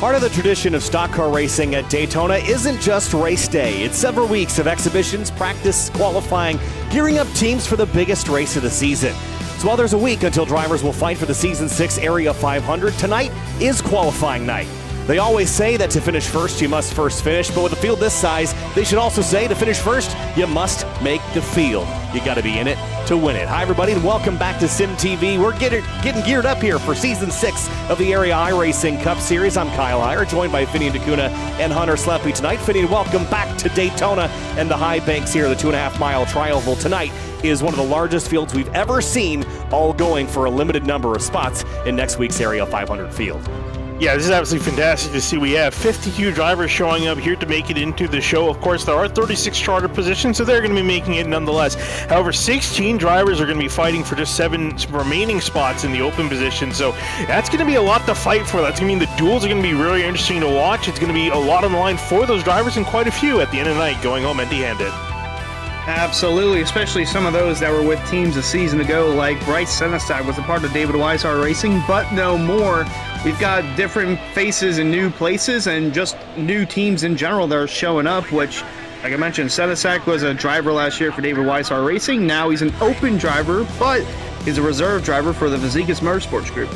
Part of the tradition of stock car racing at Daytona isn't just race day. It's several weeks of exhibitions, practice, qualifying, gearing up teams for the biggest race of the season. So while there's a week until drivers will fight for the Season 6 Area 500, tonight is qualifying night. They always say that to finish first, you must first finish, but with a field this size, they should also say to finish first, you must make the field. You got to be in it to win it. Hi, everybody, and welcome back to Sim TV. We're getting geared up here for Season 6 of the Area iRacing Cup Series. I'm Kyle Heyer, joined by Finian D'Cunha and Hunter Sleppy tonight. Finian, welcome back to Daytona and the high banks here. The 2.5-mile trial tonight is one of the largest fields we've ever seen, all going for a limited number of spots in next week's Area 500 field. Yeah, this is absolutely fantastic to see. We have 52 drivers showing up here to make it into the show. Of course, there are 36 charter positions, so they're going to be making it nonetheless. However, 16 drivers are going to be fighting for just 7 remaining spots in the open position, so that's going to be a lot to fight for. That's going to mean the duels are going to be really interesting to watch. It's going to be a lot on the line for those drivers and quite a few at the end of the night going home empty-handed. Absolutely, especially some of those that were with teams a season ago, like Bryce Senestad was a part of David Weiss iRacing, but no more. We've got different faces in new places and just new teams in general that are showing up, which, like I mentioned, Senestad was a driver last year for David Weiss iRacing. Now he's an open driver, but he's a reserve driver for the Vizicas Motorsports Group.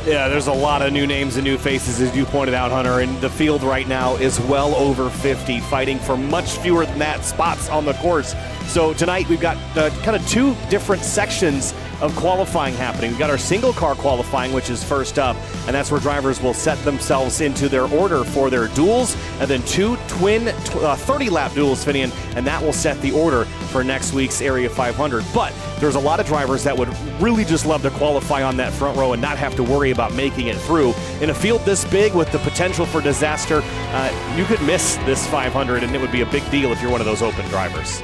Yeah, there's a lot of new names and new faces, as you pointed out, Hunter, and the field right now is well over 50, fighting for much fewer than that spots on the course. So tonight we've got kind of two different sections of qualifying happening. We've got our single car qualifying, which is first up, and that's where drivers will set themselves into their order for their duels, and then two twin 30-lap duels, Finian, and that will set the order for next week's Area 500. But there's a lot of drivers that would really just love to qualify on that front row and not have to worry about making it through. In a field this big with the potential for disaster, you could miss this 500, and it would be a big deal if you're one of those open drivers.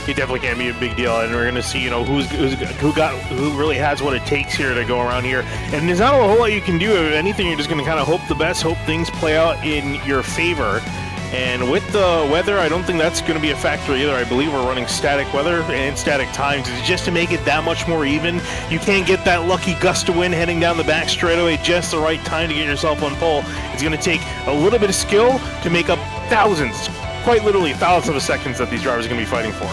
It definitely can be a big deal, and we're going to see, who really has what it takes here to go around here. And there's not a whole lot you can do. If anything, you're just going to kind of hope the best, hope things play out in your favor. And with the weather, I don't think that's going to be a factor either. I believe we're running static weather and static times. It's just to make it that much more even. You can't get that lucky gust of wind heading down the back straightaway just the right time to get yourself on pole. It's going to take a little bit of skill to make up thousands, quite literally thousands of seconds that these drivers are going to be fighting for.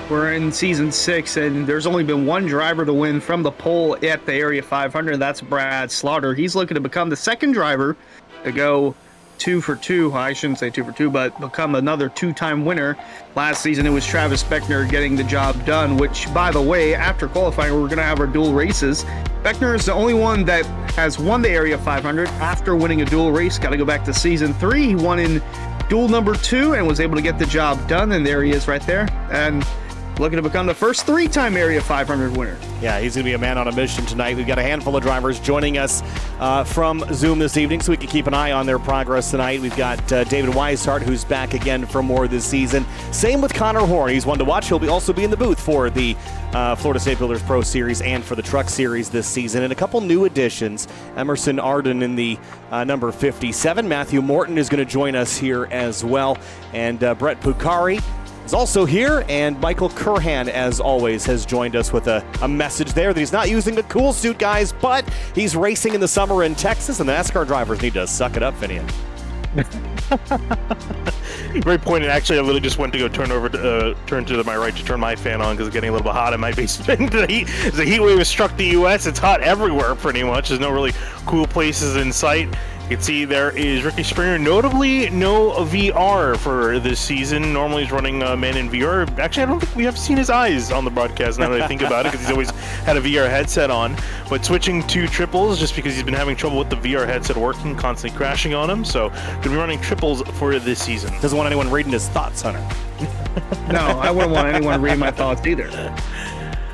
We're in Season 6, and there's only been one driver to win from the pole at the Area 500. That's Brad Slaughter. He's looking to become the second driver to go 2 for 2. I shouldn't say 2 for 2, but become another 2-time winner. Last season, it was Travis Beckner getting the job done, which, by the way, after qualifying, we're going to have our dual races. Beckner is the only one that has won the Area 500 after winning a dual race. Got to go back to Season 3. He won in duel number 2 and was able to get the job done, and there he is right there. And looking to become the first 3-time Area 500 winner. Yeah, he's going to be a man on a mission tonight. We've got a handful of drivers joining us from Zoom this evening, so we can keep an eye on their progress tonight. We've got David Weishart, who's back again for more this season. Same with Connor Horn. He's one to watch. He'll also be in the booth for the Florida State Builders Pro Series and for the Truck Series this season. And a couple new additions. Emerson Arden in the number 57. Matthew Morton is going to join us here as well. And Brett Pucari is also here, and Michael Curhan, as always, has joined us with a message there that he's not using a cool suit, guys, but he's racing in the summer in Texas, and the NASCAR drivers need to suck it up, Finian. Great point. And actually, I literally just went to go turn to my right to turn my fan on because it's getting a little bit hot in my basement. The heat wave has struck the U.S. It's hot everywhere, pretty much. There's no really cool places in sight. You can see there is Ricky Springer, notably no VR for this season. Normally he's running man in VR. Actually, I don't think we have seen his eyes on the broadcast now that I think about it, because he's always had a VR headset on. But switching to triples just because he's been having trouble with the VR headset working, constantly crashing on him. So going to be running triples for this season. Doesn't want anyone reading his thoughts, Hunter. No, I wouldn't want anyone reading my thoughts either.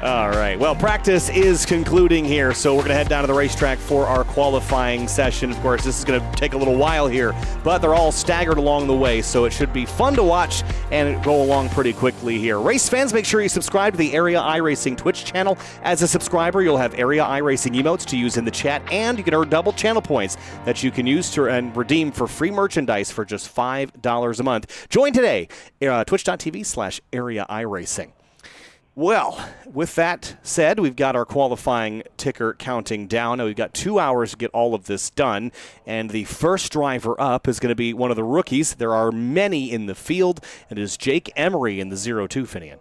All right. Well, practice is concluding here, so we're going to head down to the racetrack for our qualifying session. Of course, this is going to take a little while here, but they're all staggered along the way, so it should be fun to watch and go along pretty quickly here. Race fans, make sure you subscribe to the Area iRacing Twitch channel. As a subscriber, you'll have Area iRacing emotes to use in the chat, and you can earn double channel points that you can use to and redeem for free merchandise for just $5 a month. Join today, twitch.tv/Area iRacing. Well, with that said, we've got our qualifying ticker counting down. Now we've got 2 hours to get all of this done, and the first driver up is going to be one of the rookies. There are many in the field, and it is Jake Emery in the 0-2 Finian.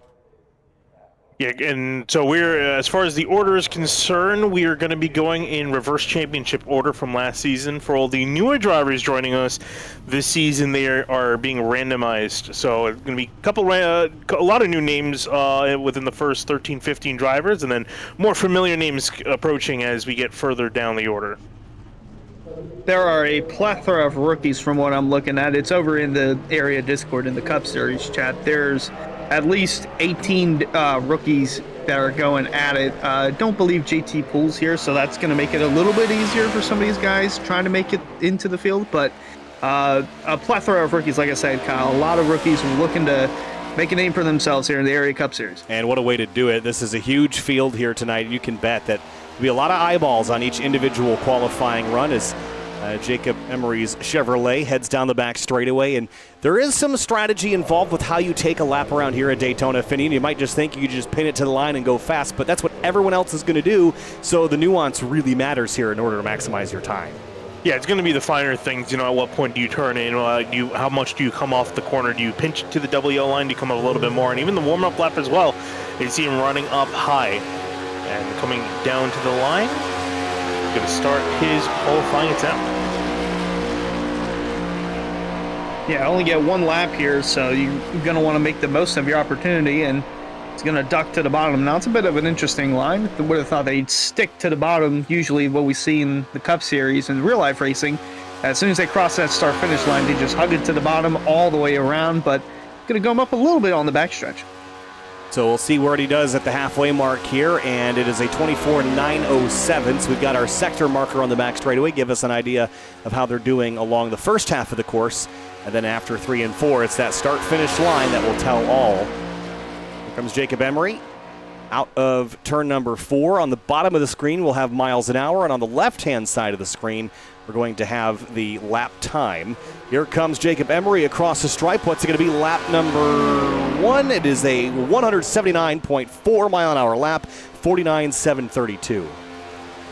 Yeah, and so we're, as far as the order is concerned, we are going to be going in reverse championship order from last season. For all the newer drivers joining us this season, they are being randomized. So it's going to be a lot of new names within the first 13, 15 drivers, and then more familiar names approaching as we get further down the order. There are a plethora of rookies from what I'm looking at. It's over in the area Discord in the Cup Series chat. There's at least 18 rookies that are going at it. Don't believe JT Pool's here, so that's going to make it a little bit easier for some of these guys trying to make it into the field. But a plethora of rookies, like I said, Kyle. A lot of rookies looking to make a name for themselves here in the Area Cup Series. And what a way to do it. This is a huge field here tonight. You can bet that there'll be a lot of eyeballs on each individual qualifying run as Jacob Emery's Chevrolet heads down the back straightaway. And there is some strategy involved with how you take a lap around here at Daytona, Finian. You might just think you could just pin it to the line and go fast, but that's what everyone else is going to do. So the nuance really matters here in order to maximize your time. Yeah, it's going to be the finer things. At what point do you turn in? How much do you come off the corner? Do you pinch it to the double yellow line? Do you come up a little bit more? And even the warm-up lap as well. You see him running up high and coming down to the line. He's going to start his qualifying attempt. Yeah, only get one lap here, so you're going to want to make the most of your opportunity, and it's going to duck to the bottom. Now, it's a bit of an interesting line. I would have thought they'd stick to the bottom, usually what we see in the Cup Series and real-life racing. As soon as they cross that start-finish line, they just hug it to the bottom all the way around, but going to go up a little bit on the backstretch. So we'll see what he does at the halfway mark here, and it is a 24.907. So we've got our sector marker on the back straightaway. Give us an idea of how they're doing along the first half of the course. And then after 3 and 4, it's that start-finish line that will tell all. Here comes Jacob Emery out of turn number 4. On the bottom of the screen, we'll have miles an hour, and on the left-hand side of the screen, we're going to have the lap time. Here comes Jacob Emery across the stripe. What's it going to be? Lap number 1. It is a 179.4 mile an hour lap, 49.732.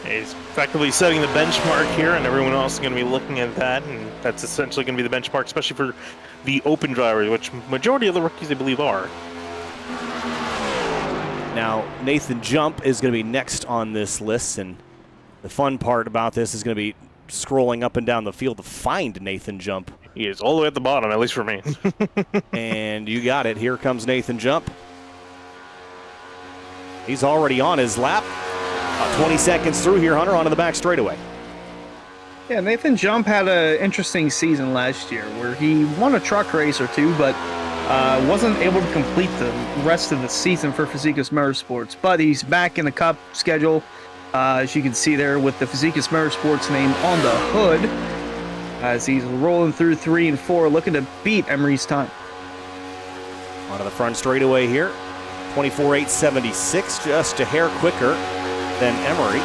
He's effectively setting the benchmark here, and everyone else is going to be looking at that, and that's essentially going to be the benchmark, especially for the open drivers, which majority of the rookies, I believe, are. Now, Nathan Jump is going to be next on this list, and the fun part about this is going to be scrolling up and down the field to find Nathan Jump. He is all the way at the bottom, at least for me. And you got it. Here comes Nathan Jump. He's already on his lap. 20 seconds through here, Hunter, onto the back straightaway. Yeah, Nathan Jump had an interesting season last year where he won a truck race or two, but wasn't able to complete the rest of the season for Fizikis Motorsports. But he's back in the Cup schedule, as you can see there with the Fizikis Motorsports name on the hood, as he's rolling through 3 and 4, looking to beat Emery's time. Onto the front straightaway here. 24.876, just a hair quicker than Emery.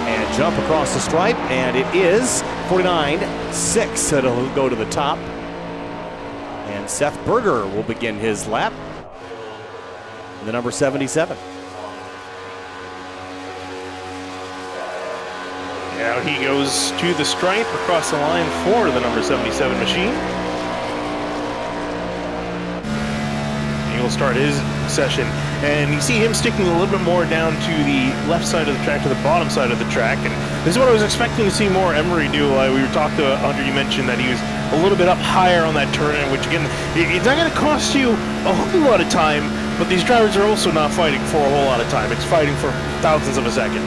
And Jump across the stripe, and it is 49.6, so it'll go to the top. And Seth Berger will begin his lap in the number 77. Now he goes to the stripe across the line for the number 77 machine. He will start his session, and you see him sticking a little bit more down to the left side of the track, to the bottom side of the track, and this is what I was expecting to see more Emery do. We were talking to Hunter, you mentioned that he was a little bit up higher on that turn, which again, it's not going to cost you a whole lot of time, but these drivers are also not fighting for a whole lot of time. It's fighting for thousandths of a second.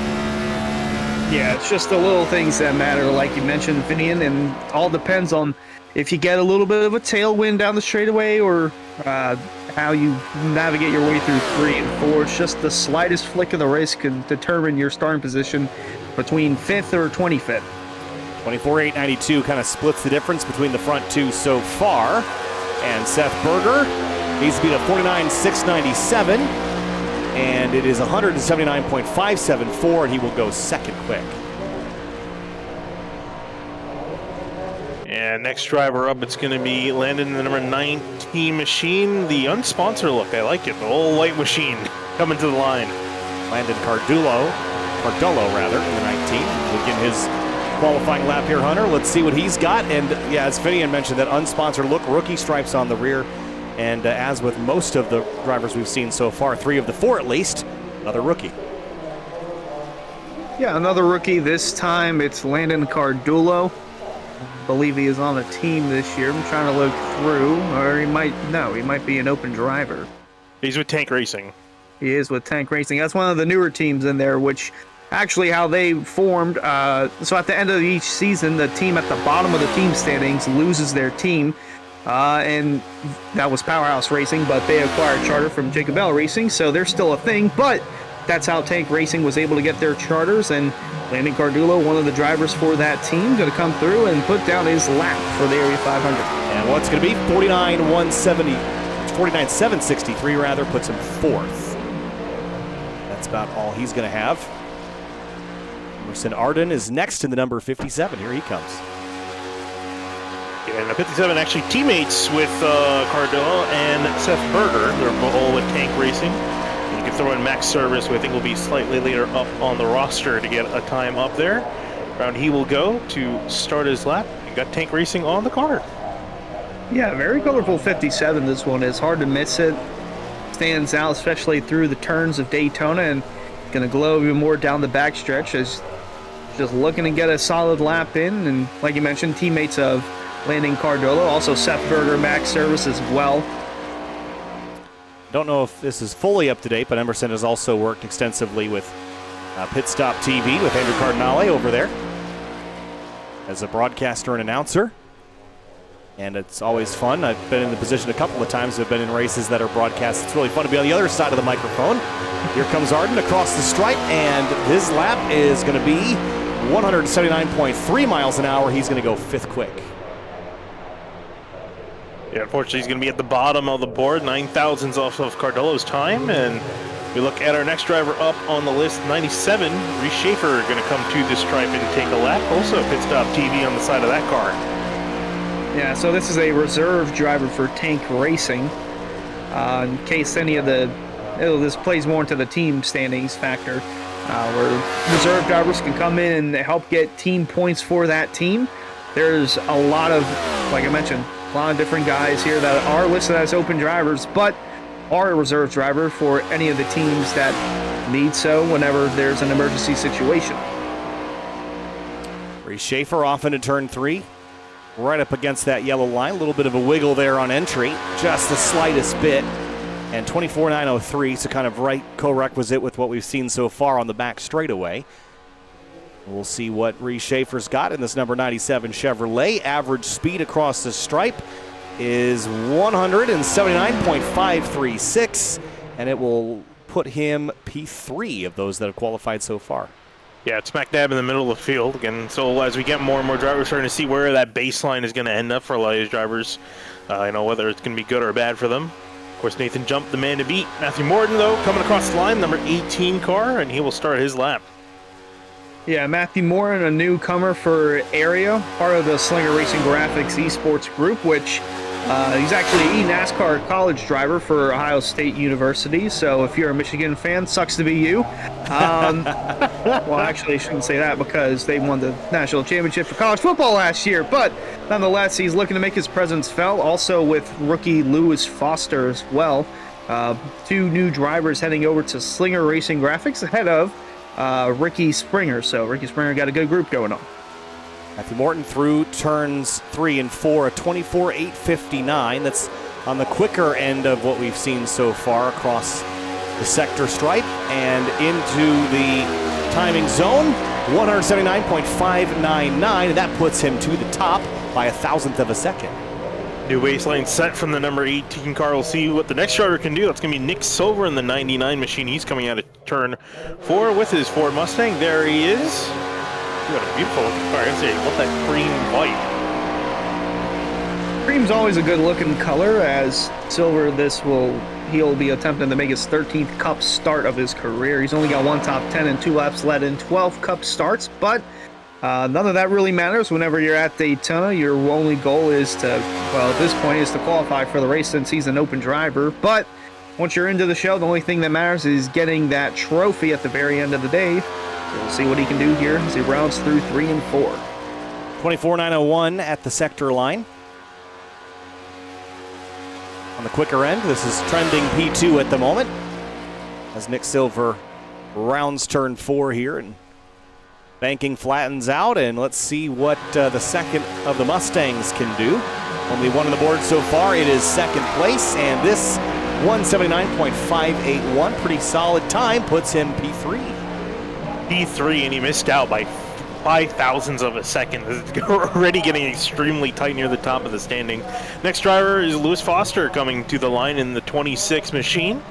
Yeah, it's just the little things that matter, like you mentioned, Finian, and all depends on if you get a little bit of a tailwind down the straightaway or how you navigate your way through 3 and 4. It's just the slightest flick of the wrist can determine your starting position between 5th or 25th. 24.892 kind of splits the difference between the front two so far. And Seth Berger, he's beat a 49.697, and it is 179.574, and he will go second quick. Yeah, And next driver up, it's going to be Landon in the number 19 machine. The unsponsored look, I like it. The old white machine coming to the line. Landon Cardullo rather, in the 19. Begin his qualifying lap here, Hunter. Let's see what he's got. And yeah, as Finian mentioned, that unsponsored look, rookie stripes on the rear. And as with most of the drivers we've seen so far, 3 of the 4 at least, another rookie. Yeah, another rookie. This time it's Landon Cardullo. I believe he is on a team this year. I'm trying to look through, or he might be an open driver. He's with Tank Racing. He is with Tank Racing. That's one of the newer teams in there, which actually how they formed. So at the end of each season, the team at the bottom of the team standings loses their team. And that was Powerhouse Racing, but they acquired charter from Jacob Bell Racing, so they're still a thing. But that's how Tank Racing was able to get their charters, and Landon Cardullo, one of the drivers for that team, going to come through and put down his lap for the Area 500. And what's going to be 49.763 rather, puts him 4th. That's about all he's going to have. Emerson Arden is next in the number 57. Here he comes. And the 57 actually teammates with Cardullo and Seth Berger. They're all with Tank Racing. And you can throw in Max Service, who I think will be slightly later up on the roster to get a time up there. Around he will go to start his lap. You got Tank Racing on the car. Yeah, very colorful 57 this one is. Hard to miss it. Stands out, especially through the turns of Daytona, and going to glow even more down the backstretch as just looking to get a solid lap in. And like you mentioned, teammates of Landon Cardullo, also Seth Berger, Max Service as well. Don't know if this is fully up to date, but Emerson has also worked extensively with Pit Stop TV with Andrew Cardinale over there as a broadcaster and announcer. And it's always fun. I've been in the position a couple of times. I've been in races that are broadcast. It's really fun to be on the other side of the microphone. Here comes Arden across the stripe, and his lap is going to be 179.3 miles an hour. He's going to go 5th quick. Yeah, unfortunately, he's going to be at the bottom of the board, 9,000s off of Cardullo's time. And we look at our next driver up on the list, 97, Reese Schaefer, going to come to the stripe and take a lap. Also, Pit Stop TV on the side of that car. Yeah, so this is a reserve driver for Tank Racing. In case any of this plays more into the team standings factor, where reserve drivers can come in and help get team points for that team. There's a lot of, like I mentioned, a lot of different guys here that are listed as open drivers, but are a reserve driver for any of the teams that need so whenever there's an emergency situation. Reese Schaefer off into turn 3. Right up against that yellow line. A little bit of a wiggle there on entry. Just the slightest bit. And 24.903, so kind of right co-requisite with what we've seen so far on the back straightaway. We'll see what Reese Schaefer's got in this number 97 Chevrolet. Average speed across the stripe is 179.536, and it will put him P3 of those that have qualified so far. Yeah, it's smack dab in the middle of the field. Again, so as we get more and more drivers, starting to see where that baseline is going to end up for a lot of these drivers. Whether it's going to be good or bad for them. Of course, Nathan jumped the man to beat. Matthew Morton, though, coming across the line, number 18 car, and he will start his lap. Yeah, Matthew Morton, a newcomer for area, part of the Slinger Racing Graphics esports group, which he's actually a NASCAR college driver for Ohio State University. So if you're a Michigan fan, sucks to be you. Well, actually, I shouldn't say that because they won the national championship for college football last year. But nonetheless, he's looking to make his presence felt. Also with rookie Lewis Foster as well. 2 new drivers heading over to Slinger Racing Graphics ahead of Ricky Springer. So Ricky Springer got a good group going on. Matthew Morton through turns 3 and 4, a 24.859. That's on the quicker end of what we've seen so far across the sector stripe and into the timing zone, 179.599. And that puts him to the top by 1,000th of a second. New baseline set from the number 18 car. We'll see what the next driver can do. That's going to be Nick Silver in the 99 machine. He's coming out of turn 4 with his Ford Mustang. There he is. What a beautiful looking car. I love that cream white. Cream's always a good looking color, as Silver he'll be attempting to make his 13th Cup start of his career. He's only got 1 top 10 and 2 laps led in 12 Cup starts, but None of that really matters whenever you're at Daytona. Your only goal is to, well, at this point, is to qualify for the race since he's an open driver. But once you're into the show, the only thing that matters is getting that trophy at the very end of the day. So we'll see what he can do here as he rounds through 3 and 4. 24.901 at the sector line. On the quicker end, this is trending P2 at the moment as Nick Silver rounds turn 4 here, and banking flattens out, and let's see what the second of the Mustangs can do. Only one on the board so far. It is second place, and this 179.581, pretty solid time, puts him P3. P3, and he missed out by 0.005 of a second. It's already getting extremely tight near the top of the standing. Next driver is Lewis Foster coming to the line in the 26 machine.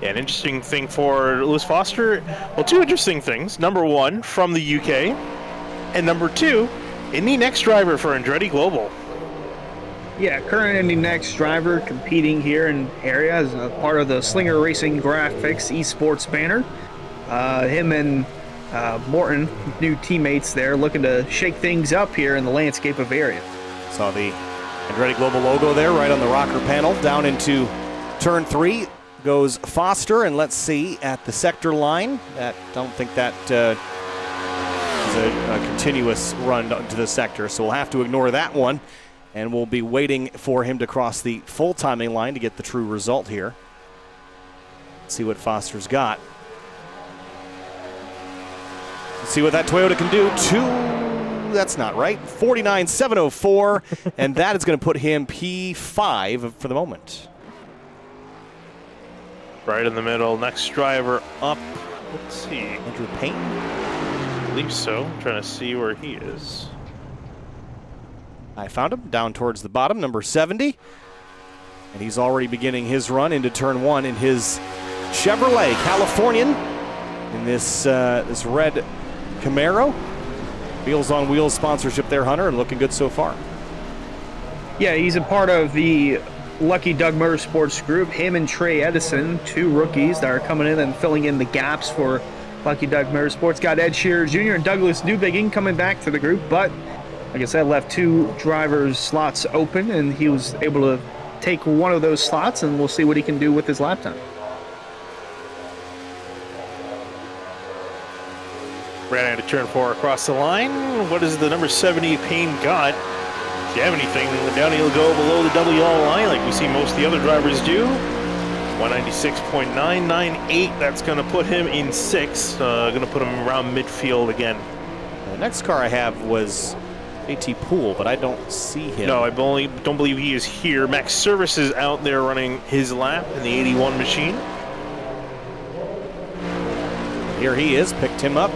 Yeah, an interesting thing for Lewis Foster. Well, 2 interesting things. Number 1, from the UK. And number 2, Indy Next driver for Andretti Global. Yeah, current Indy Next driver competing here in area as a part of the Slinger Racing Graphics esports banner. Him and Morton, new teammates there, looking to shake things up here in the landscape of area. Saw the Andretti Global logo there right on the rocker panel. Down into turn 3 goes Foster, and let's see at the sector line. Don't think that is a continuous run to the sector, so we'll have to ignore that one, and we'll be waiting for him to cross the full timing line to get the true result here. Let's see what Foster's got. Let's see what that Toyota can do. That's not right. 49.704, and that is going to put him P5 for the moment. Right in the middle. Next driver up. Let's see. Andrew Payne? I believe so. I'm trying to see where he is. I found him down towards the bottom, number 70. And he's already beginning his run into turn 1 in his Chevrolet Californian in this this red Camaro. Wheels on Wheels sponsorship there, Hunter, and looking good so far. Yeah, he's a part of the Lucky Doug Motorsports group. Him and Trey Edison, 2 rookies that are coming in and filling in the gaps for Lucky Doug Motorsports. Got Ed Shearer Jr. and Douglas Newbigging coming back to the group, but like I said, left 2 drivers slots open, and he was able to take one of those slots, and we'll see what he can do with his lap time. Ran out of turn 4 across the line. What does the number 70 Payne got? If you have anything, down he'll go below the WL line like we see most of the other drivers do. 196.998. That's going to put him in 6th. Going to put him around midfield again. The next car I have was AT Pool, but I don't see him. No, I don't believe he is here. Max Service is out there running his lap in the 81 machine. Here he is, picked him up.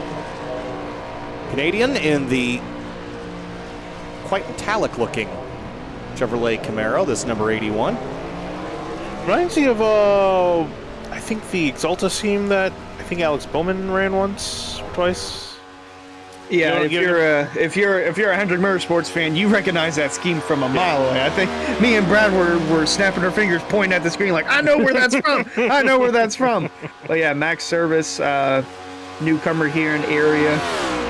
Canadian in the quite metallic looking Chevrolet Camaro, this number 81. Reminds me of I think the Exalta scheme that I think Alex Bowman ran once or twice. Yeah, if you're a Hendrick Motorsports fan, you recognize that scheme from a mile away. I think me and Brad were snapping our fingers, pointing at the screen like, I know where that's from. I know where that's from. But yeah, Max Service, newcomer here in area,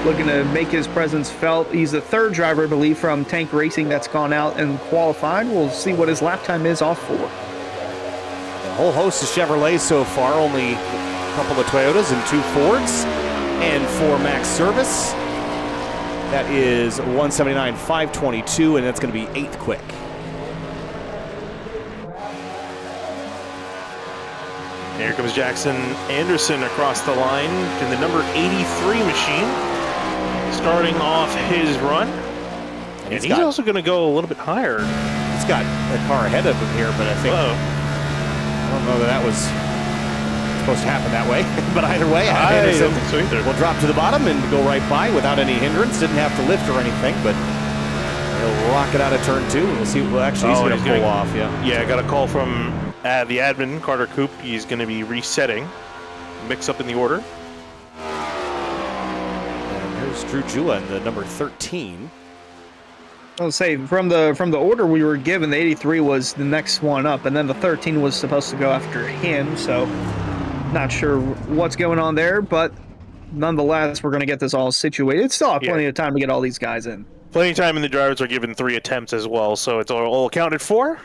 looking to make his presence felt. He''s the 3rd driver, I believe, from Tank Racing that's gone out and qualified. We'll see what his lap time is off for. A whole host of Chevrolets so far, only a couple of Toyotas and 2 Fords. And for Max Service, that is 179.522, and that's going to be 8th quick. Here comes Jackson Anderson across the line in the number 83 machine, starting off his run. And he's also going to go a little bit higher. He's got a car ahead of him here, but I think I don't know that was supposed to happen that way. But either way, I don't think so either. Will drop to the bottom and go right by without any hindrance. Didn't have to lift or anything, but he'll rocket out of turn 2. We'll see. Well, actually, he's going to pull off. Yeah, got a call from the admin, Carter Coop. He's going to be resetting. Mix up in the order. And here's Drew Jula in the number 13. I'll say from the order we were given, the 83 was the next one up, and then the 13 was supposed to go after him. So, not sure what's going on there, but nonetheless, we're going to get this all situated. Still have plenty of time to get all these guys in. Plenty of time, and the drivers are given 3 attempts as well, so it's all accounted for.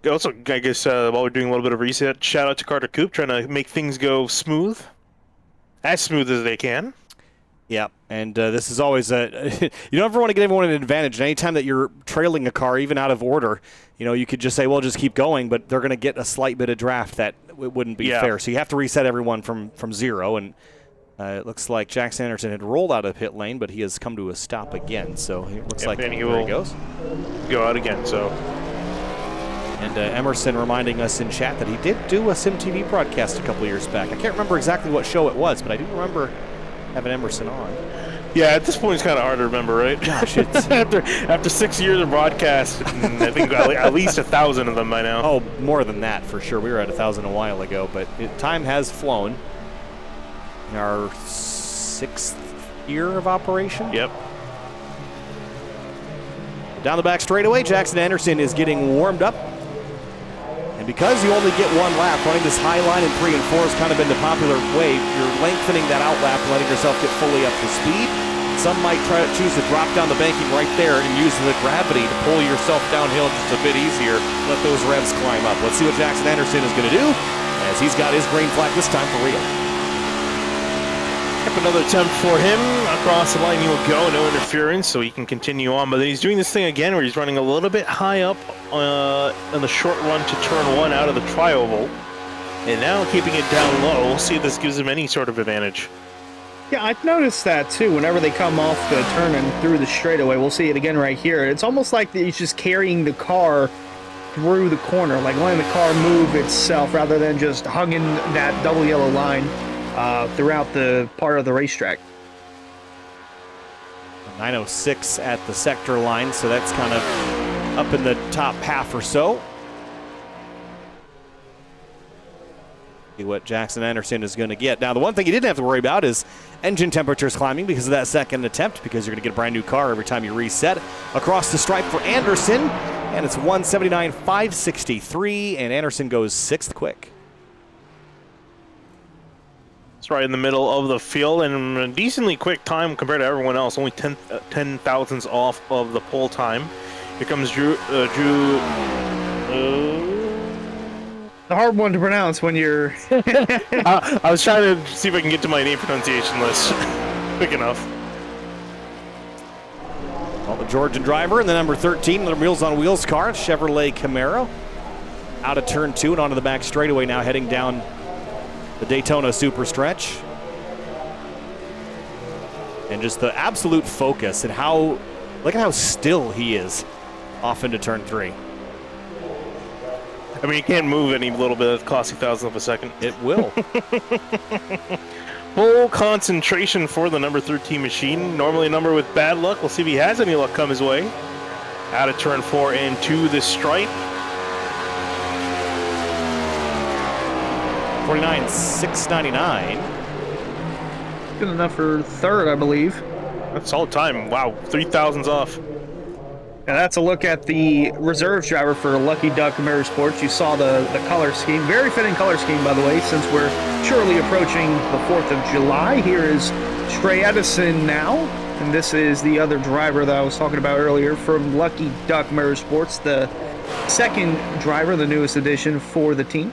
Also, I guess while we're doing a little bit of reset, shout out to Carter Coop, trying to make things go smooth. As smooth as they can. Yeah, and this is always you don't ever want to give everyone an advantage. And anytime that you're trailing a car, even out of order, you could just say, well, just keep going, but they're going to get a slight bit of draft that it wouldn't be fair. So you have to reset everyone from zero, and it looks like Jackson Anderson had rolled out of pit lane, but he has come to a stop again. So it looks like there he goes. Go out again, so... And Emerson reminding us in chat that he did do a SimTV broadcast a couple years back. I can't remember exactly what show it was, but I do remember having Emerson on. Yeah, at this point it's kind of hard to remember, right? Gosh, it's... after 6 years of broadcast, I think at least 1,000 of them by now. Oh, more than that for sure. We were at 1,000 a while ago, but time has flown. In our 6th year of operation. Yep. Down the back straightaway, Jackson Anderson is getting warmed up. And because you only get one lap, running this high line in 3 and 4 has kind of been the popular way. You're lengthening that out lap and letting yourself get fully up to speed. Some might try to choose to drop down the banking right there and use the gravity to pull yourself downhill just a bit easier. Let those revs climb up. Let's see what Jackson Anderson is going to do, as he's got his green flag this time for real. Yep, another attempt for him. Across the line he will go, no interference, so he can continue on. But then he's doing this thing again where he's running a little bit high up in the short run to turn 1 out of the tri-oval. And now keeping it down low. We'll see if this gives him any sort of advantage. Yeah, I've noticed that too. Whenever they come off the turn and through the straightaway, we'll see it again right here. It's almost like he's just carrying the car through the corner, like letting the car move itself rather than just hugging that double yellow line throughout the part of the racetrack. 906 at the sector line, so that's kind of up in the top half or so. See what Jackson Anderson is going to get. Now, the one thing you didn't have to worry about is engine temperatures climbing because of that second attempt, because you're going to get a brand new car every time you reset. Across the stripe for Anderson, and it's 179.563, and Anderson goes 6th quick. It's right in the middle of the field, and a decently quick time compared to everyone else. Only 10 thousandths off of the pole time. Here comes Drew. The hard one to pronounce when you're... I was trying to see if I can get to my name pronunciation list quick enough. Well, the Georgian driver and the number 13, the Wheels on Wheels car, Chevrolet Camaro. Out of turn 2 and onto the back straightaway now, heading down the Daytona super stretch. And just the absolute focus and how, look at how still he is off into turn 3. I mean, you can't move any little bit, it's costing thousandths of a second. It will. Full concentration for the number 13 machine. Normally a number with bad luck. We'll see if he has any luck come his way. Out of turn 4 into the stripe. 49.699. Good enough for 3rd, I believe. That's all time. Wow, 3 thousandths off. And that's a look at the reserve driver for Lucky Duck Motorsports. You saw the color scheme. Very fitting color scheme, by the way, since we're surely approaching the 4th of July. Here is Trey Edison now. And this is the other driver that I was talking about earlier from Lucky Duck Motorsports, the 2nd driver, the newest addition for the team.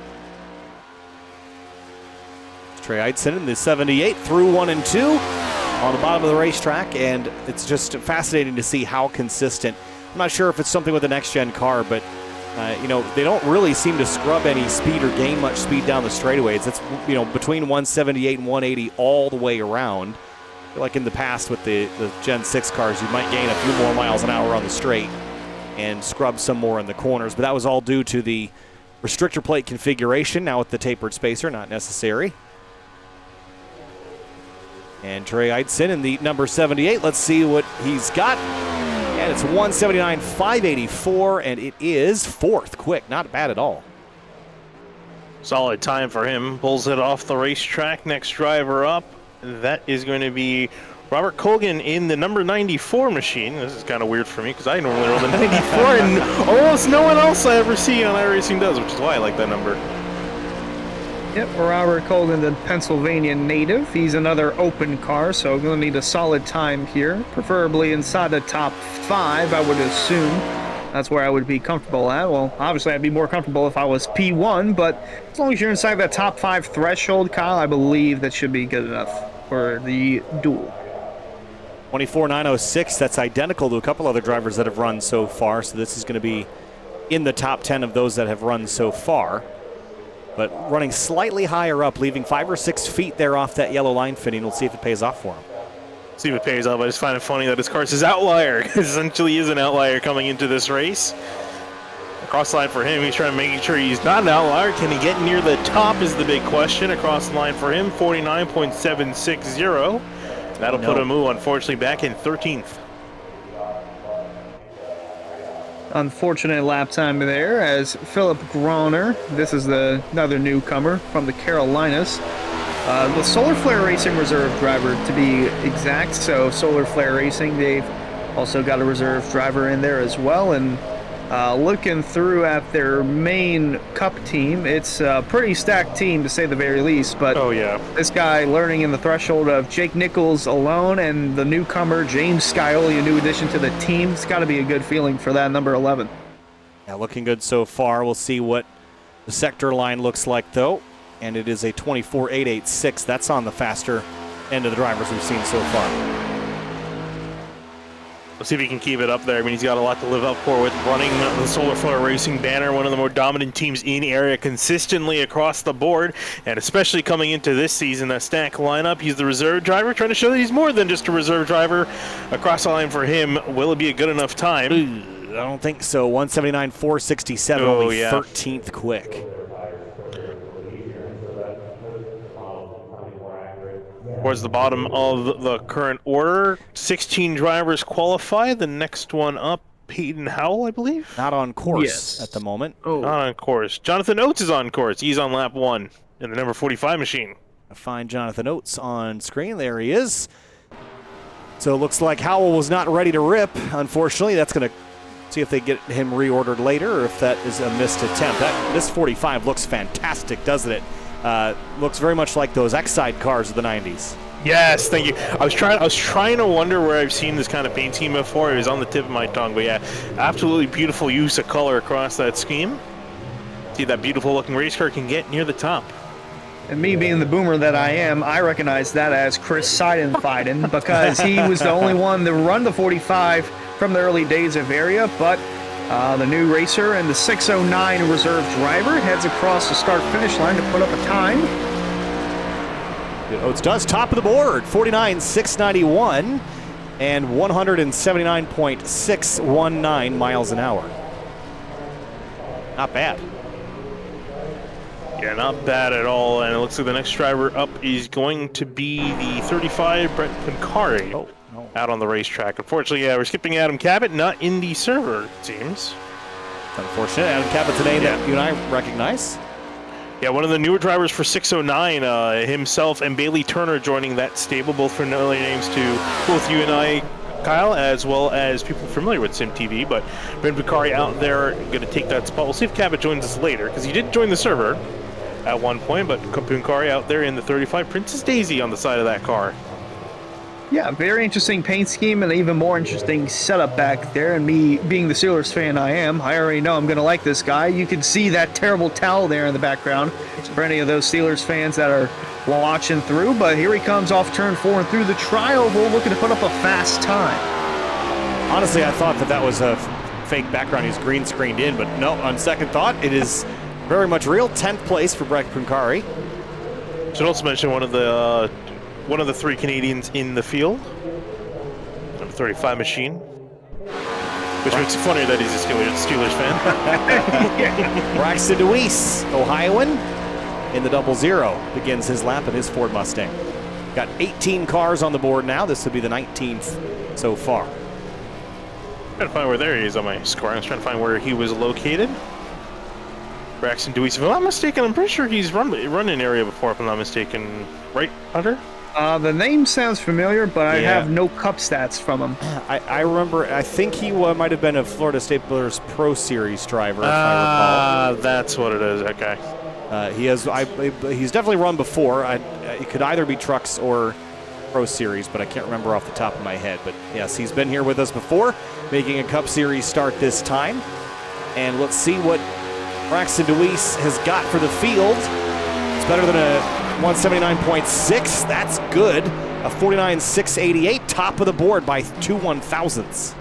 Trey Eidson in the 78 through 1 and 2 on the bottom of the racetrack, and it's just fascinating to see how consistent. I'm not sure if it's something with the next-gen car, but they don't really seem to scrub any speed or gain much speed down the straightaways. It's between 178 and 180 all the way around. Like in the past with the Gen 6 cars, you might gain a few more miles an hour on the straight and scrub some more in the corners, but that was all due to the restrictor plate configuration. Now with the tapered spacer, not necessary. And Trey Eidson in the number 78. Let's see what he's got. And it's 179.584, and it is 4th quick. Not bad at all. Solid time for him. Pulls it off the racetrack. Next driver up, that is going to be Robert Colgan in the number 94 machine. This is kind of weird for me because I normally run the 94, and almost no one else I ever see on iRacing does, which is why I like that number. Yep, Robert Colgan, the Pennsylvania native. He's another open car, so going to need a solid time here. Preferably inside the top 5, I would assume. That's where I would be comfortable at. Well, obviously, I'd be more comfortable if I was P1, but as long as you're inside that top 5 threshold, Kyle, I believe that should be good enough for the duel. 24.906, that's identical to a couple other drivers that have run so far, so this is going to be in the top 10 of those that have run so far. But running slightly higher up, leaving 5 or 6 feet there off that yellow line fitting. We'll see if it pays off for him. See if it pays off. I just find it funny that his car says outlier. Essentially is an outlier coming into this race. Across the line for him, he's trying to make sure he's not an outlier. Can he get near the top is the big question. Across the line for him, 49.760. That'll put him, unfortunately, back in 13th. Unfortunate lap time there as Philip Groner, this is another newcomer from the Carolinas. The Solar Flare Racing reserve driver to be exact. So Solar Flare Racing, they've also got a reserve driver in there as well. And looking through at their main cup team, it's a pretty stacked team to say the very least. But this guy learning in the threshold of Jake Nichols alone and the newcomer James Scioli, a new addition to the team. It's got to be a good feeling for that number 11. Yeah, looking good so far. We'll see what the sector line looks like, though. And it is a 24.886. That's on the faster end of the drivers we've seen so far. Let's see if he can keep it up there. I mean, he's got a lot to live up for with running the Solar Flare Racing banner, one of the more dominant teams in area consistently across the board, and especially coming into this season, that stack lineup. He's the reserve driver, trying to show that he's more than just a reserve driver. Across the line for him, will it be a good enough time? I don't think so. 179.467, only 13th quick. Towards the bottom of the current order, 16 drivers qualify. The next one up, Peyton Howell, I believe. Not on course at the moment. Not on course. Jonathan Oates is on course. He's on lap 1 in the number 45 machine. I find Jonathan Oates on screen. There he is. So it looks like Howell was not ready to rip. Unfortunately, that's going to see if they get him reordered later or if that is a missed attempt. This 45 looks fantastic, doesn't it? Looks very much like those X-Side cars of the 90s. Yes, thank you. I was trying to wonder where I've seen this kind of paint scheme before. It was on the tip of my tongue, but yeah, absolutely beautiful use of color across that scheme. See, that beautiful looking race car can get near the top. And me being the boomer that I am, I recognize that as Chris Seidenfeiden because he was the only one to run the 45 from the early days of area, but the new racer and the 609 reserve driver heads across the start-finish line to put up a time. Oates does top of the board, 49.691 and 179.619 miles an hour. Not bad. Yeah, not bad at all. And it looks like the next driver up is going to be the 35, Brett Pincari. Oh, no. Out on the racetrack. Unfortunately, yeah, we're skipping Adam Cabot, not in the server, it seems. Unfortunate. Adam Cabot's a name that you and I recognize. Yeah, one of the newer drivers for 609, himself and Bailey Turner joining that stable, both familiar names to both you and I, Kyle, as well as people familiar with SimTV. But Ben Pincari out there going to take that spot. We'll see if Cabot joins us later, because he did join the server at one point, but Pincari out there in the 35, Princess Daisy on the side of that car. Yeah, very interesting paint scheme and an even more interesting setup back there. And me being the Steelers fan I already know I'm going to like this guy. You can see that terrible towel there in the background for any of those Steelers fans that are watching through. But here he comes off turn 4 and through the tri-oval, looking to put up a fast time. Honestly, I thought that was a fake background. He's green screened in, but no, on second thought, it is very much real. 10th place for Brett Pincari. Should also mention one of the 3 Canadians in the field. Number 35 machine. Which makes it funnier that he's a Steelers fan. Braxton Deweese, Ohioan, in the 00, begins his lap in his Ford Mustang. Got 18 cars on the board now. This will be the 19th so far. Trying to find where there he is on my score. I was trying to find where he was located. Braxton Deweese. If I'm not mistaken, I'm pretty sure he's run an area before, if I'm not mistaken. Right, Hunter? The name sounds familiar, but I have no cup stats from him. I remember, I think he might have been a Florida State Builders Pro Series driver, if I recall. That's what it is, okay. He's definitely run before. It could either be trucks or Pro Series, but I can't remember off the top of my head. But yes, he's been here with us before, making a Cup Series start this time. And let's see what Braxton Deweese has got for the field. It's better than a 179.6. That's good. A 49.688, top of the board by 2 1/1000ths.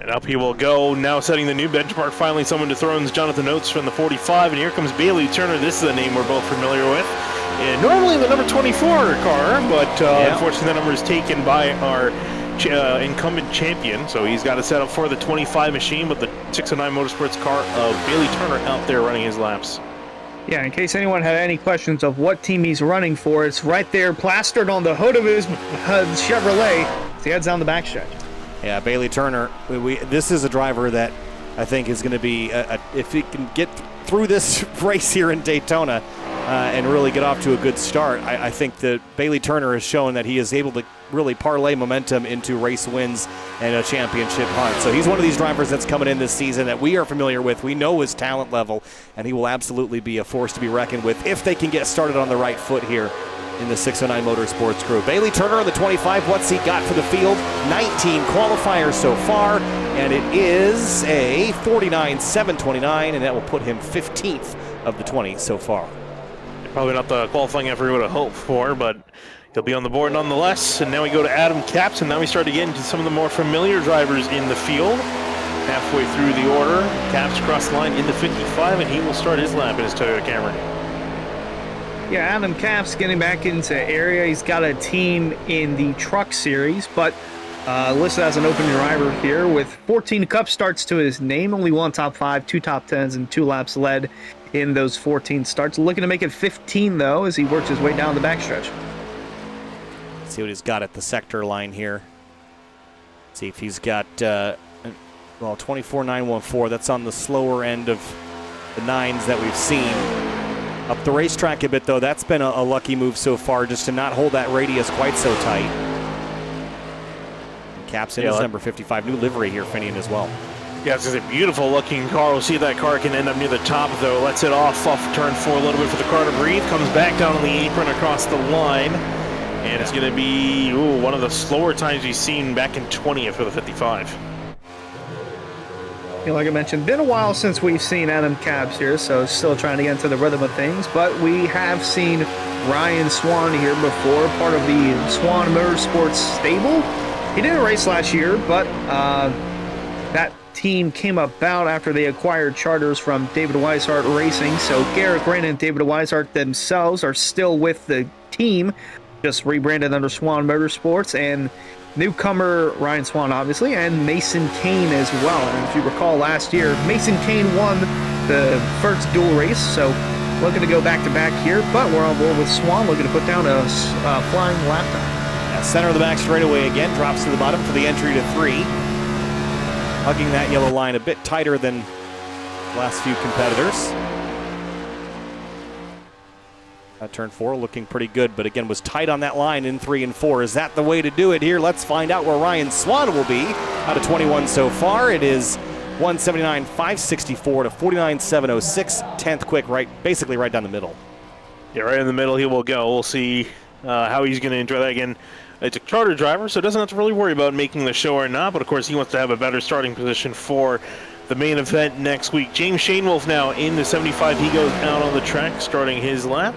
And up he will go, now setting the new benchmark. Finally, someone dethrones Jonathan Oates from the 45, and here comes Bailey Turner. This is a name we're both familiar with. And normally the number 24 car, but unfortunately the number is taken by our incumbent champion. So he's got it set up for the 25 machine with the 609 Motorsports car of Bailey Turner out there running his laps. Yeah, in case anyone had any questions of what team he's running for, it's right there plastered on the hood of his Chevrolet as he heads down the backstretch. Yeah, Bailey Turner, this is a driver that I think is going to be, if he can get through this race here in Daytona and really get off to a good start, I think that Bailey Turner has shown that he is able to really parlay momentum into race wins and a championship hunt. So he's one of these drivers that's coming in this season that we are familiar with. We know his talent level, and he will absolutely be a force to be reckoned with if they can get started on the right foot here in the 609 Motorsports crew. Bailey Turner on the 25, what's he got for the field? 19 qualifiers so far, and it is a 49.729, and that will put him 15th of the 20 so far. Probably not the qualifying effort we would have hoped for, but he'll be on the board nonetheless. And now we go to Adam Capps, and now we start to get into some of the more familiar drivers in the field. Halfway through the order, Capps across the line in the 55, and he will start his lap in his Toyota Camry. Yeah, Adam Capps getting back into area. He's got a team in the Truck Series, but listed as an open driver here with 14 Cup starts to his name. Only one top 5, 2 top 10s, and 2 laps led in those 14 starts. Looking to make it 15, though, as he works his way down the backstretch. See what he's got at the sector line here. See if he's got, 24.914. That's on the slower end of the 9s that we've seen. Up the racetrack a bit, though, that's been a lucky move so far, just to not hold that radius quite so tight. Capps in his number 55. New livery here, Finian, as well. Yeah, it's a beautiful looking car. We'll see if that car can end up near the top, though. Lets it off turn 4 a little bit for the car to breathe. Comes back down on the apron across the line. And it's going to be one of the slower times we've seen back in 20th for the 55. Like I mentioned, been a while since we've seen Adam Capps here, so still trying to get into the rhythm of things. But we have seen Ryan Swan here before, part of the Swan Motorsports stable. He didn't race last year, but that team came about after they acquired charters from David Weishart Racing. So Garrick Wren and David Weishart themselves are still with the team, just rebranded under Swan Motorsports, and newcomer Ryan Swan, obviously, and Mason Kane as well. And if you recall last year, Mason Kane won the first dual race, so looking to go back-to-back here, but we're on board with Swan, looking to put down a flying lap time. Center of the back straightaway again, drops to the bottom for the entry to 3. Hugging that yellow line a bit tighter than the last few competitors. Turn 4 looking pretty good, but again was tight on that line in 3 and 4. Is that the way to do it here? Let's find out where Ryan Swan will be. Out of 21 so far, it is 179.564 to 49.706. 10th quick, basically right down the middle. Yeah, right in the middle he will go. We'll see how he's going to enjoy that again. It's a charter driver, so doesn't have to really worry about making the show or not, but of course he wants to have a better starting position for the main event next week. James Shainwolf now in the 75. He goes out on the track, starting his lap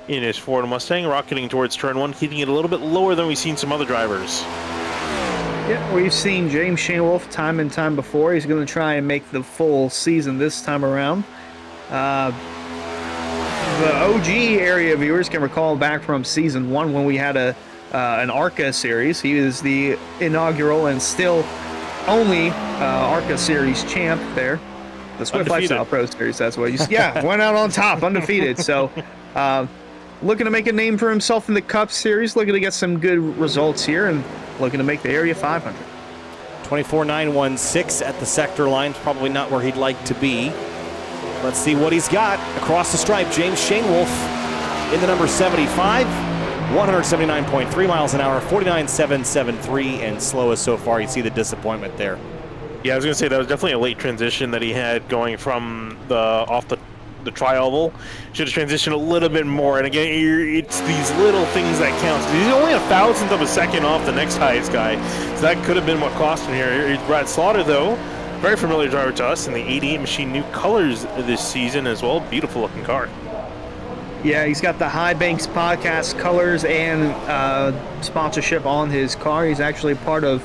in his Ford Mustang, rocketing towards turn 1, keeping it a little bit lower than we've seen some other drivers. Yeah, we've seen James Shainwolf time and time before. He's going to try and make the full season this time around. The OG area viewers can recall back from season 1 when we had an ARCA series. He was the inaugural and still only ARCA series champ there. The Swift Lifestyle Pro Series, that's what he's. Yeah, went out on top, undefeated. So, looking to make a name for himself in the Cup Series, looking to get some good results here, and looking to make the Area 500. 24.916 at the sector line, probably not where he'd like to be. Let's see what he's got across the stripe. James Shainwolf in the number 75, 179.3 miles an hour, 49.773, and slowest so far. You see the disappointment there. Yeah, I was gonna say that was definitely a late transition that he had going from off the tri-oval. Should have transitioned a little bit more. And again, it's these little things that count. He's only a thousandth of a second off the next highest guy, so that could have been what cost him here. Here's Brad Slaughter, though, very familiar driver to us in the 88 machine, new colors this season as well. Beautiful looking car. Yeah, he's got the High Banks podcast colors and sponsorship on his car. He's actually part of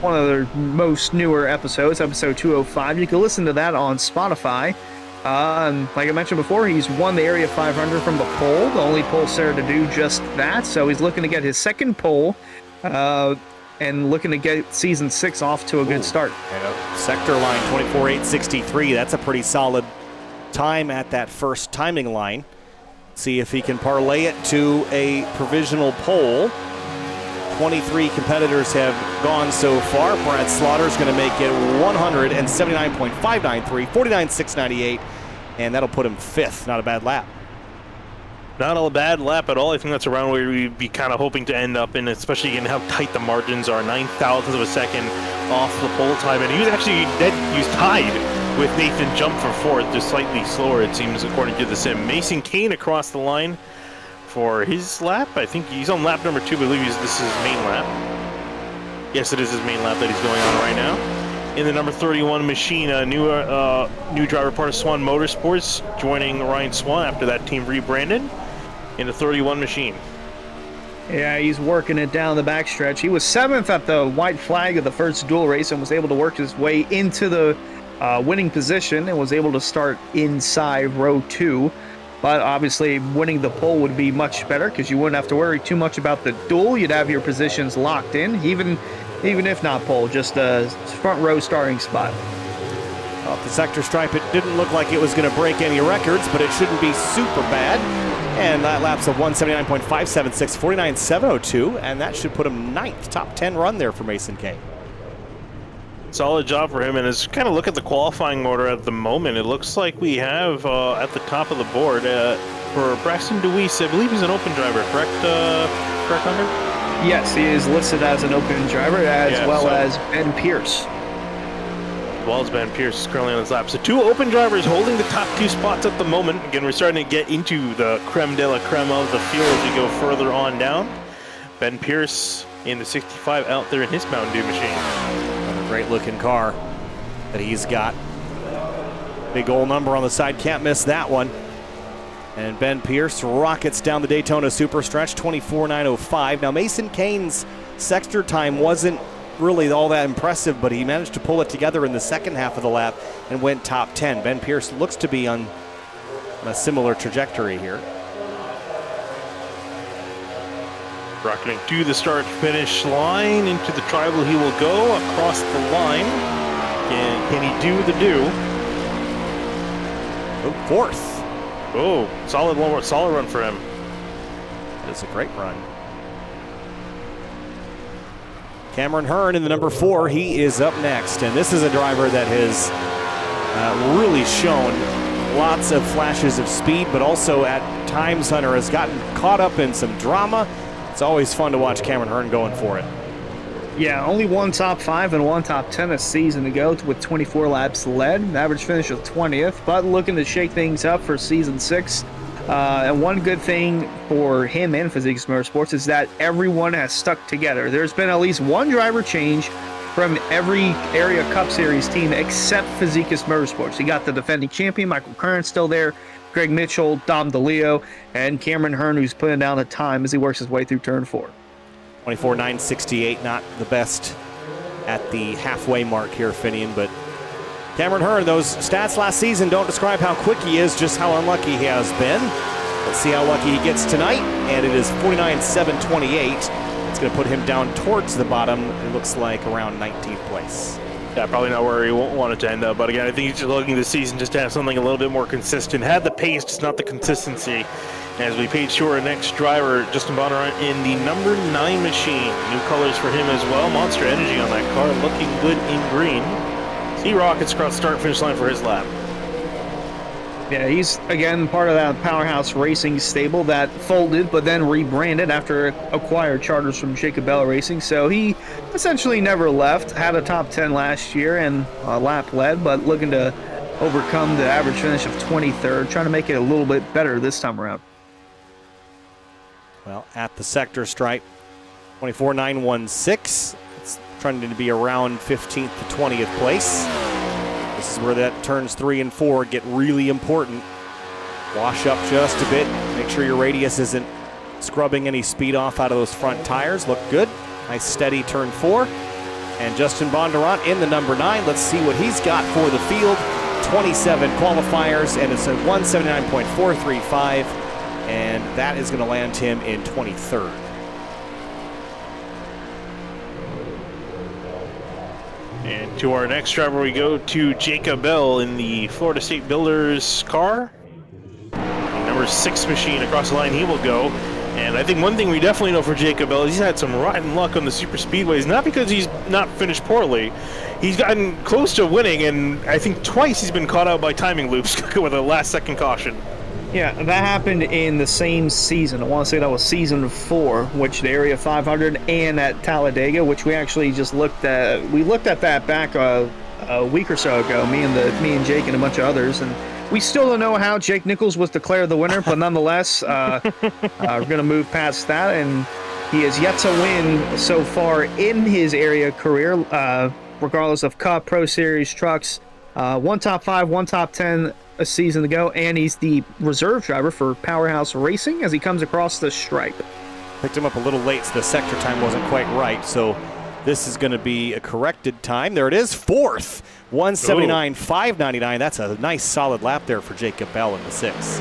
one of their most newer episodes, episode 205. You can listen to that on Spotify. Like I mentioned before, he's won the Area 500 from the pole, the only pole there to do just that. So he's looking to get his second pole and looking to get season 6 off to a good start. Yeah. Sector line 24.863. That's a pretty solid time at that first timing line. See if he can parlay it to a provisional pole. 23 competitors have gone so far. Brad Slaughter's going to make it 179.593, 49.698, and that'll put him 5th. Not a bad lap. Not a bad lap at all. I think that's around where we'd be kind of hoping to end up in, especially in how tight the margins are. 9,000ths of a second off the pole time, and he was actually he was tied with Nathan Jump for 4th, just slightly slower, it seems, according to the sim. Mason Kane across the line for his lap. I think he's on lap number 2, but I believe this is his main lap. Yes, it is his main lap that he's going on right now. In the number 31 machine, a new driver, part of Swan Motorsports, joining Ryan Swan after that team rebranded in the 31 machine. Yeah, he's working it down the backstretch. He was 7th at the white flag of the first duel race and was able to work his way into the winning position and was able to start inside row 2. But obviously, winning the pole would be much better because you wouldn't have to worry too much about the duel. You'd have your positions locked in, even if not pole, just a front row starting spot. Off the sector stripe, it didn't look like it was going to break any records, but it shouldn't be super bad. And that laps of 179.576, 49.702, and that should put him 9th. Top 10 run there for Mason Kane. Solid job for him, and as kind of look at the qualifying order at the moment, it looks like we have at the top of the board for Braxton Deweese, I believe he's an open driver, correct, Hunter? Yes, he is listed as an open driver, as Ben Pierce. Ben Pierce is currently on his lap. So 2 open drivers holding the top 2 spots at the moment. Again, we're starting to get into the creme de la creme of the field as we go further on down. Ben Pierce in the 65 out there in his Mountain Dew machine. Great looking car that he's got. Big old number on the side, can't miss that one. And Ben Pierce rockets down the Daytona super stretch, 24.905. Now Mason Kane's sector time wasn't really all that impressive, but he managed to pull it together in the second half of the lap and went top 10. Ben Pierce looks to be on a similar trajectory here. Rocketing to the start-finish line, into the tribal he will go, across the line. Can he do the do? Oh, 4th. Oh, solid run for him. That's a great run. Cameron Hearn in the number 4, he is up next. And this is a driver that has really shown lots of flashes of speed, but also at times, Hunter, has gotten caught up in some drama. It's always fun to watch Cameron Hearn going for it. Yeah, only 1 top 5 and 1 top 10 this season to go with 24 laps led. An average finish of 20th, but looking to shake things up for season 6. And one good thing for him and Physiques Motorsports is that everyone has stuck together. There's been at least 1 driver change from every Area Cup Series team except Physiques Motorsports. You got the defending champion, Michael Curran, still there. Greg Mitchell, Dom DeLeo, and Cameron Hearn, who's putting down the time as he works his way through turn 4. 24.968, not the best at the halfway mark here, Finian, but Cameron Hearn, those stats last season don't describe how quick he is, just how unlucky he has been. Let's see how lucky he gets tonight, and it is 49.728. It's going to put him down towards the bottom, it looks like around 19th place. Yeah, probably not where he wanted to end up. But again, I think he's just looking this season just to have something a little bit more consistent. Had the pace, just not the consistency. As we paid short our next driver, Justin Bonner, in the number 9 machine. New colors for him as well. Monster Energy on that car, looking good in green. He rockets across the start-finish line for his lap. Yeah, he's, again, part of that Powerhouse Racing stable that folded but then rebranded after acquired charters from Jacob Bell Racing. So he essentially never left, had a top 10 last year and lap led, but looking to overcome the average finish of 23rd, trying to make it a little bit better this time around. Well, at the sector stripe, 24.916. It's trending to be around 15th to 20th place. This is where that turns 3 and 4 get really important. Wash up just a bit. Make sure your radius isn't scrubbing any speed off out of those front tires. Look good. Nice steady turn 4. And Justin Bondurant in the number 9. Let's see what he's got for the field. 27 qualifiers, and it's a 179.435. And that is going to land him in 23rd. And to our next driver, we go to Jacob Bell in the Florida State Builders car. Number 6 machine across the line, he will go. And I think one thing we definitely know for Jacob Bell is he's had some rotten luck on the super speedways, not because he's not finished poorly. He's gotten close to winning, and I think twice he's been caught out by timing loops with a last-second caution. Yeah, that happened in the same season. I want to say that was season 4, which the Area 500 and at Talladega, which we actually just looked at. We looked at that back a week or so ago, me and Jake and a bunch of others, and we still don't know how Jake Nichols was declared the winner, but nonetheless, we're going to move past that, and he has yet to win so far in his area career, regardless of Cup, Pro Series, trucks. 1 top 5, 1 top 10 a season ago, and he's the reserve driver for Powerhouse Racing as he comes across the stripe. Picked him up a little late, so the sector time wasn't quite right, so this is going to be a corrected time. There it is, 4th, 179.599. That's a nice solid lap there for Jacob Bell in the 6.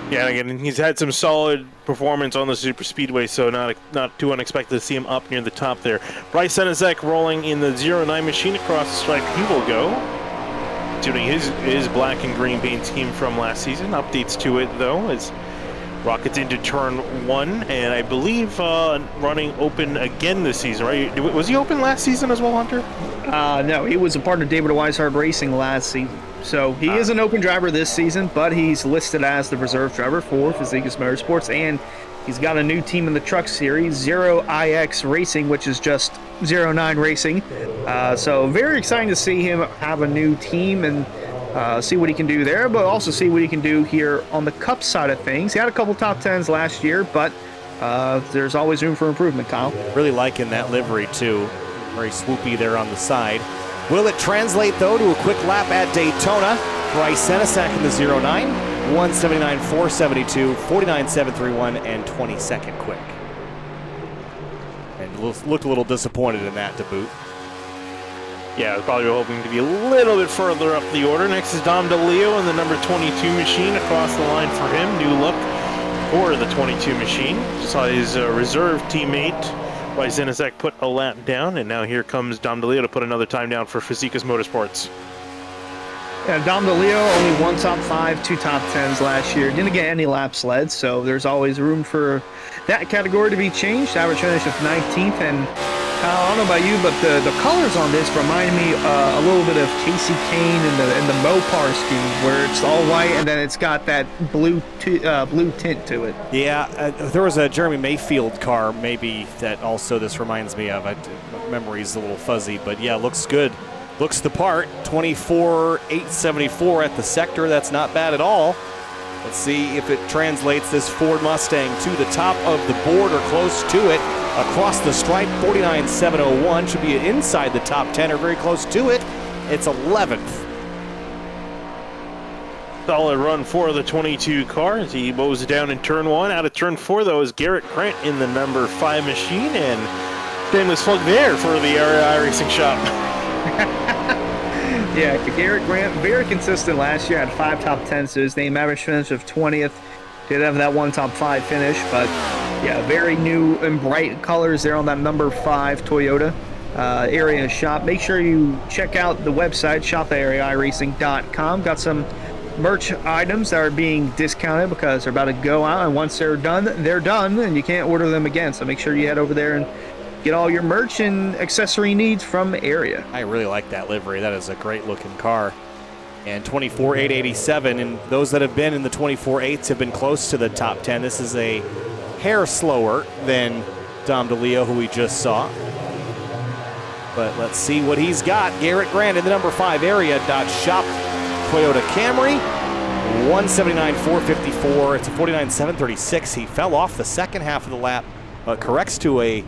Yeah, again, he's had some solid performance on the super speedway, so not too unexpected to see him up near the top there. Bryce Senezek rolling in the 09 machine across the stripe. He will go. Doing his black and green paint scheme from last season. Updates to it, though, as rockets into turn 1, and I believe running open again this season, right? Was he open last season as well, Hunter? No, he was a part of David Weishart Racing last season. So he is an open driver this season, but he's listed as the reserve driver for Fazekas Motorsports, and he's got a new team in the truck series, 0IX Racing, which is just 09 Racing. So very exciting to see him have a new team and see what he can do there, but also see what he can do here on the Cup side of things. He had a couple top 10s last year, but there's always room for improvement, Kyle. Really liking that livery, too. Very swoopy there on the side. Will it translate, though, to a quick lap at Daytona? Bryce Senezek in the 09, 179.472, 49.731, and 22nd quick. And looked a little disappointed in that to boot. Yeah, probably hoping to be a little bit further up the order. Next is Dom DeLeo in the number 22 machine across the line for him. New look for the 22 machine. Just saw his reserve teammate, Bryce Senezek, put a lap down, and now here comes Dom DeLeo to put another time down for Fazekas Motorsports. Yeah, Dom DeLeo, only 1 top 5, 2 top 10s last year. Didn't get any laps led, so there's always room for that category to be changed. Average finish of 19th, and Kyle, I don't know about you, but the colors on this remind me a little bit of Casey Kane and the Mopar scheme, where it's all white and then it's got that blue tint to it. Yeah, there was a Jeremy Mayfield car maybe that also this reminds me of. My memory's a little fuzzy, but yeah, looks good. Looks the part. 24.874 at the sector. That's not bad at all. Let's see if it translates this Ford Mustang to the top of the board or close to it. Across the stripe, 49.701. Should be inside the top 10 or very close to it. It's 11th. Solid run for the 22 car as he bows down in turn 1. Out of turn 4, though, is Garrett Grant in the number 5 machine. And shameless plug there for the area iRacing shop. Yeah, Garrett Grant, very consistent last year, had 5 top 10s to his name, average finish of 20th. Did have that 1 top 5 finish, but yeah, very new and bright colors there on that number 5 Toyota area shop. Make sure you check out the website, shop.areairacing.com. Got some merch items that are being discounted because they're about to go out, and once they're done, and you can't order them again. So make sure you head over there and get all your merch and accessory needs from Area. I really like that livery. That is a great looking car. And 24.887, and those that have been in the 24.8s have been close to the top 10. This is a hair slower than Dom DeLeo, who we just saw. But let's see what he's got. Garrett Grant in the number 5 area, Dodge Shop Toyota Camry. 179.454. It's a 49.736. He fell off the second half of the lap, but corrects to a,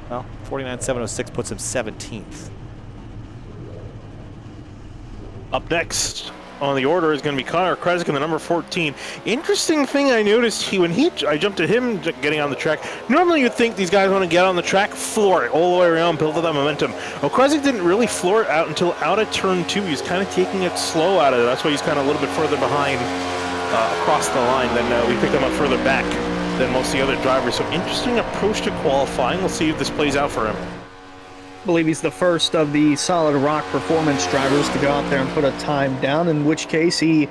well, 49.706 puts him 17th. Up next on the order is going to be Connor Kresick in the number 14. Interesting thing I noticed, I jumped at him getting on the track. Normally you'd think these guys want to get on the track, floor it all the way around, build up that momentum. Well, Kresick didn't really floor it out until out of turn 2. He was kind of taking it slow out of it. That's why he's kind of a little bit further behind across the line. Then we picked him up further back than most of the other drivers. So interesting approach to qualifying. We'll see if this plays out for him. I believe he's the first of the Solid Rock Performance drivers to go out there and put a time down, in which case he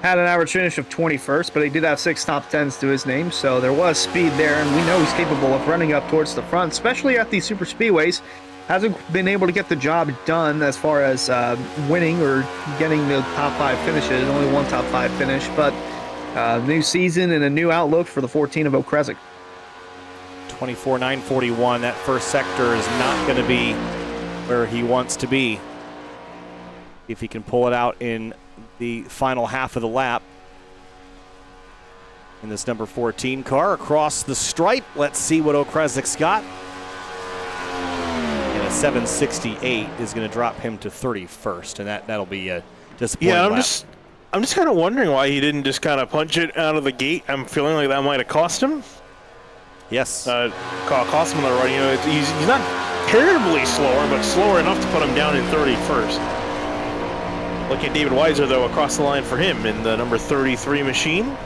had an average finish of 21st, but he did have 6 top 10s to his name, so there was speed there, and we know he's capable of running up towards the front, especially at these super speedways. Hasn't been able to get the job done as far as winning or getting the top 5 finishes, only 1 top 5 finish, but new season and a new outlook for the 14 of Kresick. 24.941. That first sector is not going to be where he wants to be. If he can pull it out in the final half of the lap. In this number 14 car across the stripe. Let's see what Kresick's got. And a 7.68 is going to drop him to 31st, and that'll be a disappointing lap. I'm just kind of wondering why he didn't just kind of punch it out of the gate. I'm feeling like that might have cost him. Yes. Cost him the run. You know, he's not terribly slower, but slower enough to put him down in 31st. Look at David Weiser, though, across the line for him in the number 33 machine.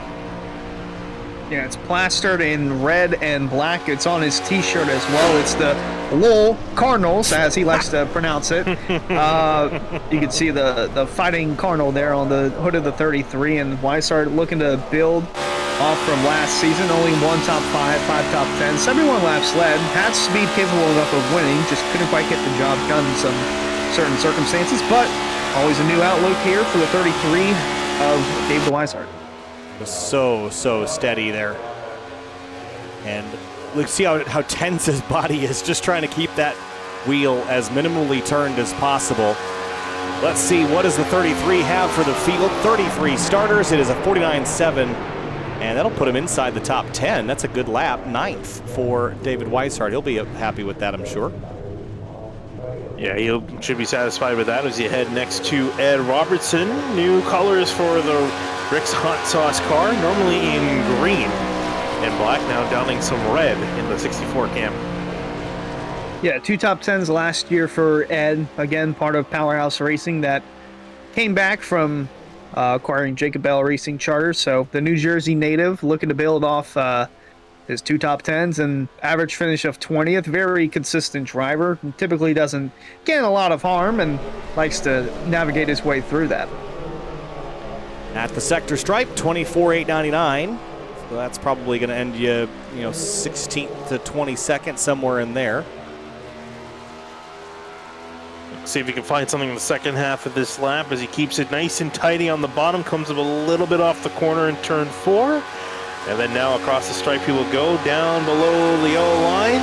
Yeah, it's plastered in red and black. It's on his t-shirt as well. It's the Lowell Cardinals, as he likes to pronounce it. You can see the fighting Cardinal there on the hood of the 33, and Weissart looking to build off from last season. Only 1 top 5, 5 top 10, 71 laps led. Had speed capable enough of winning, just couldn't quite get the job done in some certain circumstances, but always a new outlook here for the 33 of David Weissart. So steady there. And look, see how tense his body is, just trying to keep that wheel as minimally turned as possible. Let's see, what does the 33 have for the field? 33 starters. It is a 49.7, and that'll put him inside the top 10. That's a good lap. 9th for David Weissart. He'll be happy with that, I'm sure. Yeah, he should be satisfied with that as he head next to Ed Robertson. New colors for the Rick's Hot Sauce car, normally in green and black, now donning some red in the 64 cam. Yeah, 2 top 10s last year for Ed. Again, part of Powerhouse Racing that came back from acquiring Jacob Bell Racing Charters. So the New Jersey native looking to build off his 2 top 10s and average finish of 20th. Very consistent driver. Typically doesn't get in a lot of harm and likes to navigate his way through that. At the sector stripe, 24.899. So that's probably going to end you, 16th to 22nd, somewhere in there. See if he can find something in the second half of this lap as he keeps it nice and tidy on the bottom, comes up a little bit off the corner in turn 4. And then now across the stripe he will go down below the yellow line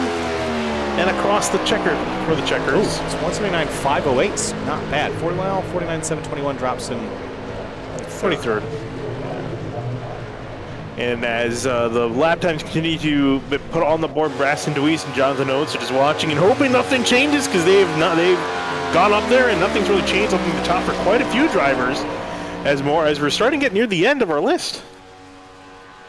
and across the checker for the checkers. Ooh, it's 179.508. Not bad. 49.721 drops him 23rd. And as the lap times continue to be put on the board, Braston Deweese and Jonathan Oates are just watching and hoping nothing changes, because they've gone up there and nothing's really changed, looking at the top for quite a few drivers as we're starting to get near the end of our list.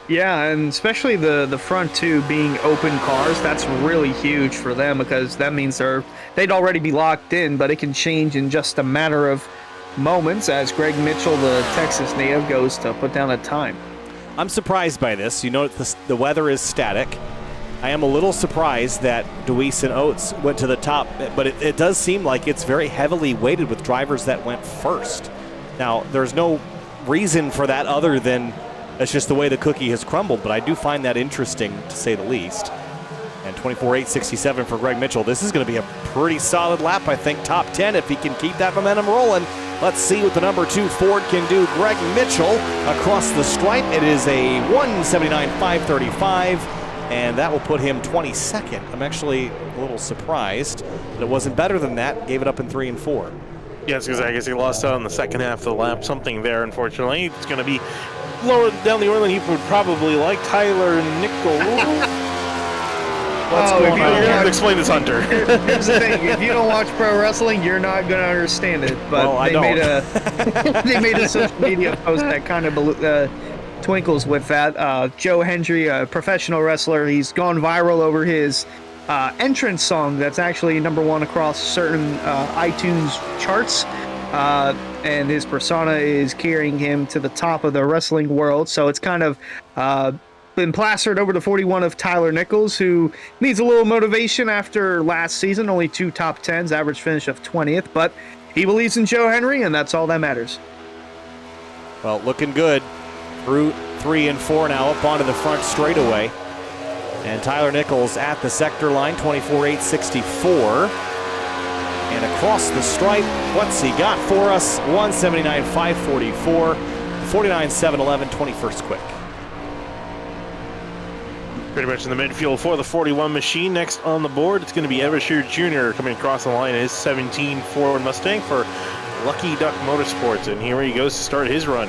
Yeah, and especially the front 2 being open cars, that's really huge for them, because that means they'd already be locked in, but it can change in just a matter of moments as Greg Mitchell, the Texas native, goes to put down a time. I'm surprised by this. The weather is static. I am a little surprised that Deweese and Oates went to the top, but it does seem like it's very heavily weighted with drivers that went first. Now, there's no reason for that other than that's just the way the cookie has crumbled, but I do find that interesting, to say the least. And 24.867 for Greg Mitchell. This is going to be a pretty solid lap, I think. Top 10 if he can keep that momentum rolling. Let's see what the number 2 Ford can do. Greg Mitchell across the stripe. It is a 179.535, and that will put him 22nd. I'm actually a little surprised that it wasn't better than that. Gave it up in 3 and 4. Yes, because I guess he lost out on the second half of the lap. Something there, unfortunately. It's going to be lower down the order than he would probably like. Tyler Nichols. What's going on? You're going to have to explain this, Hunter. Here's the thing. If you don't watch pro wrestling, you're not going to understand it. But well, they made a social media post that kind of twinkles with that. Joe Hendry, a professional wrestler, he's gone viral over his entrance song that's actually #1 across certain iTunes charts. And his persona is carrying him to the top of the wrestling world. So it's kind of been plastered over the 41 of Tyler Nichols, who needs a little motivation after last season. Only 2 top 10s, average finish of 20th. But he believes in Joe Henry, and that's all that matters. Well, looking good. Through 3 and 4 now, up onto the front straightaway. And Tyler Nichols at the sector line, 24.864. And across the stripe, what's he got for us? 179.544, 49.711, 21st quick. Pretty much in the midfield for the 41 machine. Next on the board, it's going to be Evershear Jr. coming across the line. His 17 Ford Mustang for Lucky Duck Motorsports. And here he goes to start his run.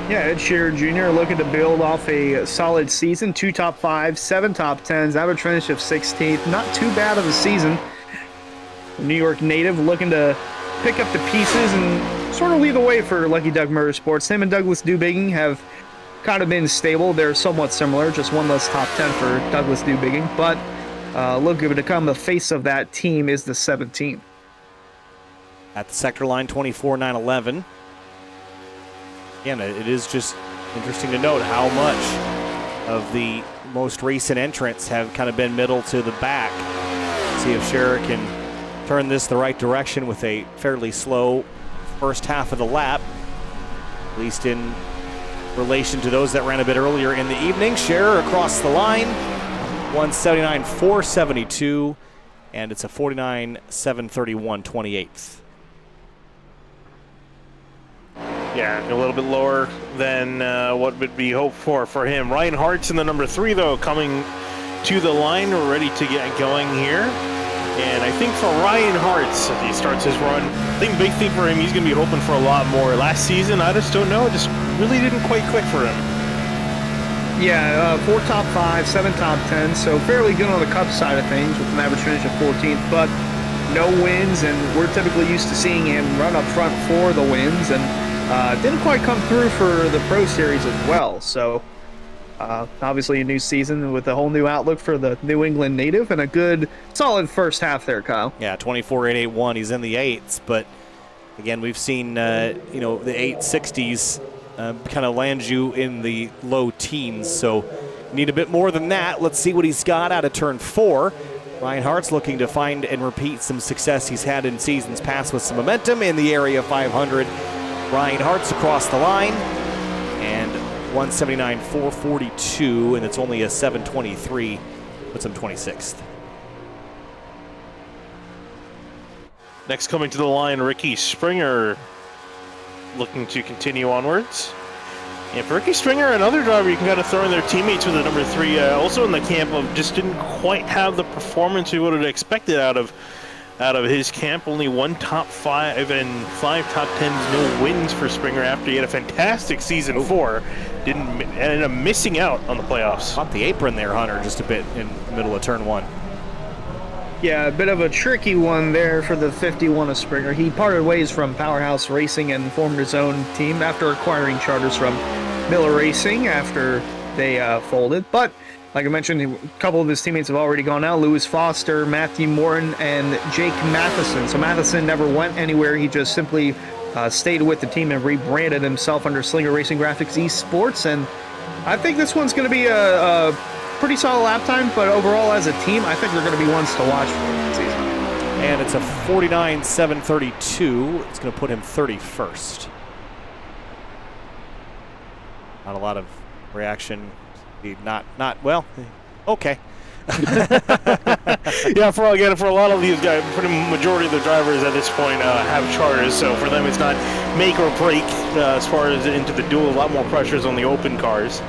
Yeah, Ed Shearer Jr. looking to build off a solid season. 2 top 5s, 7 top 10s, average finish of 16th. Not too bad of a season. New York native looking to pick up the pieces and sort of lead the way for Lucky Duck Motorsports. Him and Douglas Dubigging have kind of been stable. They're somewhat similar, just 1 less top 10 for Douglas Dubigging. But looking to become the face of that team is the 17. At the sector line, 24.911. Again, it is just interesting to note how much of the most recent entrants have kind of been middle to the back. See if Scherer can turn this the right direction with a fairly slow first half of the lap, at least in relation to those that ran a bit earlier in the evening. Scherer across the line, 179.472, and it's a 49.731, 28th. Yeah, a little bit lower than what would be hoped for him. Ryan Hart's in the number 3, though, coming to the line, ready to get going here. And I think for Ryan Hart's, as he starts his run, I think the big thing for him, he's going to be hoping for a lot more. Last season, I just don't know, it just really didn't quite click for him. Yeah, 4 top 5, 7 top 10, so fairly good on the Cup side of things with an average finish of 14th, but no wins, and we're typically used to seeing him run up front for the wins, and didn't quite come through for the Pro Series as well. So obviously a new season with a whole new outlook for the New England native and a good solid first half there, Kyle. Yeah, 24.881. He's in the 8s, but again, we've seen the 860s kind of land you in the low teens, so need a bit more than that. Let's see what he's got out of turn 4. Ryan Hart's looking to find and repeat some success he's had in seasons past with some momentum in the area 500. Ryan Hart's across the line, and 179.442, and it's only a 723, puts him 26th. Next coming to the line, Ricky Springer, looking to continue onwards. And for Ricky Springer, another driver you can kind of throw in their teammates with the number 3, also in the camp of just didn't quite have the performance we would have expected out of his camp. Only 1 top 5 and 5 top 10s, no wins for Springer after he had a fantastic season 4. Ended up missing out on the playoffs. Caught the apron there, Hunter, just a bit in the middle of turn 1. Yeah, a bit of a tricky one there for the 51 of Springer. He parted ways from Powerhouse Racing and formed his own team after acquiring charters from Miller Racing after they folded. But like I mentioned, a couple of his teammates have already gone out. Lewis Foster, Matthew Morton, and Jake Matheson. So Matheson never went anywhere. He just simply stayed with the team and rebranded himself under Slinger Racing Graphics Esports. And I think this one's going to be a pretty solid lap time, but overall as a team, I think they're going to be ones to watch for this season. And it's a 49.732. It's going to put him 31st. Not a lot of reaction. Not well. Okay. Yeah, for a lot of these guys, pretty majority of the drivers at this point have charters, so for them it's not make or break as far as into the duel. A lot more pressures on the open cars.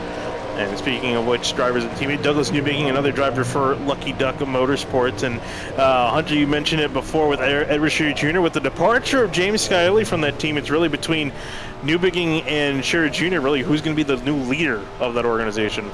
And speaking of which, drivers and teammate Douglas Newbigging, another driver for Lucky Duck Motorsports, and Hunter, you mentioned it before with Edward Shearer Jr. With the departure of James Scully from that team, it's really between Newbigging and Shearer Jr. Really, who's going to be the new leader of that organization?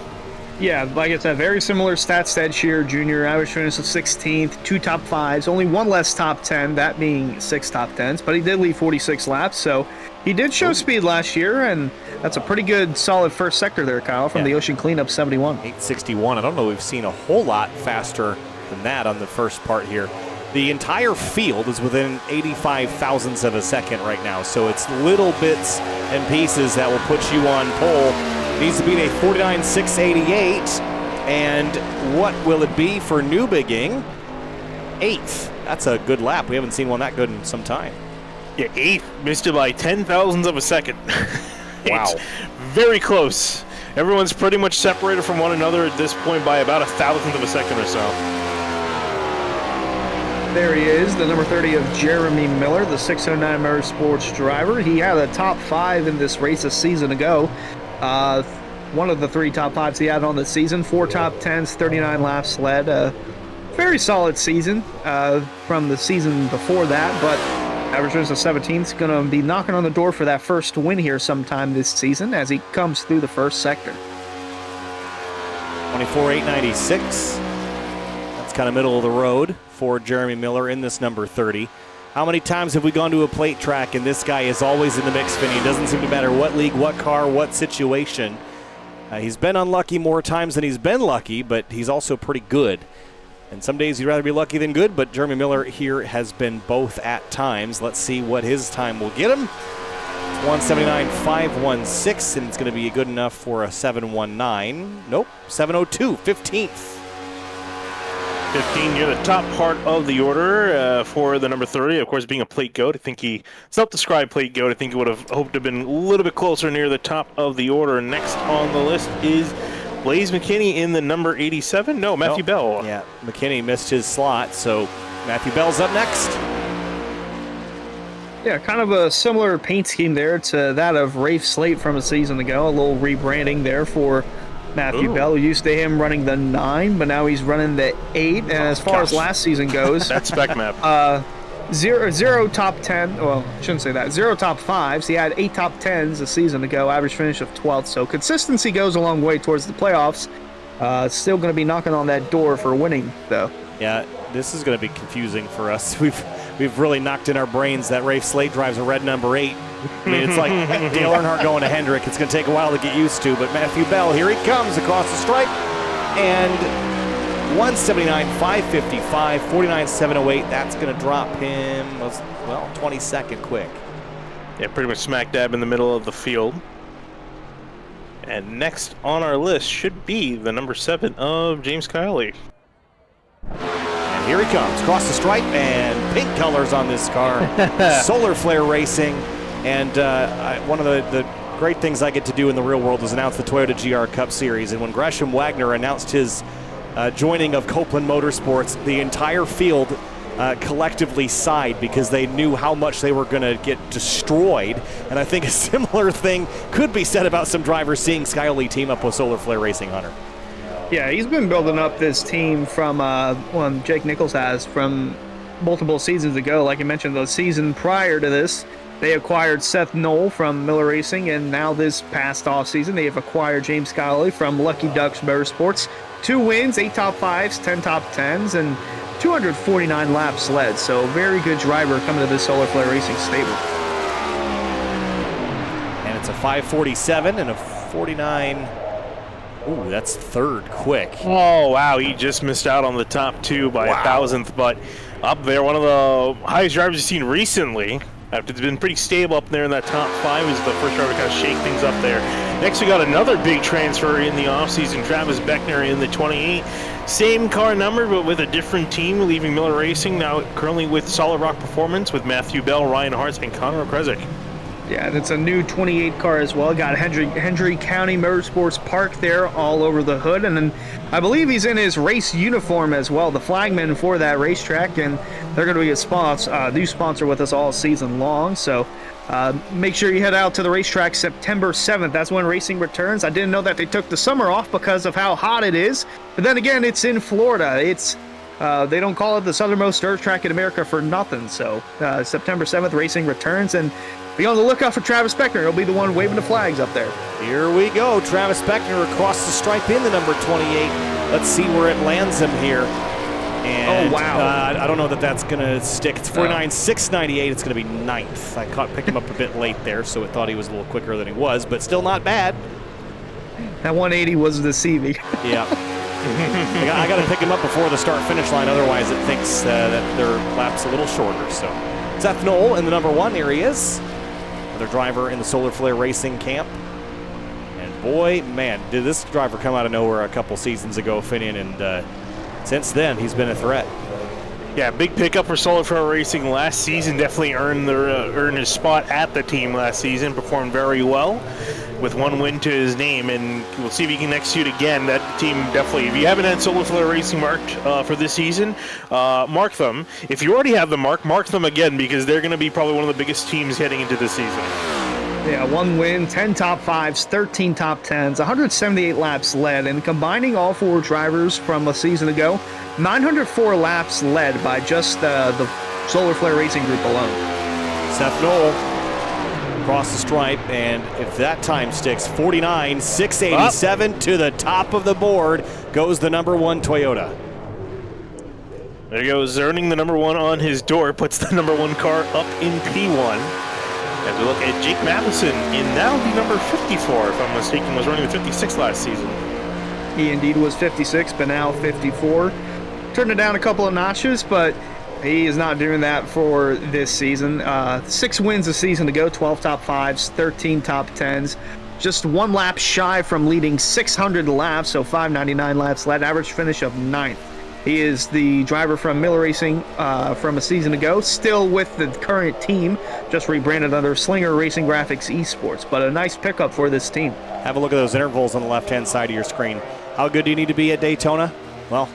Yeah, like I said, very similar stats to Ed Shearer Jr. Average finish of 16th, 2 top 5s, only 1 less top 10, that being 6 top 10s, but he did lead 46 laps, so he did show speed last year, and that's a pretty good, solid first sector there, Kyle, from the Ocean Cleanup 71. 861. I don't know, we've seen a whole lot faster than that on the first part here. The entire field is within 85 thousandths of a second right now, so it's little bits and pieces that will put you on pole. Needs to beat a 49.688, and what will it be for Newbigging? 8th. That's a good lap. We haven't seen one that good in some time. Yeah, 8th. Missed it by 10 thousandths of a second. Wow. Very close. Everyone's pretty much separated from one another at this point by about 1,000th of a second or so. There he is, the number 30 of Jeremy Miller, the 609 Motorsports driver. He had a top 5 in this race a season ago. One of the 3 top 5s he had on the season, 4 top 10s, 39 laps led. Very solid season from the season before that, but average finish of 17th is going to be knocking on the door for that first win here sometime this season as he comes through the first sector. 24.896. That's kind of middle of the road for Jeremy Miller in this number 30. How many times have we gone to a plate track and this guy is always in the mix, Finney? It doesn't seem to matter what league, what car, what situation. He's been unlucky more times than he's been lucky, but he's also pretty good. And some days you'd rather be lucky than good, but Jeremy Miller here has been both at times. Let's see what his time will get him. It's 179.516, and it's going to be good enough for a 719. Nope, 702, 15th. 15 near the top part of the order for the number 30. Of course, being a plate goat, I think he self-described plate goat. I think he would have hoped to have been a little bit closer near the top of the order. Next on the list is Blaze McKinney in the number 87. No, Matthew Bell. Yeah, McKinney missed his slot, so Matthew Bell's up next. Yeah, kind of a similar paint scheme there to that of Rafe Slate from a season ago. A little rebranding there for Matthew Bell. Used to him running the 9, but now he's running the 8. And as far as last season goes, that spec map. Zero top 10. Well, I shouldn't say that. 0 top 5s. He had 8 top 10s a season ago. Average finish of 12th. So consistency goes a long way towards the playoffs. Still going to be knocking on that door for winning, though. Yeah, this is going to be confusing for us. We've really knocked in our brains that Rafe Slate drives a red number 8. I mean, it's like Dale Earnhardt going to Hendrick. It's going to take a while to get used to, but Matthew Bell, here he comes across the stripe, and 179.555, 49.708. That's going to drop him, well, 22nd quick. Yeah, pretty much smack dab in the middle of the field. And next on our list should be the number 7 of James Kiley. And here he comes, across the stripe, and pink colors on this car. Solar Flare Racing. And one of the great things I get to do in the real world is announce the Toyota GR Cup Series. And when Gresham Wagner announced his joining of Copeland Motorsports, the entire field collectively sighed because they knew how much they were going to get destroyed. And I think a similar thing could be said about some drivers seeing Skyly team up with Solar Flare Racing, Hunter. Yeah, he's been building up this team from one Jake Nichols has from multiple seasons ago. Like you mentioned, the season prior to this, they acquired Seth Knoll from Miller Racing, and now this past offseason, they have acquired James Scully from Lucky Ducks Motorsports. 2 wins, 8 top 5s, 10 top 10s, and 249 laps led. So very good driver coming to the Solar Flare Racing stable. And it's a 547 and a 49. Ooh, that's 3rd quick. Oh, wow. He just missed out on the top 2 by 1,000th, but up there, one of the highest drivers you've seen recently. After it's been pretty stable up there in that top 5, is the first driver to kind of shake things up there. Next, we got another big transfer in the offseason, Travis Beckner in the 28. Same car number, but with a different team, leaving Miller Racing, now currently with Solid Rock Performance with Matthew Bell, Ryan Hartz, and Connor Krezek. Yeah, and it's a new 28 car as well. Got Hendry County Motorsports Park there all over the hood. And then I believe he's in his race uniform as well, the flagman for that racetrack. And they're going to be a new sponsor with us all season long. So make sure you head out to the racetrack September 7th. That's when racing returns. I didn't know that they took the summer off because of how hot it is. But then again, it's in Florida. They don't call it the southernmost dirt track in America for nothing. So September 7th, racing returns. And be on the lookout for Travis Beckner. He'll be the one waving the flags up there. Here we go. Travis Beckner across the stripe in the number 28. Let's see where it lands him here. And, oh, wow. I don't know that that's going to stick. It's 49.698. It's going to be 9th. I picked him up a bit late there, so it thought he was a little quicker than he was, but still not bad. That 180 was deceiving. Yeah. I got to pick him up before the start-finish line. Otherwise, it thinks that their lap's a little shorter. So Seth Knoll in the number 1. Here he is. Another driver in the Solar Flare Racing camp. And boy, man, did this driver come out of nowhere a couple seasons ago, Finian, and since then, he's been a threat. Yeah, big pickup for Solar Flare Racing last season. Definitely earned his spot at the team last season. Performed very well with 1 win to his name, and we'll see if he can execute again. That team definitely, if you haven't had Solar Flare Racing marked for this season, mark them. If you already have them mark them again, because they're going to be probably one of the biggest teams heading into this season. Yeah, 1 win, 10 top 5s, 13 top 10s, 178 laps led, and combining all 4 drivers from a season ago, 904 laps led by just the Solar Flare Racing group alone. Seth Knoll across the stripe, and if that time sticks, 49.687 to the top of the board goes the number 1 Toyota. There he goes, earning the number 1 on his door, puts the number 1 car up in P1. As we look at Jake Matheson in now the number 54, if I'm mistaken, was running the 56 last season. He indeed was 56, but now 54. Turned it down a couple of notches, but he is not doing that for this season. 6 wins a season to go, 12 top 5s, 13 top 10s. Just 1 lap shy from leading 600 laps, so 599 laps led, average finish of 9th. He is the driver from Miller Racing from a season ago, still with the current team, just rebranded under Slinger Racing Graphics Esports, but a nice pickup for this team. Have a look at those intervals on the left-hand side of your screen. How good do you need to be at Daytona? Well,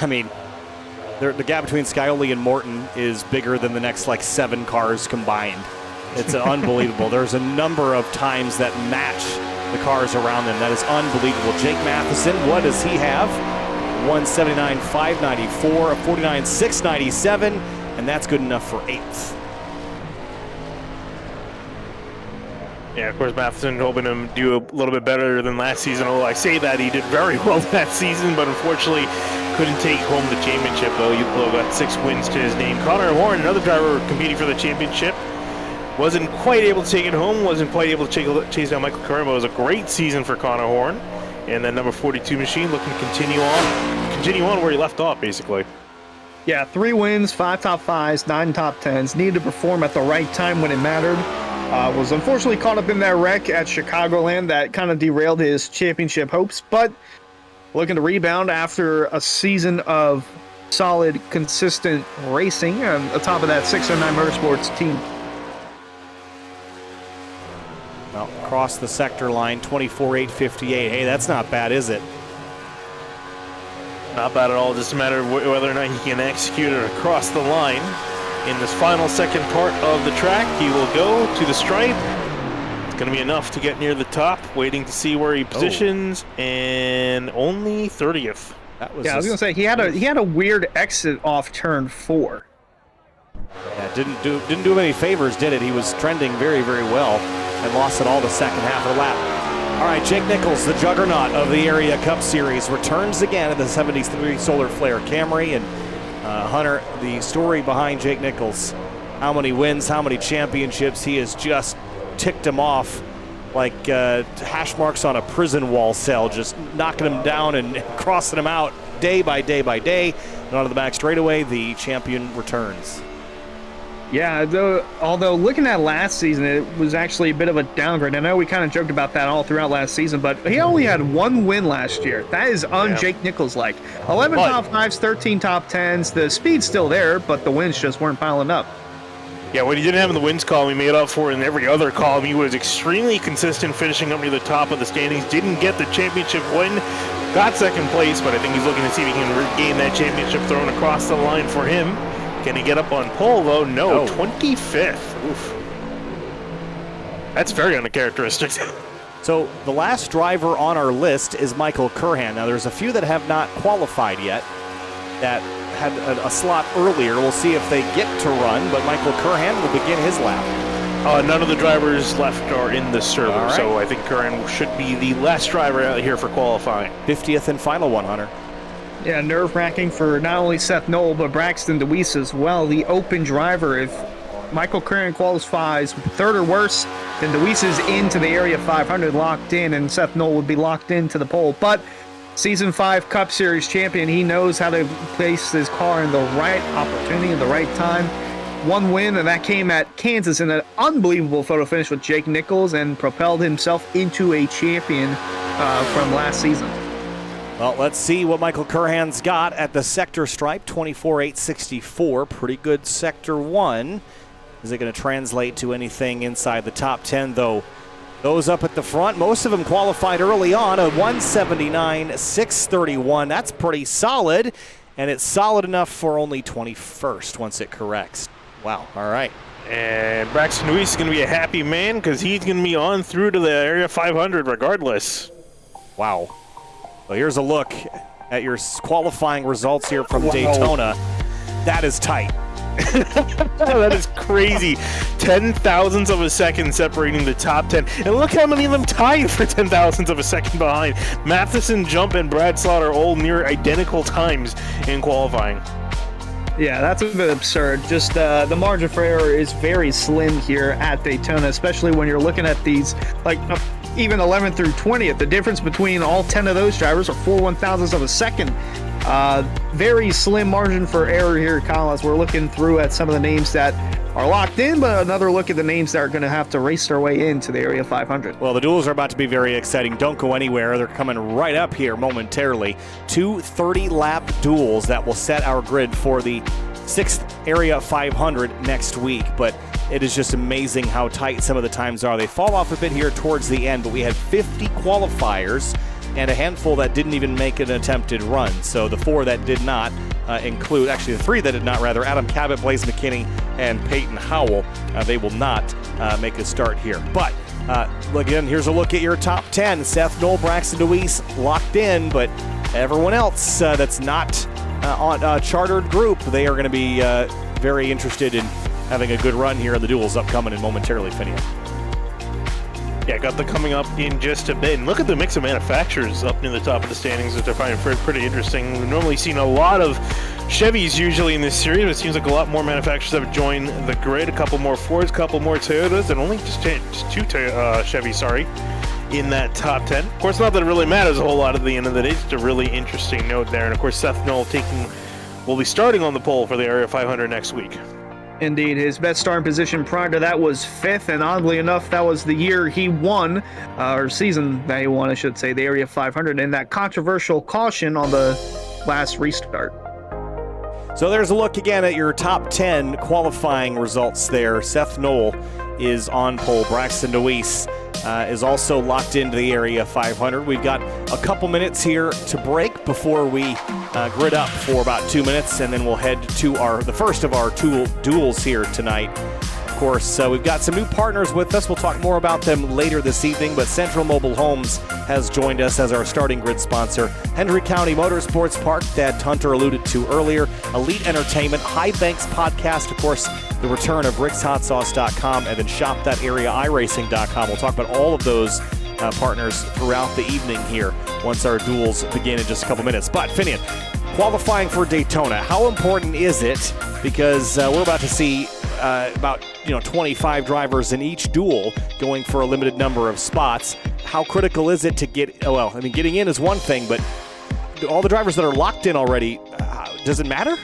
I mean, the gap between Scioli and Morton is bigger than the next, 7 cars combined. It's unbelievable. There's a number of times that match the cars around them. That is unbelievable. Jake Matheson, what does he have? 179.594, a 49.697, and that's good enough for 8th. Yeah, of course, Matheson hoping to do a little bit better than last season. Although I say that, he did very well that season, but unfortunately couldn't take home the championship, though. Uplo got 6 wins to his name. Connor Horn, another driver competing for the championship, wasn't quite able to take it home, wasn't quite able to chase down Michael Curran, but it was a great season for Connor Horn. And that number 42 machine looking to continue on where he left off, basically. Yeah, 3 wins, 5 top 5s, 9 top 10s. Needed to perform at the right time when it mattered. Was unfortunately caught up in that wreck at Chicagoland that kind of derailed his championship hopes, but looking to rebound after a season of solid, consistent racing on the top of that 609 Motorsports team. Well, across the sector line, 24.858. Hey, that's not bad, is it? Not bad at all. Just a matter of whether or not he can execute it across the line. In this final second part of the track, he will go to the stripe. It's going to be enough to get near the top. Waiting to see where he positions, and only 30th. That was I was going to say he had a weird exit off turn 4. Yeah, didn't do him any favors, did it? He was trending very, very well and lost it all the second half of the lap. All right, Jake Nichols, the juggernaut of the Area Cup Series, returns again in the 73 Solar Flare Camry. And Hunter, the story behind Jake Nichols, how many wins, how many championships, he has just ticked him off like hash marks on a prison wall cell, just knocking him down and crossing him out day by day by day. And onto the back straightaway, the champion returns. Yeah, although looking at last season, it was actually a bit of a downgrade. I know we kind of joked about that all throughout last season, but he only had 1 win last year. That is un-Jake Nichols-like. 11 top 5s, 13 top 10s. The speed's still there, but the wins just weren't piling up. Yeah, when he didn't have in the wins column, he made up for it in every other column. He was extremely consistent, finishing up near the top of the standings. Didn't get the championship win, got second place, but I think he's looking to see if he can regain that championship thrown across the line for him. Can he get up on pole, though? No, 25th. Oof. That's very uncharacteristic. So the last driver on our list is Michael Curhan. Now there's a few that have not qualified yet that had a slot earlier. We'll see if they get to run, but Michael Curhan will begin his lap. None of the drivers left are in the server, right. So I think Curran should be the last driver out here for qualifying. 50th and final one, Hunter. Yeah, nerve-wracking for not only Seth Knoll, but Braxton DeWeese as well, the open driver. If Michael Curran qualifies third or worse, then DeWeese is into the Area 500 locked in, and Seth Knoll would be locked into the pole. But Season 5 Cup Series champion, he knows how to place his car in the right opportunity, in the right time. One win, and that came at Kansas in an unbelievable photo finish with Jake Nichols, and propelled himself into a champion from last season. Well, let's see what Michael Curhan's got at the sector stripe, 24,864. Pretty good Sector 1. Is it going to translate to anything inside the top 10, though? Those up at the front, most of them qualified early on, a 179.631. That's pretty solid, and it's solid enough for only 21st once it corrects. Wow, all right. And Braxton Deweese is going to be a happy man because he's going to be on through to the Area 500 regardless. Wow. Well, here's a look at your qualifying results here from Daytona. That is tight. That is crazy. 10 thousandths of a second separating the top 10. And look how many of them tied for 10 thousandths of a second behind. Matheson, Jump, and Brad Slaughter all near identical times in qualifying. Yeah, that's a bit absurd. Just the margin for error is very slim here at Daytona, especially when you're looking at these, like even 11th through 20th. The difference between all 10 of those drivers are 4 1,000ths of a second. Very slim margin for error here, Kyle, as we're looking through at some of the names that are locked in, but another look at the names that are going to have to race their way into the Area 500. Well, the duels are about to be very exciting. Don't go anywhere. They're coming right up here momentarily. 2 30-lap duels that will set our grid for the 6th Area 500 next week, but it is just amazing how tight some of the times are. They fall off a bit here towards the end, but we had 50 qualifiers and a handful that didn't even make an attempted run. So the 4 that did not include, actually the 3 that did not rather, Adam Cabot, Blaze McKinney, and Peyton Howell. They will not make a start here. But again, here's a look at your top 10. Seth Knoll, Braxton DeWeese locked in, but everyone else that's not on a chartered group, they are going to be very interested in having a good run here in the duels upcoming and momentarily, Finian. Yeah, got them coming up in just a bit. And look at the mix of manufacturers up near the top of the standings, which I find pretty interesting. We've normally seen a lot of Chevys usually in this series, but it seems like a lot more manufacturers have joined the grid. A couple more Fords, a couple more Toyotas, and only just 2 Chevys, in that top 10. Of course, not that it really matters a whole lot at the end of the day. It's just a really interesting note there. And of course, Seth Knoll will be starting on the pole for the Area 500 next week. Indeed, his best starting position prior to that was 5th, and oddly enough, that was the year he won, or season that he won, I should say, the Area 500, and that controversial caution on the last restart. So there's a look again at your top 10 qualifying results there. Seth Knoll is on pole. Braxton DeWeese is also locked into the Area 500. We've got a couple minutes here to break before we grid up for about 2 minutes, and then we'll head to the first of our 2 duels here tonight. Of course, we've got some new partners with us. We'll talk more about them later this evening, but Central Mobile Homes has joined us as our starting grid sponsor. Henry County Motorsports Park, that Hunter alluded to earlier. Elite Entertainment, High Banks Podcast, of course, the return of rickshotsauce.com, and then shop.areairacing.com. We'll talk about all of those partners throughout the evening here once our duels begin in just a couple minutes. But Finian, qualifying for Daytona, how important is it? Because we're about to see about 25 drivers in each duel going for a limited number of spots. How critical is it to getting in is one thing, but all the drivers that are locked in already, does it matter?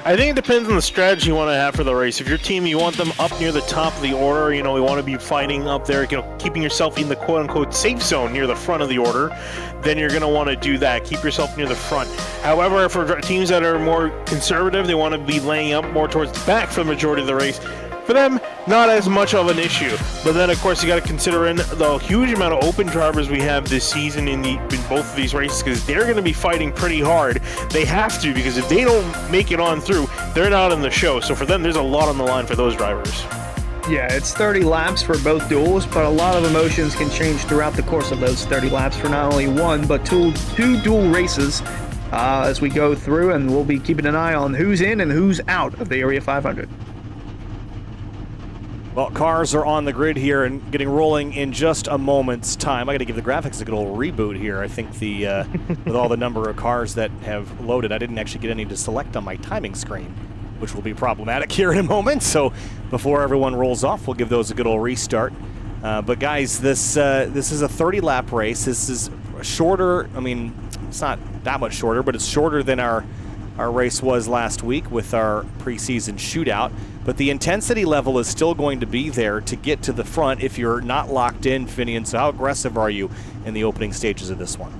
I think it depends on the strategy you want to have for the race. If your team, you want them up near the top of the order, we want to be fighting up there, keeping yourself in the quote-unquote safe zone near the front of the order, then you're going to want to do that. Keep yourself near the front. However, for teams that are more conservative, they want to be laying up more towards the back for the majority of the race. For them, not as much of an issue. But then, of course, you got to consider in the huge amount of open drivers we have this season in both of these races, because they're going to be fighting pretty hard. They have to, because if they don't make it on through, they're not in the show. So for them, there's a lot on the line for those drivers. Yeah, it's 30 laps for both duels, but a lot of emotions can change throughout the course of those 30 laps for not only one, but two dual races as we go through, and we'll be keeping an eye on who's in and who's out of the Area 500. Well, cars are on the grid here and getting rolling in just a moment's time. I got to give the graphics a good old reboot here. I think the with all the number of cars that have loaded, I didn't actually get any to select on my timing screen, which will be problematic here in a moment. So before everyone rolls off, we'll give those a good old restart. But guys, this is a 30-lap race. This is shorter. I mean, it's not that much shorter, but it's shorter than our race was last week with our preseason shootout. But the intensity level is still going to be there to get to the front if you're not locked in, Finian. So how aggressive are you in the opening stages of this one?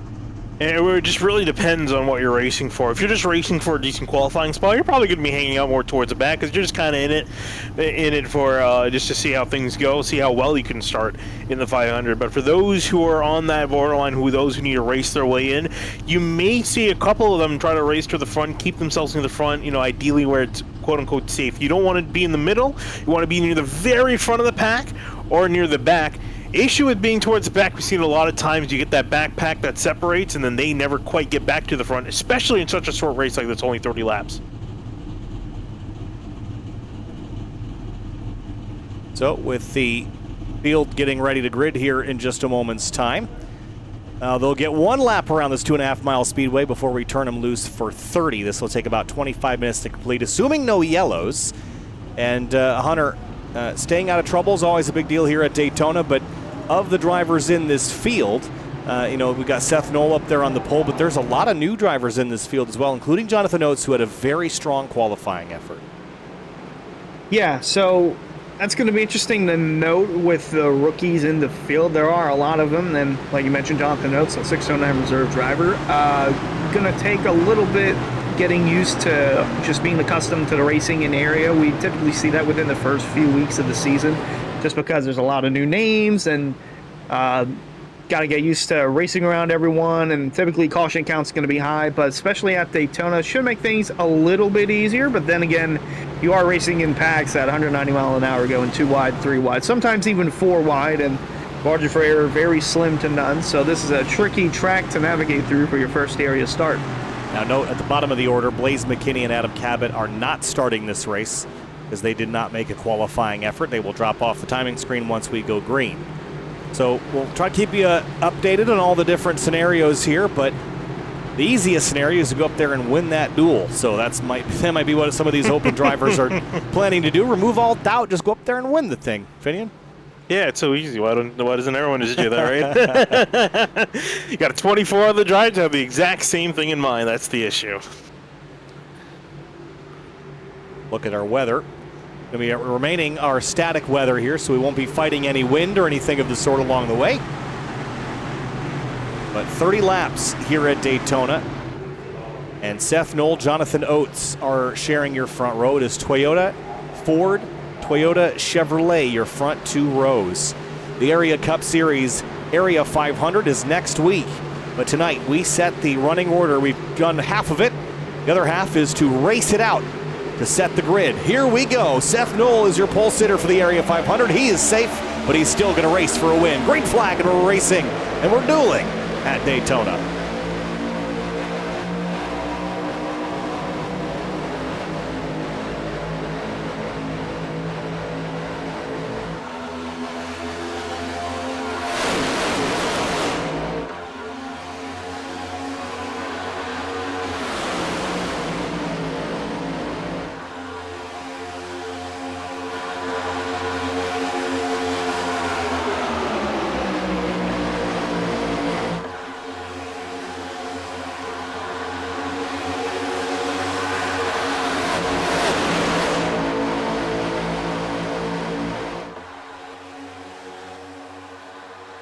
It just really depends on what you're racing for. If you're just racing for a decent qualifying spot, you're probably going to be hanging out more towards the back, because you're just kind of in it for just to see how things go, see how well you can start in the 500. But for those who are on that borderline, those who need to race their way in, you may see a couple of them try to race to the front, keep themselves in the front, ideally where it's quote-unquote safe. You don't want to be in the middle. You want to be near the very front of the pack or near the back. Issue with being towards the back, we've seen a lot of times you get that backpack that separates and then they never quite get back to the front, especially in such a short race like that's only 30 laps. So with the field getting ready to grid here in just a moment's time, they'll get one lap around this 2.5-mile speedway before we turn them loose for 30. This will take about 25 minutes to complete, assuming no yellows. And Hunter, staying out of trouble is always a big deal here at Daytona, but of the drivers in this field, we've got Seth Knoll up there on the pole, but there's a lot of new drivers in this field as well, including Jonathan Oates, who had a very strong qualifying effort. Yeah, so that's going to be interesting to note with the rookies in the field. There are a lot of them, and like you mentioned, Jonathan Oates, a 609 reserve driver, going to take a little bit getting used to just being accustomed to the racing in area. We typically see that within the first few weeks of the season, just because there's a lot of new names and got to get used to racing around everyone, and typically caution count's going to be high, but especially at Daytona, should make things a little bit easier. But then again, you are racing in packs at 190 mile an hour, going 2 wide, 3 wide, sometimes even 4 wide, and margin for error very slim to none. So this is a tricky track to navigate through for your first area start. Now note at the bottom of the order, Blaze McKinney and Adam Cabot are not starting this race because they did not make a qualifying effort. They will drop off the timing screen once we go green. So we'll try to keep you updated on all the different scenarios here, but the easiest scenario is to go up there and win that duel. So that might be what some of these open drivers are planning to do. Remove all doubt, just go up there and win the thing. Finian? Yeah, it's so easy. Why doesn't everyone just do that, right? You got 24 other drivers have the exact same thing in mind. That's the issue. Look at our weather. Going to be remaining our static weather here, so we won't be fighting any wind or anything of the sort along the way. But 30 laps here at Daytona. And Seth Knoll, Jonathan Oates are sharing your front row. It is Toyota, Ford, Toyota, Chevrolet, your front 2 rows. The Area Cup Series Area 500 is next week. But tonight we set the running order. We've done half of it. The other half is to race it out to set the grid. Here we go. Seth Knoll is your pole sitter for the Area 500. He is safe, but he's still going to race for a win. Green flag, and we're racing, and we're dueling at Daytona.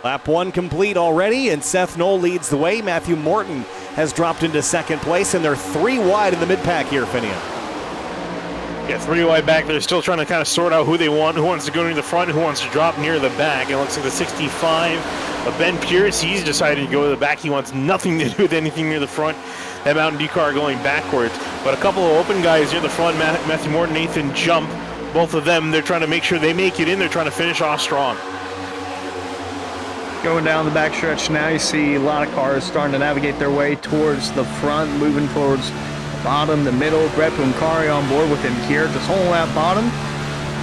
Lap 1 complete already, and Seth Knoll leads the way. Matthew Morton has dropped into second place, and they're 3 wide in the mid-pack here, Finian. Yeah, 3 wide back. They're still trying to kind of sort out who they want, who wants to go near the front, who wants to drop near the back. And it looks like the 65 of Ben Pierce, he's decided to go to the back. He wants nothing to do with anything near the front. That Mountain Dew car going backwards. But a couple of open guys near the front, Matthew Morton, Nathan Jump, both of them, they're trying to make sure they make it in. They're trying to finish off strong. Going down the backstretch now, you see a lot of cars starting to navigate their way towards the front, moving towards the bottom, the middle. Brett Puncari on board with him here, just holding that bottom.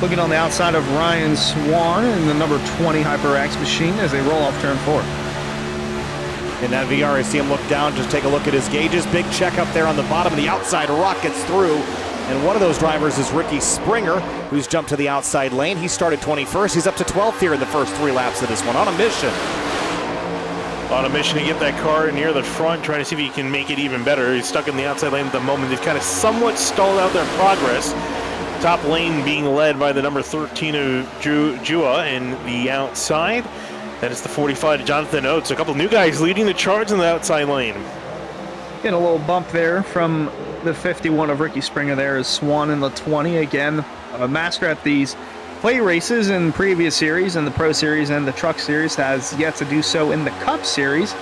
Looking on the outside of Ryan Swan and the number 20 HyperX machine as they roll off turn 4. In that VR, I see him look down, just take a look at his gauges. Big check up there on the bottom of the outside. Rockets through. And one of those drivers is Ricky Springer, who's jumped to the outside lane. He started 21st. He's up to 12th here in the first 3 laps of this one. On a mission. On a mission to get that car near the front, trying to see if he can make it even better. He's stuck in the outside lane at the moment. They've kind of somewhat stalled out their progress. Top lane being led by the number 13 of Jua in the outside. That is the 45 Jonathan Oates. A couple new guys leading the charge in the outside lane. Getting a little bump there from the 51 of Ricky Springer there is Swan in the 20. Again, a master at these play races in previous series, in the Pro Series and the Truck Series, has yet to do so in the Cup Series,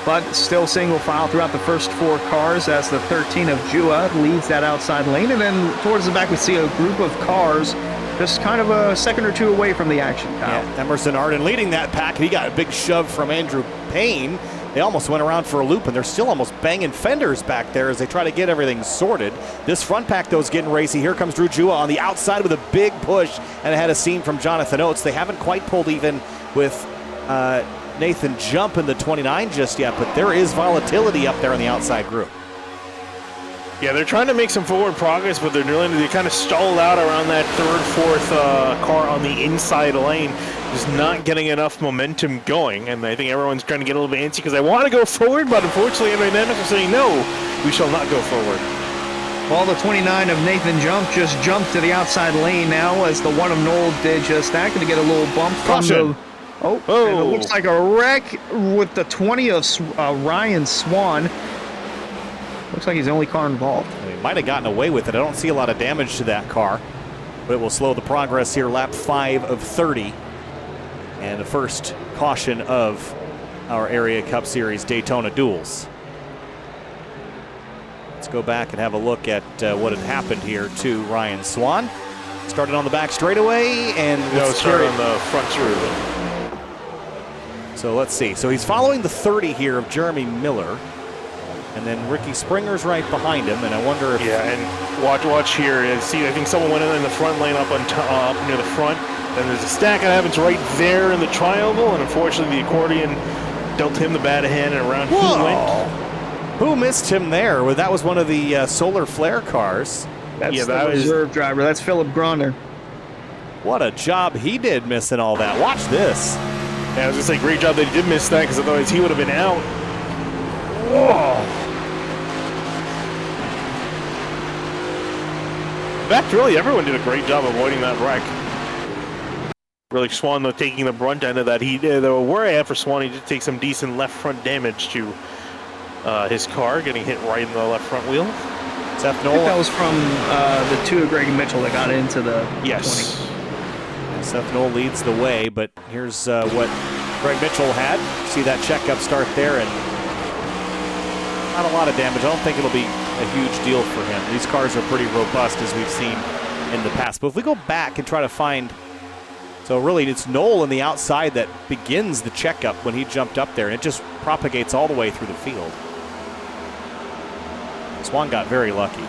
but still single file throughout the first 4 cars as the 13 of Jua leads that outside lane. And then towards the back we see a group of cars just kind of a second or 2 away from the action. Yeah, Emerson Arden leading that pack. He got a big shove from Andrew Payne. They almost went around for a loop, and they're still almost banging fenders back there as they try to get everything sorted. This front pack, though, is getting racy. Here comes Drew Jua on the outside with a big push, and it had a seam from Jonathan Oates. They haven't quite pulled even with Nathan Jump in the 29 just yet, but there is volatility up there in the outside group. Yeah, they're trying to make some forward progress, but they're kind of stalled out around that 3rd, 4th car on the inside lane. Just not getting enough momentum going, and I think everyone's trying to get a little bit antsy because they want to go forward, but unfortunately aerodynamics are saying no, we shall not go forward. Well, the 29 of Nathan Jump just jumped to the outside lane now as the 1 of Noel did just that. Going to get a little bump from the... Oh, and it looks like a wreck with the 20 of Ryan Swan. Looks like he's the only car involved. He might have gotten away with it. I don't see a lot of damage to that car, but it will slow the progress here. Lap 5 of 30. And the first caution of our Area Cup Series Daytona duels. Let's go back and have a look at what had happened here to Ryan Swan. Started on the back straightaway and started on the front through. So let's see. So he's following the 30 here of Jeremy Miller. And then Ricky Springer's right behind him, and I wonder if... Yeah, and watch here. See, I think someone went in the front lane up near the front. Then there's a stack that happens right there in the triangle, and unfortunately the accordion dealt him the bad hand, and around he went. Who missed him there? Well, that was one of the Solar Flare cars. That's the reserve driver. That's Philip Gronder. What a job he did missing all that. Watch this. Yeah, I was going to say, great job that he did miss that, because otherwise he would have been out. Whoa. In fact, really, everyone did a great job avoiding that wreck. Really, Swan, though, taking the brunt end of that. He did, though, where I had for Swan, he did take some decent left front damage to his car, getting hit right in the left front wheel. Seth Noel. I think that was from the 2 of Greg Mitchell that got into the 20. Seth Noel leads the way, but here's what Greg Mitchell had. See that checkup start there, and not a lot of damage. I don't think it'll be a huge deal for him. These cars are pretty robust, as we've seen in the past. But if we go back and try to find... So really, it's Noel on the outside that begins the checkup when he jumped up there, and it just propagates all the way through the field. Swan got very lucky.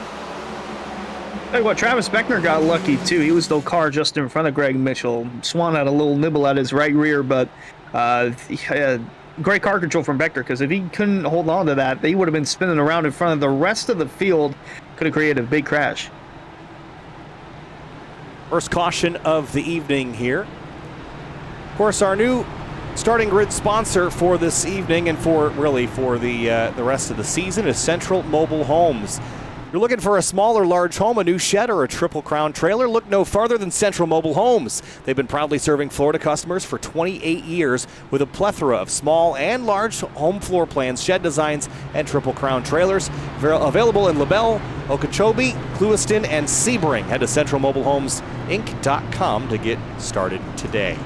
Tell you what, Travis Beckner got lucky, too. He was the car just in front of Greg Mitchell. Swan had a little nibble at his right rear, but he had great car control from Beckner, because if he couldn't hold on to that, he would have been spinning around in front of the rest of the field. Could have created a big crash. First caution of the evening here. Of course, our new starting grid sponsor for this evening and for the rest of the season is Central Mobile Homes. You're looking for a small or large home, a new shed, or a Triple Crown trailer? Look no farther than Central Mobile Homes. They've been proudly serving Florida customers for 28 years with a plethora of small and large home floor plans, shed designs, and Triple Crown trailers. Available in LaBelle, Okeechobee, Clewiston, and Sebring. Head to centralmobilehomeinc.com to get started today.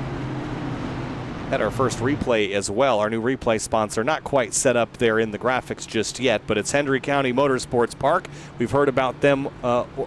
Had our first replay as well. Our new replay sponsor, not quite set up there in the graphics just yet, but it's Hendry County Motorsports Park. We've heard about them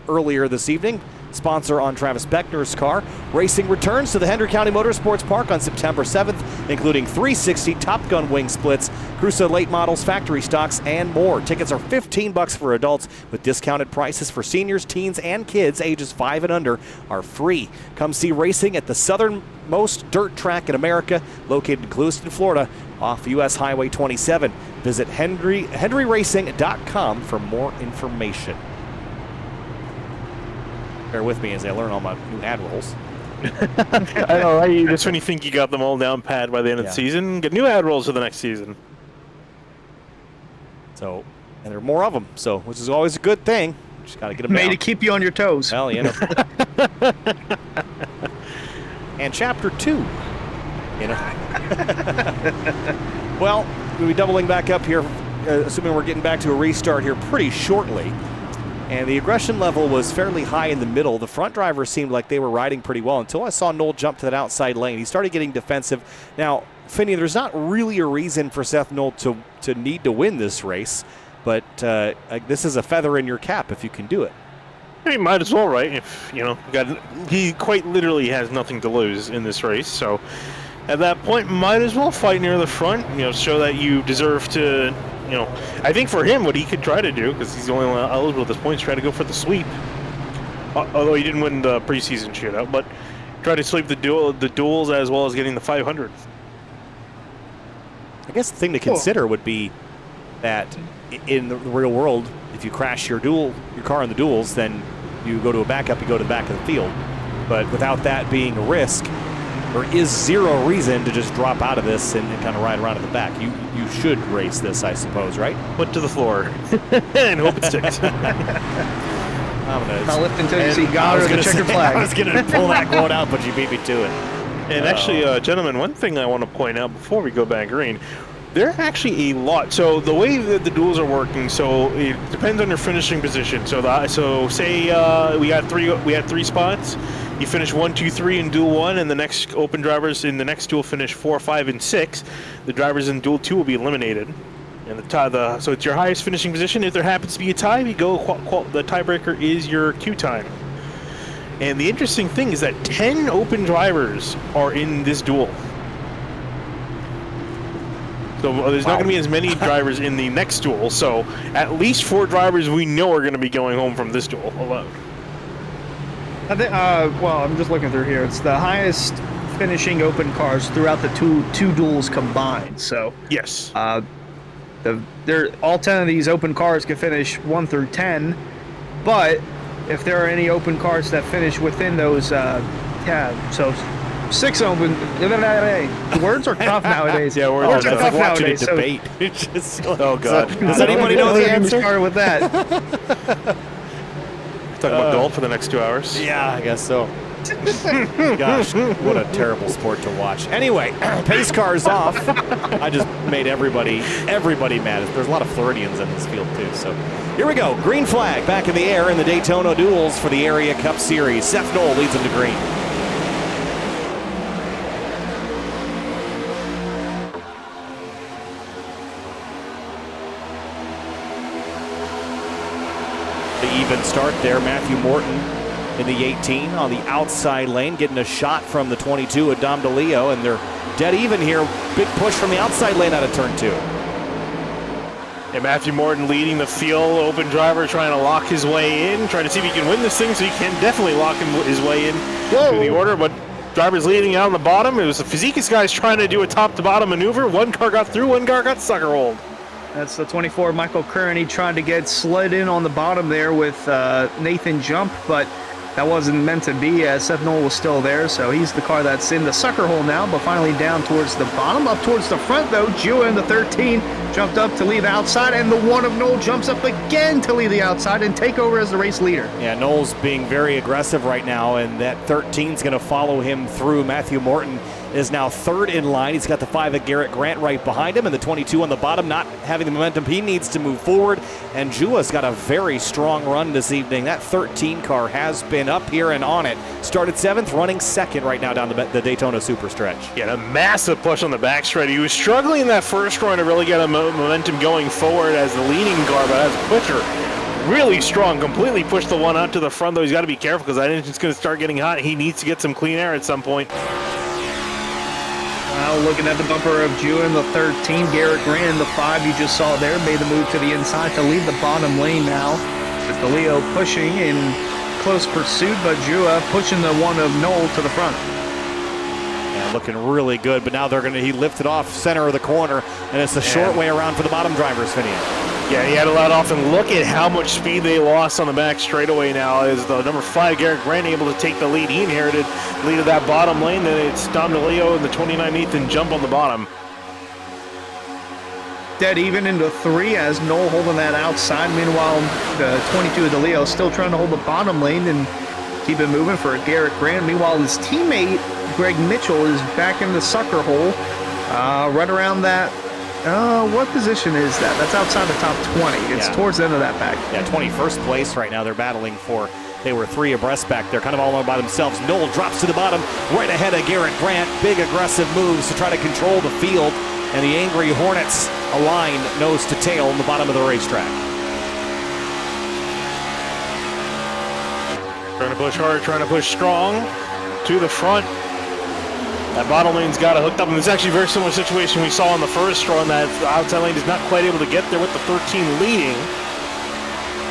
earlier this evening. Sponsor on Travis Beckner's car. Racing returns to the Hendry County Motorsports Park on September 7th, including 360 Top Gun wing splits, Crusoe late models, factory stocks, and more. Tickets are $15 for adults with discounted prices for seniors, teens, and kids ages 5 and under are free. Come see racing at the southernmost dirt track in America, located in Clewiston, Florida, off U.S. Highway 27. Visit henryracing.com for more information. Bear with me as I learn all my new ad rolls. I know, right? Just when you think you got them all down pat by the end of the season, get new ad rolls for the next season. So, and there are more of them, so which is always a good thing. Just got to get them Made down. to keep you on your toes. Well, you know. And chapter 2, you know. Well, we'll be doubling back up here, assuming we're getting back to a restart here pretty shortly. And the aggression level was fairly high in the middle. The front drivers seemed like they were riding pretty well until I saw Noel jump to that outside lane. He started getting defensive. Now, Finney, there's not really a reason for Seth Noel to need to win this race, but this is a feather in your cap if you can do it. He might as well, right? If he quite literally has nothing to lose in this race, so at that point, might as well fight near the front. Show that you deserve to. I think for him, what he could try to do, because he's the only one eligible at this point, is try to go for the sweep. Although he didn't win the preseason shootout, but try to sweep the duels as well as getting the 500. I guess the thing to consider would be that in the real world, if you crash your car in the duels, then you go to a backup, you go to the back of the field. But without that being a risk, there is zero reason to just drop out of this and kind of ride around in the back. You should race this, I suppose, right? Put to the floor and hope it sticks. I'll lift until you see God or the checkered flag. I was going to pull that quote out, but you beat me to it. And actually, gentlemen, one thing I want to point out before we go back green, there are actually a lot. So the way that the duels are working, so it depends on your finishing position. So say we had three spots. You finish 1, 2, 3 in Duel 1, and the next open drivers in the next duel finish 4, 5, and 6. The drivers in Duel 2 will be eliminated. And so it's your highest finishing position. If there happens to be a tie, the tiebreaker is your queue time. And the interesting thing is that 10 open drivers are in this duel. So there's not going to be as many drivers in the next duel. So at least 4 drivers we know are going to be going home from this duel alone. I think, well, I'm just looking through here. It's the highest finishing open cars throughout the two duels combined. So yes, all 10 of these open cars can finish 1 through 10. But if there are any open cars that finish within those, so 6 open. Words are tough nowadays. Yeah, words are tough watching nowadays. a debate. Oh God! Does anybody know the answer? Started with that. Talking about golf for the next 2 hours. Yeah, I guess so. Gosh, what a terrible sport to watch. Anyway, pace cars off. I just made everybody mad. There's a lot of Floridians in this field too. So here we go. Green flag back in the air in the Daytona duels for the Area Cup Series. Seth Noel leads them to green. Even start there. Matthew Morton in the 18 on the outside lane, getting a shot from the 22 at Dom DeLeo, and they're dead even here. Big push from the outside lane out of turn 2. And Matthew Morton leading the field, open driver trying to lock his way in, trying to see if he can win this thing, so he can definitely lock his way in through the order, but drivers leading out on the bottom. It was the Fizikis guys trying to do a top-to-bottom maneuver. One car got through, one car got sucker rolled. That's the 24, Michael Kearney, trying to get slid in on the bottom there with Nathan Jump, but that wasn't meant to be, as Seth Knoll was still there, so he's the car that's in the sucker hole now, but finally down towards the bottom. Up towards the front, though, Jua in the 13 jumped up to lead the outside, and the 1 of Knoll jumps up again to lead the outside and take over as the race leader. Yeah, Knoll's being very aggressive right now, and that 13 is going to follow him through. Matthew Morton is now third in line. He's got the 5 of Garrett Grant right behind him, and the 22 on the bottom, not having the momentum he needs to move forward. And Jua's got a very strong run this evening. That 13 car has been up here and on it. Started 7th, running 2nd right now down the Daytona super stretch. Yeah, a massive push on the backstretch. He was struggling in that first run to really get a momentum going forward as the leading car, but as a pusher, really strong, completely pushed the 1 out to the front, though. He's got to be careful because that engine's going to start getting hot. He needs to get some clean air at some point. Now looking at the bumper of Jua in the 13, Garrett Grant in the 5 you just saw there made the move to the inside to leave the bottom lane now. With the Leo pushing in close pursuit, but Jua pushing the 1 of Knoll to the front. Yeah, looking really good, but now he lifted off center of the corner, and it's the short way around for the bottom drivers, Finian. Yeah, he had to let off, and look at how much speed they lost on the back straightaway now as the number 5, Garrett Grant, able to take the lead. He inherited the lead of that bottom lane. Then it's Dom DeLeo in the 29 Ethan jump on the bottom. Dead even into 3 as Knoll holding that outside. Meanwhile, the 22 of DeLeo still trying to hold the bottom lane and keep it moving for Garrett Grant. Meanwhile, his teammate, Greg Mitchell, is back in the sucker hole right around that. What position is that? That's outside the top 20. It's towards the end of that pack. Yeah, 21st place right now. They're battling for. They were 3 abreast back there, kind of all alone by themselves. Knoll drops to the bottom, right ahead of Garrett Grant. Big aggressive moves to try to control the field. And the Angry Hornets align nose to tail in the bottom of the racetrack. Trying to push hard, trying to push strong to the front. That bottom lane's got it hooked up, and it's actually a very similar situation we saw in the first run. That outside lane is not quite able to get there with the 13 leading.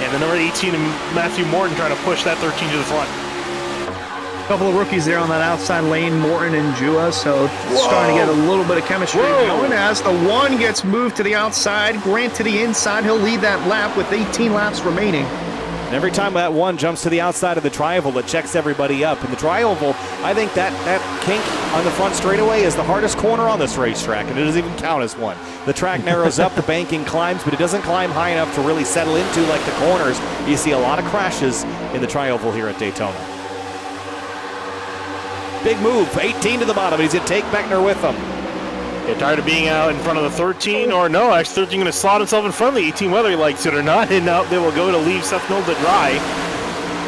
And the number 18, Matthew Morton, trying to push that 13 to the front. A couple of rookies there on that outside lane, Morton and Jua, so starting to get a little bit of chemistry going as the 1 gets moved to the outside, Grant to the inside. He'll lead that lap with 18 laps remaining. And every time that 1 jumps to the outside of the tri-oval, it checks everybody up. And the tri-oval, I think that kink on the front straightaway is the hardest corner on this racetrack, and it doesn't even count as one. The track narrows up, the banking climbs, but it doesn't climb high enough to really settle into like the corners. You see a lot of crashes in the tri-oval here at Daytona. Big move, 18 to the bottom. He's going to take Beckner with him. Get tired of being out in front of the 13, or no, actually 13 going to slot himself in front of the 18, whether he likes it or not, and now they will go to leave Seth Knoll to dry.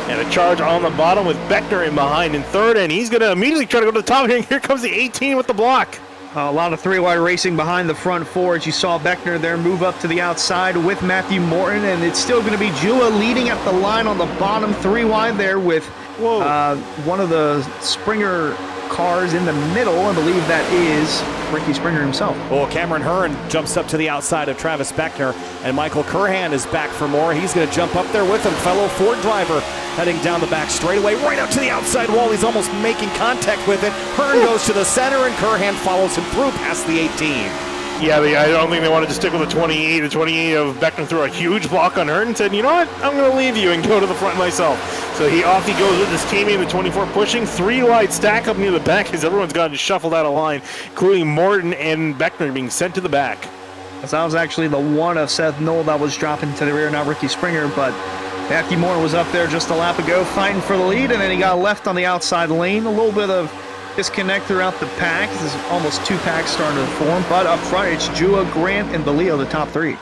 And a charge on the bottom with Beckner in behind in 3rd, and he's going to immediately try to go to the top here, and here comes the 18 with the block. A lot of 3-wide racing behind the front 4 as you saw Beckner there move up to the outside with Matthew Morton, and it's still going to be Jua leading at the line on the bottom 3-wide there with one of the Springer cars in the middle. I believe that is Ricky Springer himself. Well, Cameron Hearn jumps up to the outside of Travis Beckner, and Michael Curhan is back for more. He's going to jump up there with him. Fellow Ford driver heading down the back straightaway, right up to the outside wall. He's almost making contact with it. Hearn goes to the center, and Curhan follows him through past the 18. Yeah, I don't think they wanted to stick with the 28. The 28 of Beckner threw a huge block on Hearn and said, you know what, I'm going to leave you and go to the front myself. So off he goes with his teammate in the 24, pushing 3-wide stack up near the back as everyone's gotten shuffled out of line, including Morton and Beckner being sent to the back. So that was actually the 1 of Seth Knoll that was dropping to the rear, not Ricky Springer, but Matthew Morton was up there just a lap ago fighting for the lead, and then he got left on the outside lane. A little bit of disconnect throughout the pack. This is almost 2 packs starting to form, but up front it's Jua, Grant, and DeLeo, the top 3.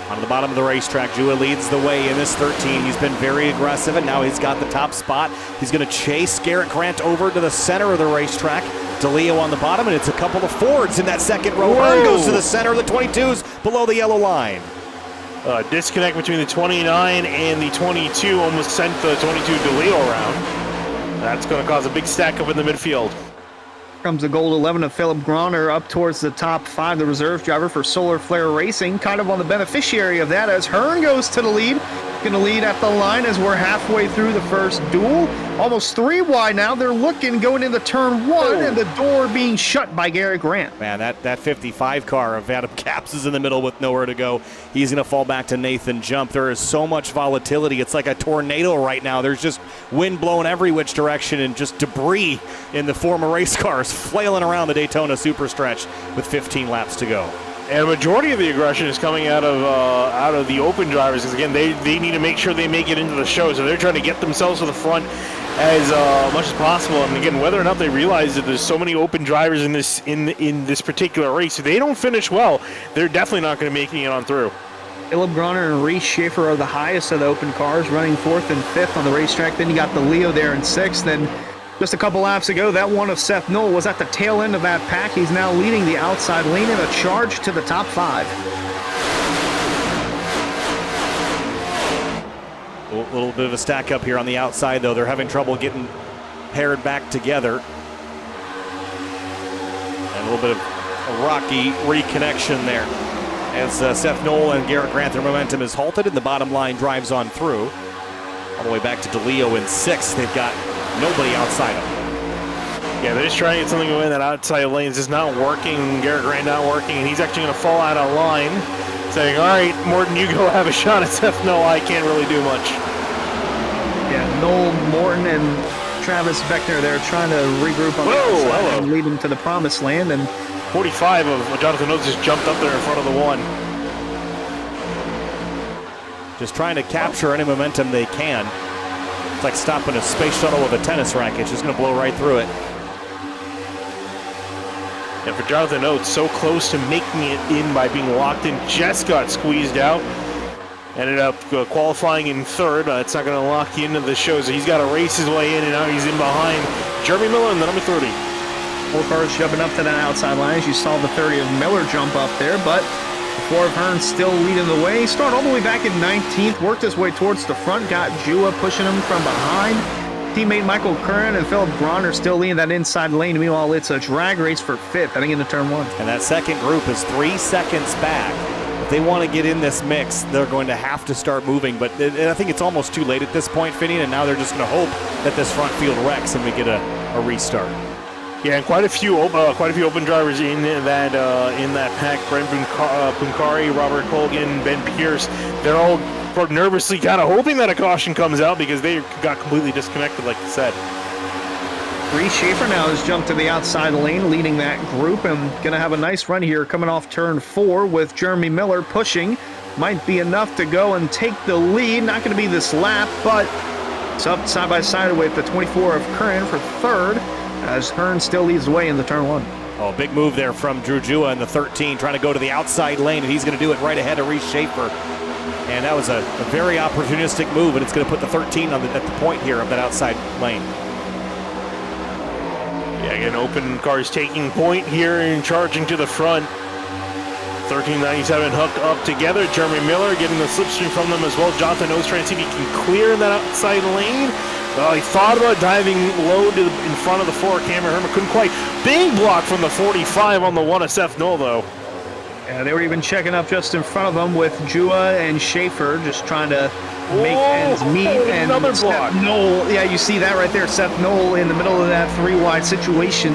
On the bottom of the racetrack, Jua leads the way in this 13. He's been very aggressive, and now he's got the top spot. He's going to chase Garrett Grant over to the center of the racetrack. DeLeo on the bottom, and it's a couple of Fords in that second row. Hearn goes to the center of the 22s below the yellow line. Disconnect between the 29 and the 22 almost sent the 22 DeLeo around. That's going to cause a big stack up in the midfield. Comes the gold 11 of Philip Groner up towards the top 5, the reserve driver for Solar Flare Racing, kind of on the beneficiary of that as Hearn goes to the lead. going to lead at the line as we're halfway through the first duel. Almost 3 wide now. They're looking going into turn 1, and the door being shut by Garrett Grant. Man, that 55 car of Adam Capps is in the middle with nowhere to go. He's going to fall back to Nathan Jump. There is so much volatility. It's like a tornado right now. There's just wind blowing every which direction and just debris in the former race cars flailing around the Daytona Superstretch with 15 laps to go. And a majority of the aggression is coming out of the open drivers, because again, they need to make sure they make it into the show, so they're trying to get themselves to the front as much as possible. And again, whether or not they realize that there's so many open drivers in this particular race, if they don't finish well, they're definitely not going to make it on through. Philip Groner and Reese Schaefer are the highest of the open cars, running 4th and 5th on the racetrack. Then you got the Leo there in 6th, and just a couple laps ago, that one of Seth Knoll was at the tail end of that pack. He's now leading the outside lane in a charge to the top 5. A little bit of a stack up here on the outside, though. They're having trouble getting paired back together. And a little bit of a rocky reconnection there. As Seth Knoll and Garrett Grant, their momentum is halted, and the bottom line drives on through. All the way back to DeLeo in 6th. They've got nobody outside of them. Yeah, they're just trying to get something away in that outside lane. It's just not working. Garrett Grant not working, and he's actually going to fall out of line, saying, all right, Morton, you go have a shot at Seth. No, I can't really do much. Yeah, Noel, Morton, and Travis Beckner, they're trying to regroup on the outside and lead them to the promised land. And 45 of Jonathan Oates just jumped up there in front of the 1. Just trying to capture any momentum they can. It's like stopping a space shuttle with a tennis racket. It's just going to blow right through it. And for Jonathan Oates, so close to making it in by being locked in, just got squeezed out. Ended up qualifying in 3rd. It's not going to lock you into the show, so he's got to race his way in, and now he's in behind Jeremy Miller in the number 30. 4 cars jumping up to that outside line, as you saw the 30 of Miller jump up there, but 4 of Hearn still leading the way. Start all the way back in 19th, worked his way towards the front, got Jua pushing him from behind. Teammate Michael Curran and Philip Bronner still leading that inside lane. Meanwhile, it's a drag race for 5th heading into turn 1. And that second group is 3 seconds back. If they want to get in this mix, they're going to have to start moving. But I think it's almost too late at this point, Finian, and now they're just going to hope that this front field wrecks and we get a restart. Yeah, and quite a few open drivers in that pack. Brent Punkari, Robert Colgan, Ben Pierce. They're all nervously kind of hoping that a caution comes out because they got completely disconnected, like you said. Reese Schaefer now has jumped to the outside lane, leading that group, and going to have a nice run here coming off turn 4 with Jeremy Miller pushing. Might be enough to go and take the lead. Not going to be this lap, but it's up side by side with the 24 of Curran for 3rd, as Hearn still leads the way in the turn 1. Oh, big move there from Drew Jua in the 13, trying to go to the outside lane, and he's going to do it right ahead of Reese Schaefer. And that was a very opportunistic move, and it's going to put the 13 at the point here of that outside lane. Yeah, again, open cars taking point here and charging to the front. 1397 hooked up together. Jeremy Miller getting the slipstream from them as well. Jonathan Oates trying to see if he can clear in that outside lane. Well, he thought about diving low in front of the 4. Cameron Herman couldn't quite. Big block from the 45 on the 1 of Seth Knoll, though. Yeah, they were even checking up just in front of them with Jua and Schaefer, just trying to make ends meet. And another block. Seth Knoll, yeah, you see that right there. Seth Knoll in the middle of that 3-wide situation.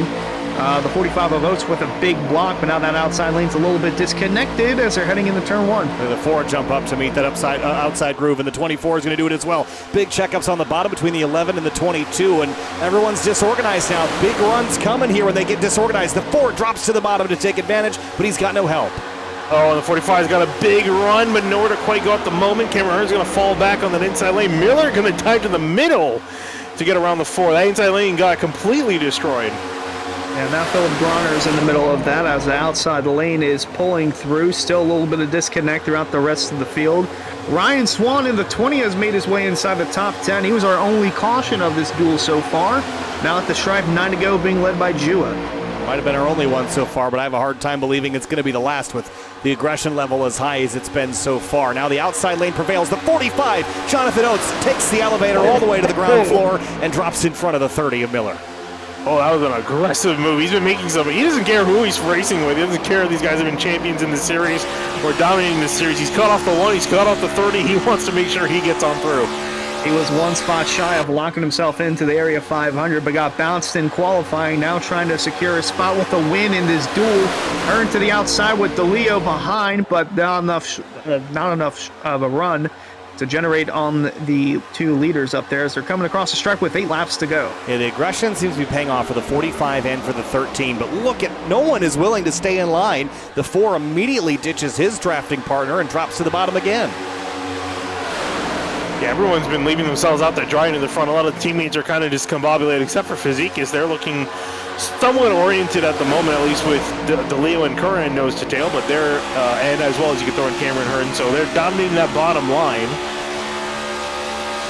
The 45 of Oates with a big block, but now that outside lane's a little bit disconnected as they're heading into turn 1. The 4 jump up to meet that outside groove, and the 24 is going to do it as well. Big checkups on the bottom between the 11 and the 22, and everyone's disorganized now. Big runs coming here when they get disorganized. The 4 drops to the bottom to take advantage, but he's got no help. Oh, and the 45's got a big run, but nowhere to quite go at the moment. Cameron Hearn's going to fall back on that inside lane. Miller going to dive to the middle to get around the 4. That inside lane got completely destroyed. And now Philip Bronner's in the middle of that as the outside lane is pulling through. Still a little bit of disconnect throughout the rest of the field. Ryan Swan in the 20 has made his way inside the top 10. He was our only caution of this duel so far. Now at the stripe, 9 to go, being led by Jua. Might have been our only one so far, but I have a hard time believing it's going to be the last with the aggression level as high as it's been so far. Now the outside lane prevails. The 45, Jonathan Oates takes the elevator all the way to the ground floor and drops in front of the 30 of Miller. Oh, that was an aggressive move. He's been making some. He doesn't care who he's racing with. He doesn't care if these guys have been champions in the series or dominating the series. He's cut off the 1. He's cut off the 30. He wants to make sure he gets on through. He was one spot shy of locking himself into the Area 500, but got bounced in qualifying. Now trying to secure a spot with a win in this duel. Earned to the outside with DeLeo behind, but not enough of a run to generate on the 2 leaders up there as they're coming across the stripe with 8 laps to go. Yeah, the aggression seems to be paying off for the 45 and for the 13, but look at, no one is willing to stay in line. The 4 immediately ditches his drafting partner and drops to the bottom again. Yeah, everyone's been leaving themselves out there drying in the front. A lot of the teammates are kind of discombobulated, except for Fizikis. They're looking somewhat oriented at the moment, at least with DeLeo and Curran nose to tail, but they're, and as well as you can throw in Cameron Hearn, so they're dominating that bottom line,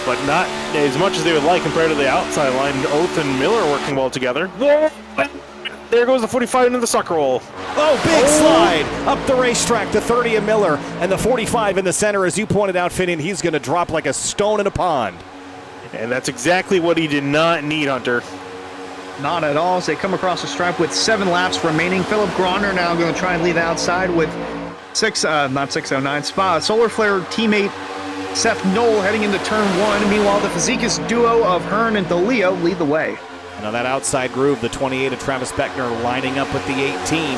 but not as much as they would like compared to the outside line. Oath and Miller working well together. Whoa! There goes the 45 into the sucker hole. Oh, big slide up the racetrack, the 30 of Miller, and the 45 in the center, as you pointed out, Finian. He's going to drop like a stone in a pond. And that's exactly what he did not need, Hunter. Not at all, as they come across the stripe with 7 laps remaining. Philip Gronder now going to try and lead outside with not 609 spot. Solar Flare teammate Seth Knoll heading into turn 1. Meanwhile, the Fizikis duo of Hearn and DeLeo lead the way. Now that outside groove, the 28 of Travis Beckner lining up with the 18.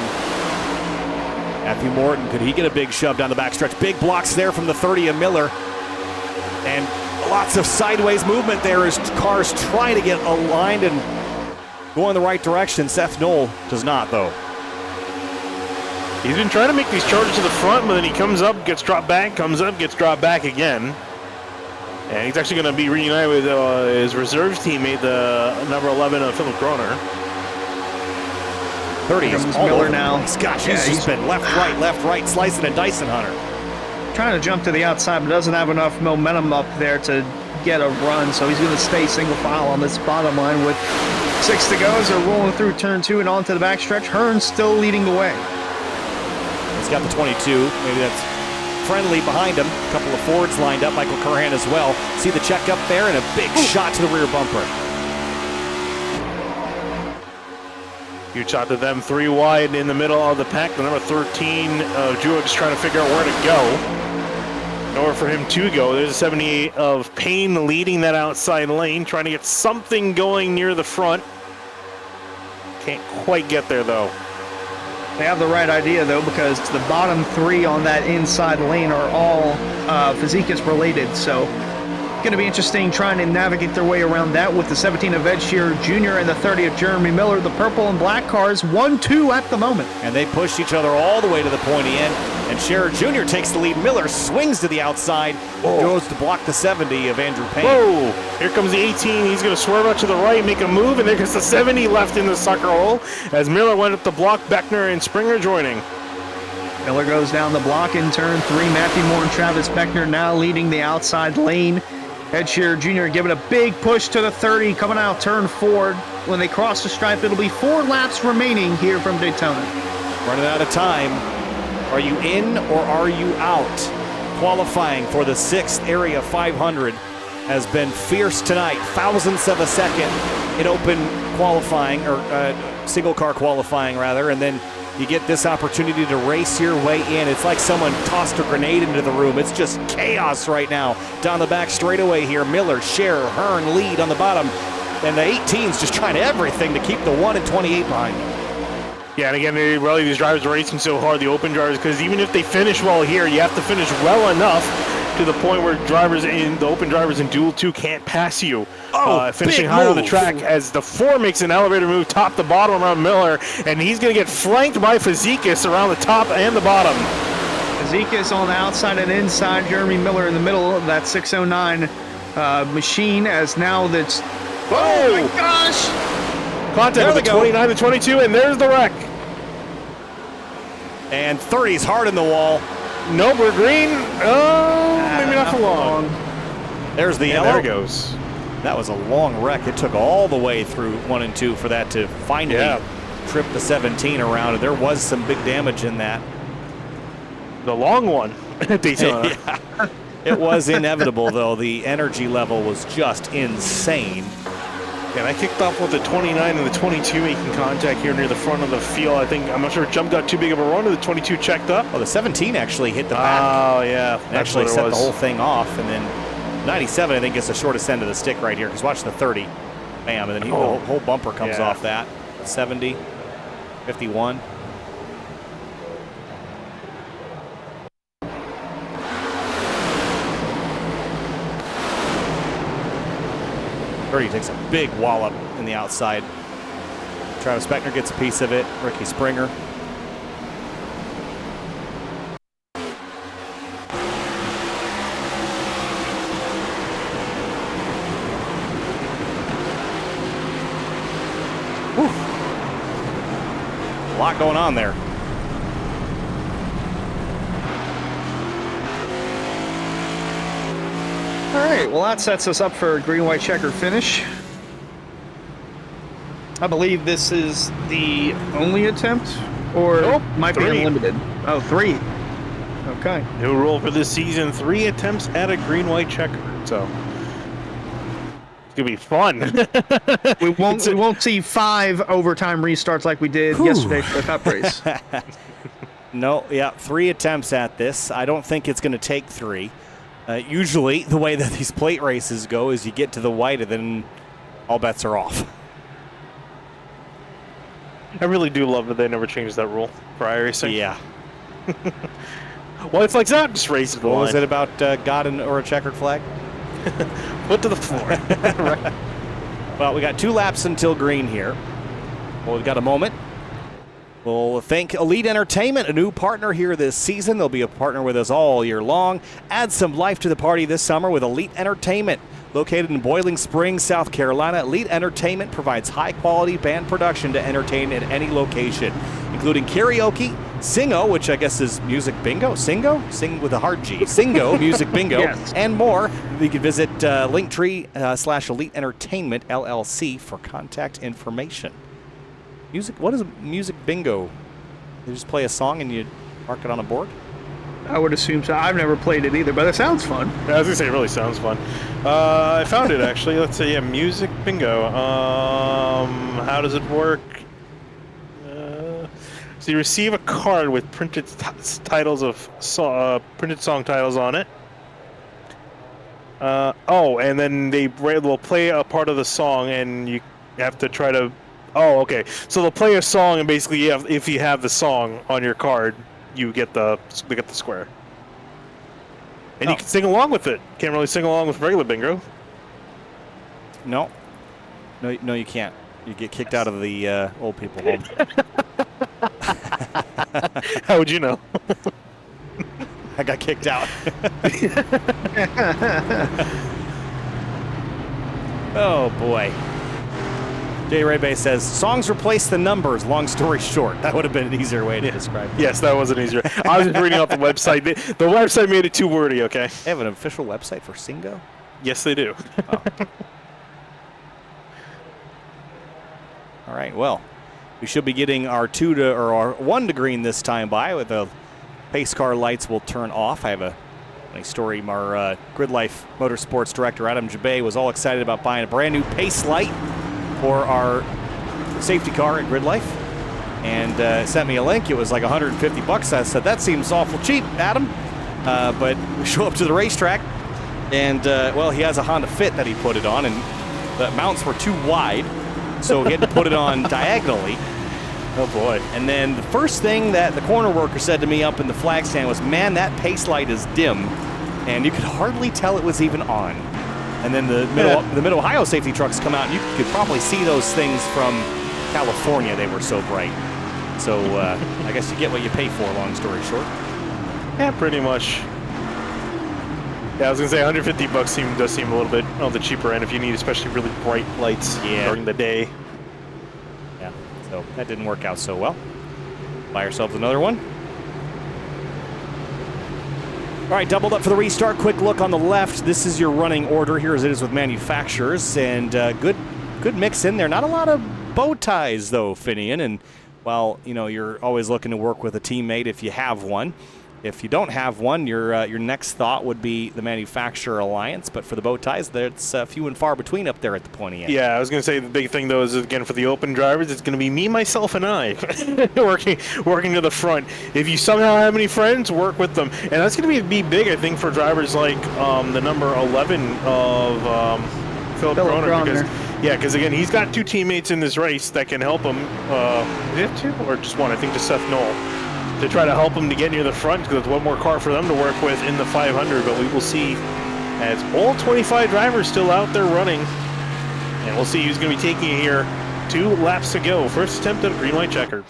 Matthew Morton, could he get a big shove down the backstretch? Big blocks there from the 30 of Miller. And lots of sideways movement there as cars try to get aligned and go in the right direction. Seth Knoll does not, though. He's been trying to make these charges to the front, but then he comes up, gets dropped back, comes up, gets dropped back again. And he's actually going to be reunited with his reserves teammate, the number 11 of Philip Groner. 30 is all Miller over now. Gosh, he's just been left, right, slicing and dicing, Hunter. Trying to jump to the outside, but doesn't have enough momentum up there to get a run, so he's going to stay single file on this bottom line with 6 to go as they're rolling through turn 2 and onto the backstretch. Hearn still leading the way. He's got the 22. Maybe that's friendly behind him. A couple of Fords lined up. Michael Curran as well. See the check up there and a big shot to the rear bumper. Huge shot to them, 3 wide in the middle of the pack. The number 13 of Jewett just trying to figure out where to go. Nowhere for him to go. There's a 78 of Payne leading that outside lane, trying to get something going near the front. Can't quite get there though. They have the right idea, though, because the bottom 3 on that inside lane are all Fizikis related. So going to be interesting trying to navigate their way around that with the 17 of Ed Shearer Jr. and the 30 of Jeremy Miller. The purple and black cars 1-2 at the moment. And they push each other all the way to the pointy end. And Shearer Jr. takes the lead. Miller swings to the outside, goes to block the 70 of Andrew Payne. Whoa! Here comes the 18. He's going to swerve out to the right, make a move, and there goes the 70 left in the sucker hole as Miller went up to block Beckner and Springer joining. Miller goes down the block in turn 3. Matthew Moore and Travis Beckner now leading the outside lane. Ed Shearer Jr. giving a big push to the 30, coming out turn 4. When they cross the stripe, it'll be 4 laps remaining here from Daytona. Running out of time. Are you in or are you out? Qualifying for the 6th Area 500 has been fierce tonight. Thousandths of a second in open qualifying, or single car qualifying rather, and then you get this opportunity to race your way in. It's like someone tossed a grenade into the room. It's just chaos right now. Down the back straightaway here, Miller, Shearer, Hearn lead on the bottom, and the 18's just trying everything to keep the 1 and 28 behind them. Yeah, and again, really these drivers are racing so hard, the open drivers, because even if they finish well here, you have to finish well enough to the point where the open drivers in Duel 2 can't pass you. Finishing high on the track as the 4 makes an elevator move top to bottom around Miller, and he's going to get flanked by Fizikis around the top and the bottom. Fizikis on the outside and inside, Jeremy Miller in the middle of that 609 machine as now that's... Oh my gosh! Contact with the 29 to 22, and there's the wreck. And 30's hard in the wall. Nope, we're green. Oh, maybe not for long. There's the yellow. There it goes. That was a long wreck. It took all the way through 1 and 2 for that to finally trip the 17 around. And there was some big damage in that. The long one at Daytona. It was inevitable, though. The energy level was just insane. And I kicked off with the 29 and the 22 making contact here near the front of the field. I'm not sure if Jump got too big of a run, or the 22 checked up. Oh, the 17 actually hit the back. Oh, yeah. And actually set the whole thing off. And then 97, I think, gets the shortest end of the stick right here, because watch the 30. Bam, and then the whole bumper comes off that. 70, 51. He takes a big wallop in the outside. Travis Beckner gets a piece of it. Ricky Springer. Whew. A lot going on there. All right, well, that sets us up for a green-white checker finish. I believe this is the only attempt, or might be unlimited. Oh, 3. Okay. New rule for this season: 3 attempts at a green-white checker. So it's gonna be fun. we won't see 5 overtime restarts like we did yesterday for the Cup race. No, 3 attempts at this. I don't think it's going to take 3. Usually, the way that these plate races go is you get to the white and then all bets are off. I really do love that they never changed that rule for iRacing. Yeah. Well, it's like not just race to the line. What was it about God or a checkered flag? Foot to the floor. Right. Well, we got 2 laps until green here. Well, we've got a moment. We'll thank Elite Entertainment, a new partner here this season. They'll be a partner with us all year long. Add some life to the party this summer with Elite Entertainment. Located in Boiling Springs, South Carolina, Elite Entertainment provides high-quality band production to entertain at any location, including karaoke, Singo, which I guess is music bingo, Singo? Sing with a hard G. Singo, music bingo, yes. And more. You can visit Linktree/Elite Entertainment LLC for contact information. Music. What is music bingo? You just play a song and you mark it on a board? I would assume so. I've never played it either, but it sounds fun. Yeah, I was gonna say, it really sounds fun. I found it actually. Let's see, music bingo. How does it work? So you receive a card with printed titles of printed song titles on it. And then they will play a part of the song, and you have to try to. Oh, okay. So they'll play a song, and basically, if you have the song on your card, you get the square. And you can sing along with it. Can't really sing along with regular bingo. No, you can't. You get kicked out of the old people home. How would you know? I got kicked out. Oh boy. Jay Raybay says, songs replace the numbers, long story short. That would have been an easier way to describe it. Yes, that wasn't easier. I was just reading off the website. The website made it too wordy, okay? They have an official website for Singo? Yes, they do. Oh. All right, well, we should be getting our 1 to green this time by, with the pace car lights will turn off. I have a nice story. Our Grid Life Motorsports director, Adam Jabay, was all excited about buying a brand new pace light for our safety car at Grid Life, and sent me a link. It was like $150. I said, that seems awful cheap, Adam. But we show up to the racetrack, and well, he has a Honda Fit that he put it on, and the mounts were too wide, so he had to put it on diagonally. Oh boy. And then the first thing that the corner worker said to me up in the flag stand was, man, that pace light is dim, and you could hardly tell it was even on. And then the Mid-Ohio safety trucks come out, and you could probably see those things from California. They were so bright. So I guess you get what you pay for, long story short. Yeah, pretty much. Yeah, I was going to say $150 does seem a little bit on the cheaper end if you need especially really bright lights during the day. Yeah, so that didn't work out so well. Buy yourselves another one. All right, doubled up for the restart. Quick look on the left. This is your running order here as it is with manufacturers, and good mix in there. Not a lot of bow ties though, Finian. And while you're always looking to work with a teammate if you have one, If you don't have one, your next thought would be the manufacturer alliance. But for the bow ties, it's few and far between up there at the pointy end. Yeah, I was going to say the big thing, though, is, again, for the open drivers, it's going to be me, myself, and I working to the front. If you somehow have any friends, work with them. And that's going to be big, I think, for drivers like the number 11 of Philip Groner. Because, again, he's got 2 teammates in this race that can help him. Do you have 2? Or just 1? I think just Seth Knoll. To try to help him to get near the front, because there's one more car for them to work with in the 500. But we will see, as all 25 drivers still out there running. And we'll see who's going to be taking it here. 2 laps to go. First attempt at a green-white checker.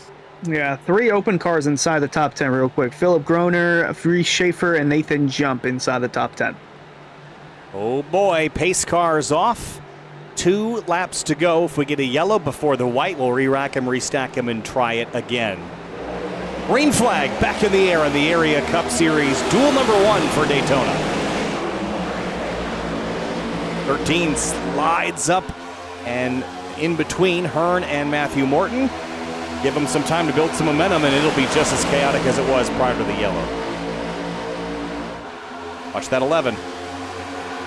Yeah, 3 open cars inside the top 10 real quick. Philip Groner, Reese Schaefer, and Nathan Jump inside the top 10. Oh boy, pace cars off. 2 laps to go. If we get a yellow before the white, we'll re-rack him, restack him, and try it again. Green flag back in the air in the Area Cup Series. Duel number 1 for Daytona. 13 slides up and in between Hearn and Matthew Morton. Give them some time to build some momentum, and it'll be just as chaotic as it was prior to the yellow. Watch that 11.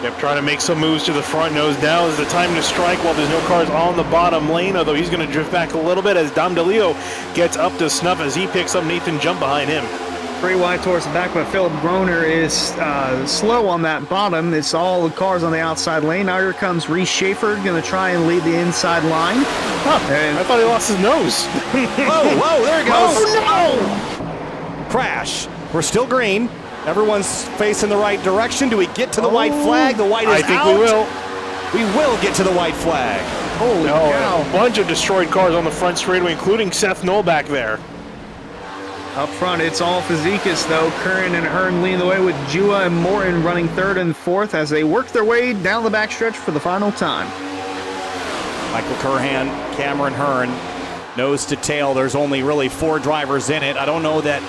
Yep, trying to make some moves to the front. Knows now is the time to strike while there's no cars on the bottom lane, although he's going to drift back a little bit as Dom DeLeo gets up to snuff as he picks up Nathan Jump behind him. 3 wide towards the back, but Philip Groner is slow on that bottom. It's all the cars on the outside lane. Now here comes Reese Schaefer, going to try and lead the inside line. I thought he lost his nose. Whoa, there it goes. Oh, no! Crash. We're still green. Everyone's facing the right direction. Do we get to the white flag? The white is out. I think we will. We will get to the white flag. Holy cow. A bunch of destroyed cars on the front straightaway, including Seth Knoll back there. Up front, it's all Fazekas, though. Curran and Hearn leading the way with Jua and Morton running 3rd and 4th as they work their way down the backstretch for the final time. Michael Curran, Cameron Hearn, nose to tail. There's only really 4 drivers in it. I don't know that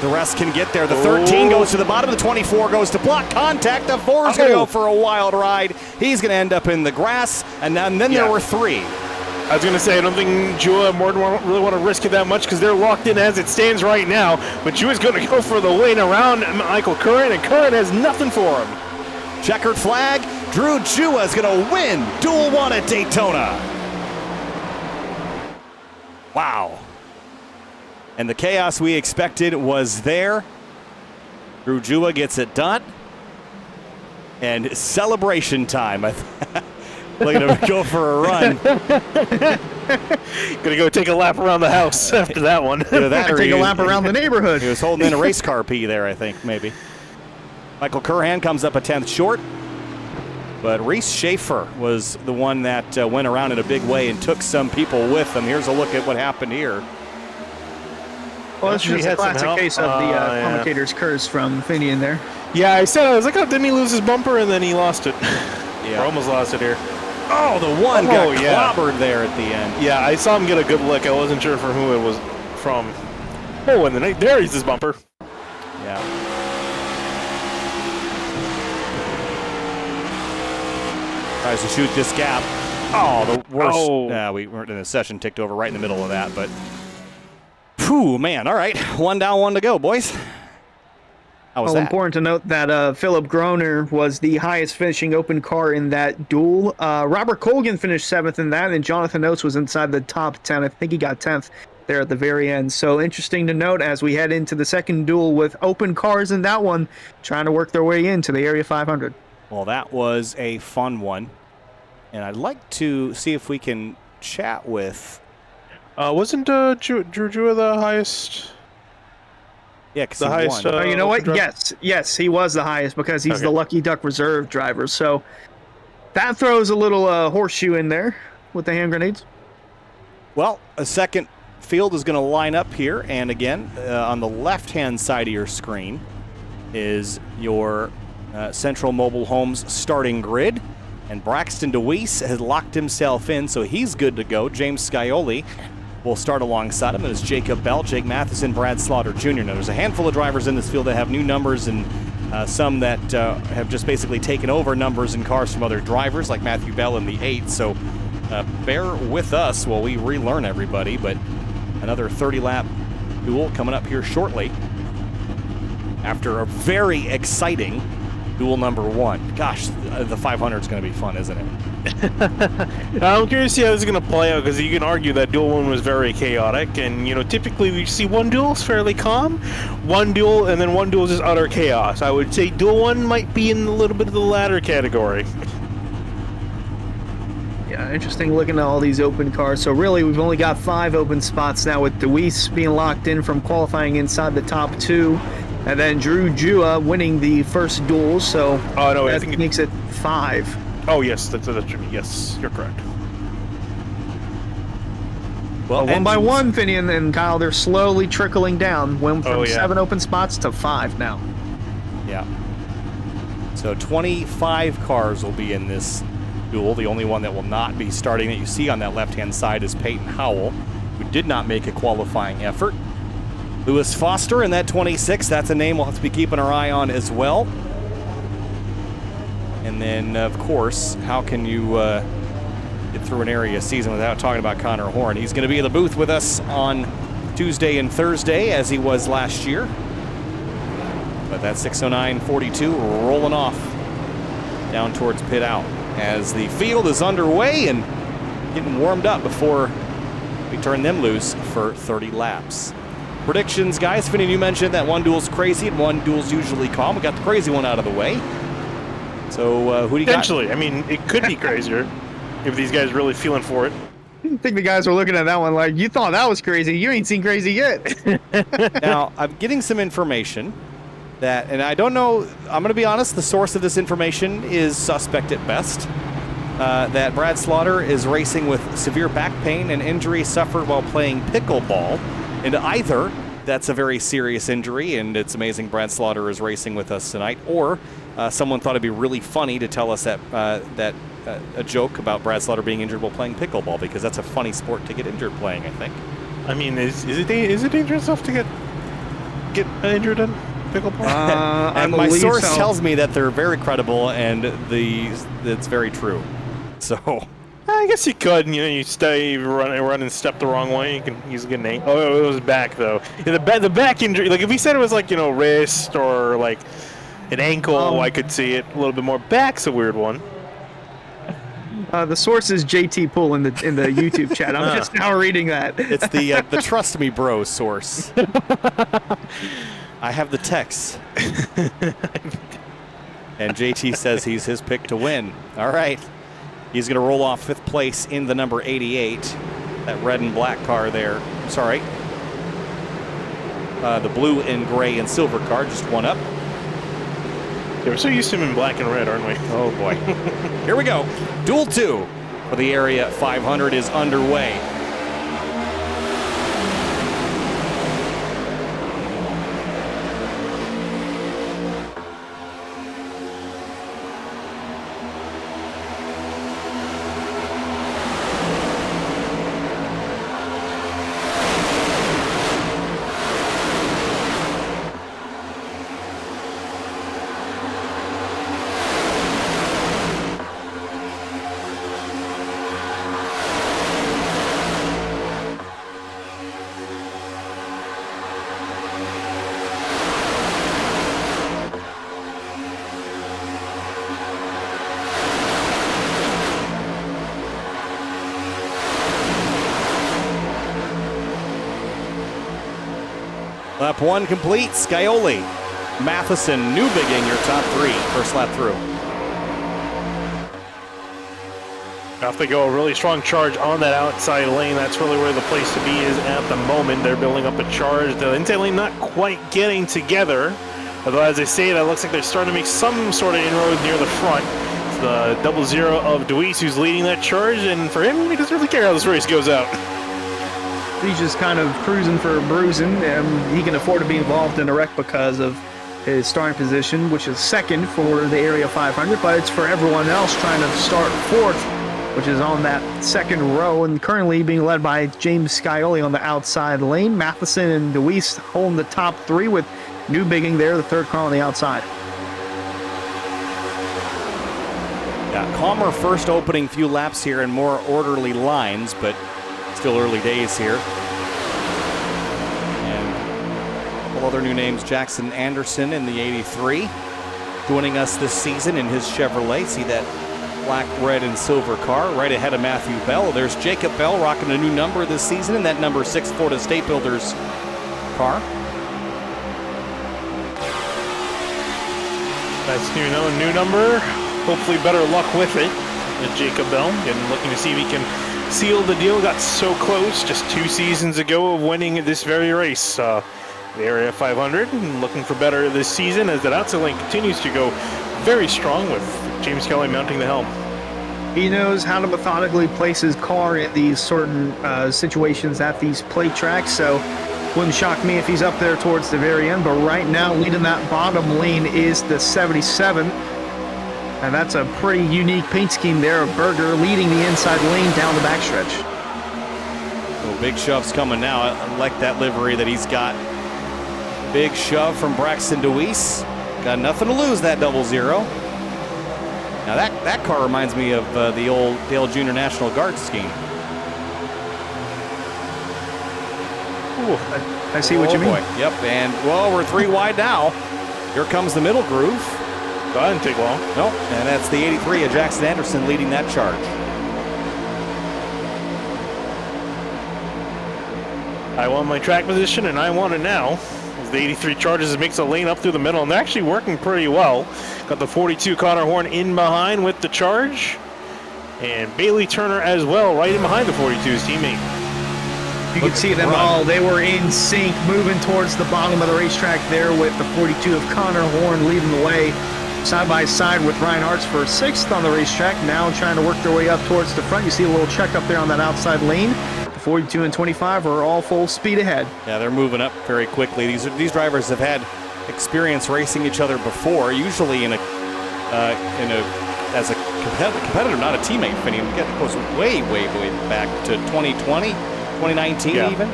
the rest can get there. The 13 goes to the bottom. The 24 goes to block contact. The 4 is going to go for a wild ride. He's going to end up in the grass. And then there were 3. I was going to say, I don't think Jua and Morton really want to risk it that much because they're locked in as it stands right now. But Jua's going to go for the win around Michael Curran, and Curran has nothing for him. Checkered flag. Drew Jua is going to win Duel 1 at Daytona. Wow. And the chaos we expected was there. Drew Jua gets it done. And celebration time. Looking to go for a run. Gonna go take a lap around the house after that one. Take a lap around the neighborhood. He was holding in a race car P there, I think, maybe. Michael Curran comes up a 10th short. But Reese Schaefer was the one that went around in a big way and took some people with him. Here's a look at what happened here. Well, this is just a classic case of the commentator's curse from Finian there. Yeah, I was like, oh, didn't he lose his bumper? And then he lost it. Yeah. Or almost lost it here. Oh, the one got clobbered there at the end. Yeah, I saw him get a good look. I wasn't sure from who it was from. Oh, and then there he's his bumper. Yeah. Tries to shoot this gap. Oh, the worst. Oh. We weren't in the session, ticked over right in the middle of that, but phew, man. All right, 1 down, 1 to go, boys. How was that? Important to note that Philip Groner was the highest finishing open car in that duel. Robert Colgan finished 7th in that, and Jonathan Oates was inside the top 10. I think he got 10th there at the very end. So interesting to note as we head into the second duel with open cars in that one, trying to work their way into the Area 500. Well, that was a fun one. And I'd like to see if we can chat with... wasn't Drew Jua the highest... Yeah, because the highest. You know what? Yes, he was the highest because he's the Lucky Duck reserve driver. So that throws a little horseshoe in there with the hand grenades. Well, a second field is going to line up here, and again, on the left-hand side of your screen is your Central Mobile Homes starting grid, and Braxton DeWeese has locked himself in, so he's good to go. James Scioli will start alongside him. There's Jacob Bell, Jake Matheson, Brad Slaughter Jr. Now, there's a handful of drivers in this field that have new numbers and some that have just basically taken over numbers and cars from other drivers, like Matthew Bell in the 8. So bear with us while we relearn everybody, but another 30-lap duel coming up here shortly. after a very exciting duel number 1. Gosh, the 500 is going to be fun, isn't it? I'm curious to see how this is going to play out, because you can argue that Duel 1 was very chaotic, and, typically we see one duel is fairly calm, one duel, and then one duel is just utter chaos. I would say Duel 1 might be in a little bit of the latter category. Yeah, interesting looking at all these open cars. So really, we've only got 5 open spots now, with Deweese being locked in from qualifying inside the top 2. And then Drew Jua winning the first duel, so I think it makes it 5. Oh, yes, that's true. Yes, you're correct. Well, one by one, Finney and Kyle, they're slowly trickling down. Went from 7 open spots to 5 now. Yeah. So 25 cars will be in this duel. The only one that will not be starting that you see on that left-hand side is Peyton Howell, who did not make a qualifying effort. Lewis Foster in that 26, that's a name we'll have to be keeping our eye on as well. And then, of course, how can you get through an area season without talking about Connor Horn? He's going to be in the booth with us on Tuesday and Thursday, as he was last year. But that 6:09.42 rolling off down towards pit out as the field is underway and getting warmed up before we turn them loose for 30 laps. Predictions, guys. Finney, you mentioned that one duel's crazy and one duel's usually calm. We got the crazy one out of the way. So who do you got? Potentially. I mean, it could be crazier if these guys are really feeling for it. I think the guys were looking at that one like, you thought that was crazy. You ain't seen crazy yet. Now, I'm getting some information that, and I don't know, I'm going to be honest, the source of this information is suspect at best, that Brad Slaughter is racing with severe back pain and injury suffered while playing pickleball. And either that's a very serious injury, and it's amazing Brad Slaughter is racing with us tonight, or someone thought it'd be really funny to tell us that a joke about Brad Slaughter being injured while playing pickleball, because that's a funny sport to get injured playing, I think. I mean, is it dangerous enough to get injured in pickleball? And my source tells me that they're very credible and it's very true. So I guess you could. You run and step the wrong way. You can easily get an ankle. Oh, it was back though. Yeah, the back injury. Like if he said it was like wrist or like an ankle, I could see it a little bit more. Back's a weird one. The source is JT Pool in the YouTube chat. I'm just now reading that. It's the Trust Me Bro source. I have the text. And JT says he's his pick to win. All right. He's going to roll off 5th place in the number 88. That red and black car there. Sorry. The blue and gray and silver car, just one up. Yeah, we're so used to him in black and red, aren't we? Oh, boy. Here we go. Duel 2 for the Area 500 is underway. Lap 1 complete. Scioli, Matheson, Newbigging your top 3 first lap through. Off they go, a really strong charge on that outside lane. That's really where the place to be is at the moment. They're building up a charge. The inside lane not quite getting together. Although, as I say, that looks like they're starting to make some sort of inroad near the front. It's the 00 of Deweese who's leading that charge, and for him, he doesn't really care how this race goes out. He's just kind of cruising for bruising, and he can afford to be involved in a wreck because of his starting position, which is 2nd for the Area 500, but it's for everyone else trying to start 4th, which is on that 2nd row, and currently being led by James Scioli on the outside lane. Matheson and Deweese holding the top 3 with Newbigging there, the 3rd car on the outside. Yeah, calmer first opening few laps here and more orderly lines, but still early days here. And couple other new names, Jackson Anderson in the 83, joining us this season in his Chevrolet. See that black, red, and silver car right ahead of Matthew Bell. There's Jacob Bell rocking a new number this season in that number 6 Florida State Builders car. That's new number. Hopefully better luck with it. And Jacob Bell, and looking to see if he can seal the deal. Got so close just 2 seasons ago of winning this very race. The Area 500, and looking for better this season as that outside lane continues to go very strong with James Kelly mounting the helm. He knows how to methodically place his car in these certain situations at these plate tracks, so wouldn't shock me if he's up there towards the very end. But right now, leading that bottom lane is the 77. And that's a pretty unique paint scheme there of Berger leading the inside lane down the backstretch. Oh, big shove's coming now. I like that livery that he's got. Big shove from Braxton DeWeese. Got nothing to lose, that 00. Now that car reminds me of the old Dale Jr. National Guard scheme. Ooh, I see what you mean. Boy. Yep, and well, we're 3 wide now. Here comes the middle groove. That didn't take long. Nope, and that's the 83 of Jackson Anderson leading that charge. I want my track position, and I want it now. As the 83 charges, it makes a lane up through the middle, and they're actually working pretty well. Got the 42 Connor Horn in behind with the charge, and Bailey Turner as well, right in behind the 42's teammate. You can see them all. They were in sync, moving towards the bottom of the racetrack there with the 42 of Connor Horn leading the way. Side by side with Ryan Hartz for 6th on the racetrack, now trying to work their way up towards the front. You see a little check up there on that outside lane. The 42 and 25 are all full speed ahead. Yeah, they're moving up very quickly. These drivers have had experience racing each other before, usually as a competitor, not a teammate. Finney, it goes way back to 2020, 2019 even.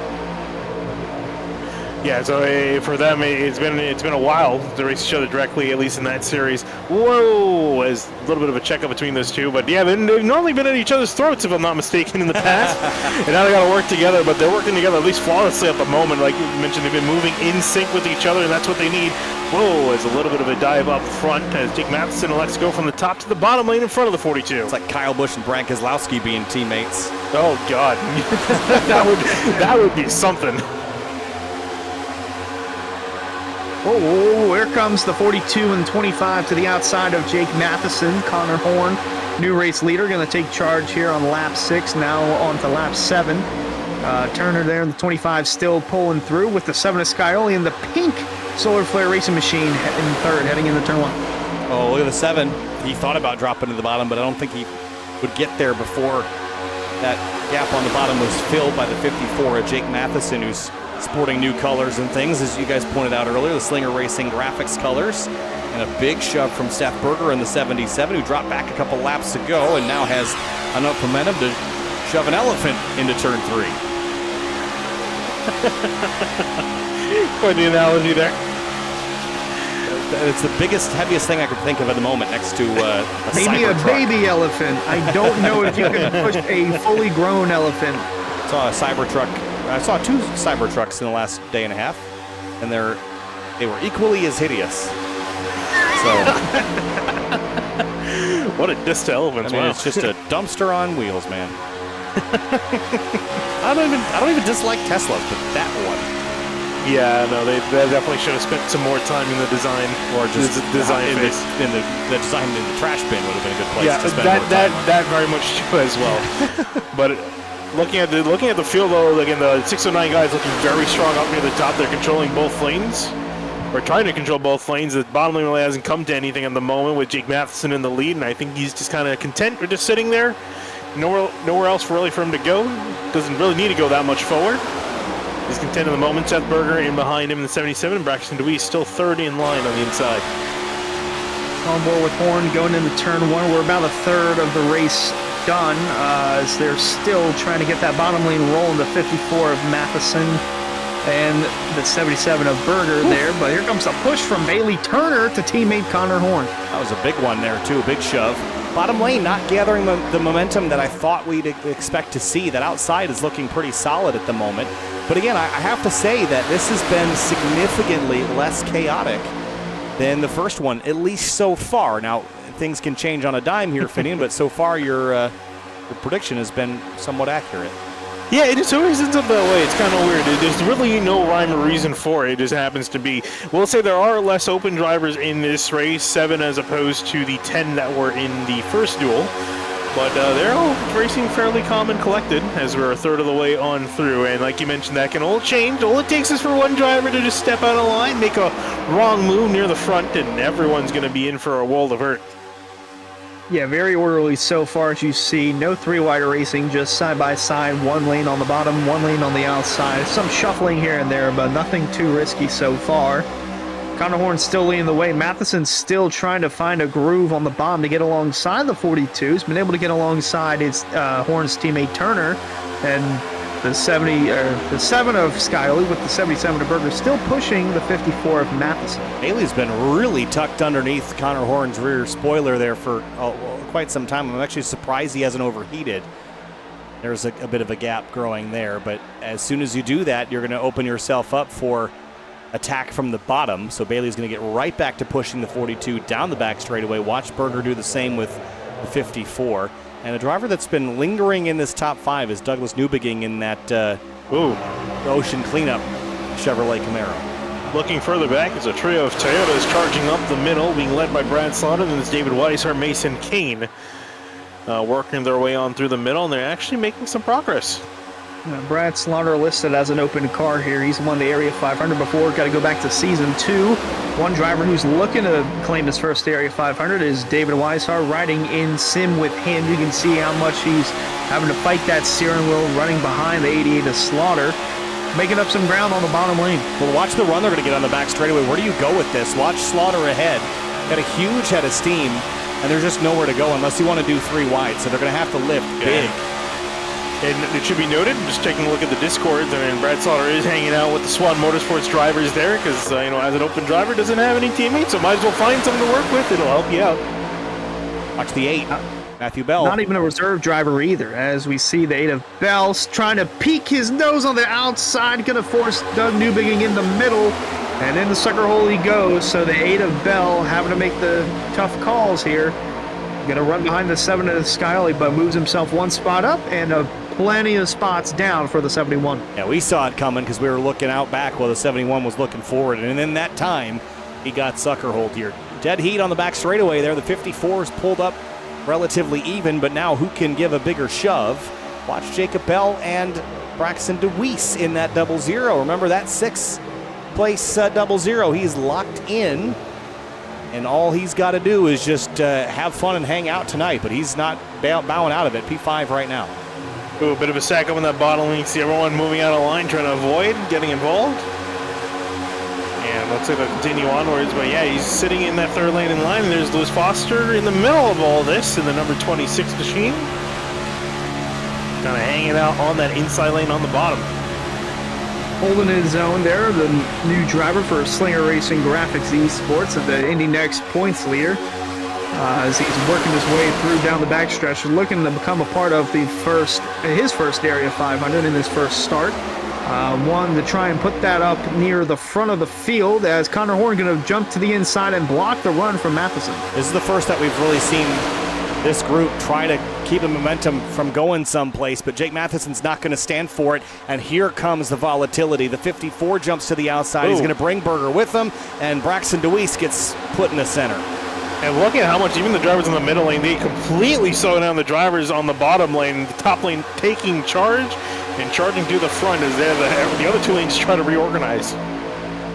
Yeah, so for them, it's been a while to race each other directly, at least in that series. Whoa, as a little bit of a checkup between those two, but yeah, they've normally been at each other's throats, if I'm not mistaken, in the past. And now they got to work together, but they're working together at least flawlessly at the moment. Like you mentioned, they've been moving in sync with each other, and that's what they need. Whoa, as a little bit of a dive up front as Jake Matheson elects to go from the top to the bottom lane in front of the 42. It's like Kyle Busch and Brad Keselowski being teammates. Oh God, that would be something. Oh, here comes the 42 and 25 to the outside of Jake Matheson. Connor Horn, new race leader, going to take charge here on lap 6, now on to lap 7. Turner there in the 25 still pulling through with the 7 of Scioli and the pink Solar Flare Racing Machine in 3rd, heading into turn 1. Oh, look at the 7. He thought about dropping to the bottom, but I don't think he would get there before that gap on the bottom was filled by the 54 of Jake Matheson, who's sporting new colors and things, as you guys pointed out earlier, the Slinger Racing graphics colors, and a big shove from Seth Berger in the 77, who dropped back a couple laps ago and now has enough momentum to shove an elephant into turn 3. Quite the analogy there. It's the biggest, heaviest thing I could think of at the moment, next to a maybe a Cybertruck. baby elephant. I don't know if you can push a fully grown elephant. Saw a Cybertruck. I saw 2 Cybertrucks in the last day and a half, and they were equally as hideous. So, what a diss to elephants! I mean, wow. it's just a dumpster on wheels, man. I don't even dislike Teslas, but that one. Yeah, no, they definitely should have spent some more time in the design, Or just the design in phase. the design in the trash bin would have been a good place Yeah, to spend more time on. that very much too as well. But looking at the field though, again, the 609 guys looking very strong up near the top. They're controlling both lanes, or trying to control both lanes. The bottom lane really hasn't come to anything at the moment with Jake Matheson in the lead, and I think he's just kind of content with just sitting there. Nowhere else really for him to go. Doesn't really need to go that much forward. He's content in the moment. Seth Berger in behind him in the 77. Braxton DeWeese still third in line on the inside. On board with Horn going into turn 1. We're about a third of the race done as they're still trying to get that bottom lane rolling. The 54 of Matheson and the 77 of Berger there. But here comes a push from Bailey Turner to teammate Connor Horn. That was a big one there, too, a big shove. Bottom lane not gathering the momentum that I thought we'd expect to see. That outside is looking pretty solid at the moment. But again, I have to say that this has been significantly less chaotic than the first one, at least so far. Now, things can change on a dime here, Finian, but so far your prediction has been somewhat accurate. Yeah, it just always ends up that way. It's kind of weird. There's really no rhyme or reason for it. It just happens to be. We'll say there are less open drivers in this race, 7 as opposed to the 10 that were in the first duel. But they're all racing fairly calm and collected as we're a third of the way on through. And like you mentioned, that can all change. All it takes is for one driver to just step out of line, make a wrong move near the front, and everyone's going to be in for a world of hurt. Yeah, very orderly so far, as you see. No three-wide racing, just side-by-side, one lane on the bottom, one lane on the outside. Some shuffling here and there, but nothing too risky so far. Connor Horn's still leading the way. Matheson's still trying to find a groove on the bottom to get alongside the 42. He's been able to get alongside his Horn's teammate Turner, and the 7 of Skyley with the 77 of Berger still pushing the 54 of Matheson. Haley's been really tucked underneath Connor Horn's rear spoiler there for quite some time. I'm actually surprised he hasn't overheated. There's a bit of a gap growing there, but as soon as you do that, you're going to open yourself up for attack from the bottom. So Bailey's going to get right back to pushing the 42 down the back straightaway. Watch Berger do the same with the 54. And a driver that's been lingering in this top 5 is Douglas Newbegin in that Ocean Cleanup Chevrolet Camaro. Looking further back is a trio of Toyotas charging up the middle, being led by Brad Slaughter, and it's David Weiss or Mason Kane working their way on through the middle, and they're actually making some progress. Brad Slaughter listed as an open car here. He's won the Area 500 before. Got to go back to Season 2. One driver who's looking to claim his first Area 500 is David Weishar, riding in sim with him. You can see how much he's having to fight that steering wheel, running behind the 88 of Slaughter, making up some ground on the bottom lane. Well, watch the run they're going to get on the back straightaway. Where do you go with this? Watch Slaughter ahead. Got a huge head of steam, and there's just nowhere to go unless you want to do 3 wide, so they're going to have to lift big. And it should be noted, just taking a look at the Discords, I mean, Brad Slaughter is hanging out with the Swan Motorsports drivers there because, as an open driver, doesn't have any teammates, so might as well find someone to work with. It'll help you out. Watch the 8, Matthew Bell. Not even a reserve driver either, as we see the 8 of Bell's trying to peek his nose on the outside, going to force Doug Newbegin in the middle, and in the sucker hole he goes. So the 8 of Bell having to make the tough calls here. Going to run behind the 7 of Skyley, but moves himself one spot up and plenty of spots down for the 71. Yeah, we saw it coming because we were looking out back while the 71 was looking forward, and in that time, he got sucker-holed here. Dead heat on the back straightaway there. The 54 is pulled up relatively even, but now who can give a bigger shove? Watch Jacob Bell and Braxton DeWeese in that 00. Remember that 6th place 00. He's locked in, and all he's got to do is just have fun and hang out tonight, but he's not bowing out of it. P5 right now. Ooh, a bit of a sack up in that bottom lane. You see everyone moving out of line, trying to avoid getting involved. And looks like they'll continue onwards, but yeah, he's sitting in that 3rd lane in line, and there's Lewis Foster in the middle of all this in the number 26 machine. Kind of hanging out on that inside lane on the bottom. Holding his own there, the new driver for Slinger Racing Graphics Esports, and the Indy Next points leader. As he's working his way through down the backstretch, looking to become a part of his first Area 500 in his first start. One to try and put that up near the front of the field, as Connor Horn going to jump to the inside and block the run from Matheson. This is the first that we've really seen this group try to keep the momentum from going someplace, but Jake Matheson's not going to stand for it, and here comes the volatility. The 54 jumps to the outside. Ooh. He's going to bring Berger with him, and Braxton DeWeese gets put in the center. And look at how much even the drivers in the middle lane, they completely slow down the drivers on the bottom lane, the top lane taking charge and charging to the front as the other 2 lanes try to reorganize.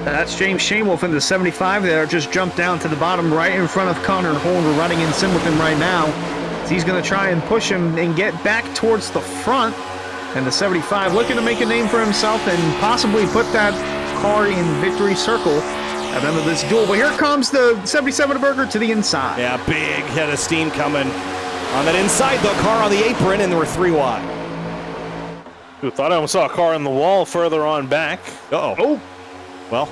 That's James Shamewolf in the 75 there, just jumped down to the bottom right in front of Connor Horn. We're running in sim with him right now. So he's going to try and push him and get back towards the front. And the 75 looking to make a name for himself and possibly put that car in victory circle at the end of this duel. But here comes the 77 of Berger to the inside. Yeah, big head of steam coming on that inside, the car on the apron, and there were 3 wide. Who thought I almost saw a car on the wall further on back. Uh-oh. Oh. Well,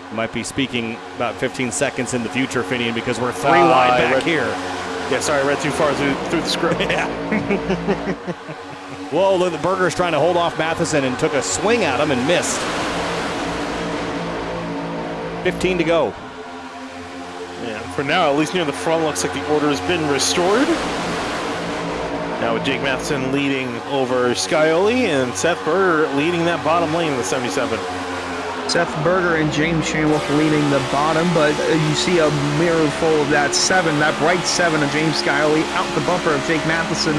you might be speaking about 15 seconds in the future, Finian, because we're 3 wide back here. Yeah, sorry, I read too far through the script. Yeah. Whoa, look, the Berger's trying to hold off Matheson and took a swing at him and missed. 15 to go. Yeah, for now, at least near the front, looks like the order has been restored. Now with Jake Matheson leading over Scioli and Seth Berger leading that bottom lane in the 77. Seth Berger and James Shanewolf leading the bottom, but you see a mirror full of that 7, that bright 7 of James Scioli out the bumper of Jake Matheson.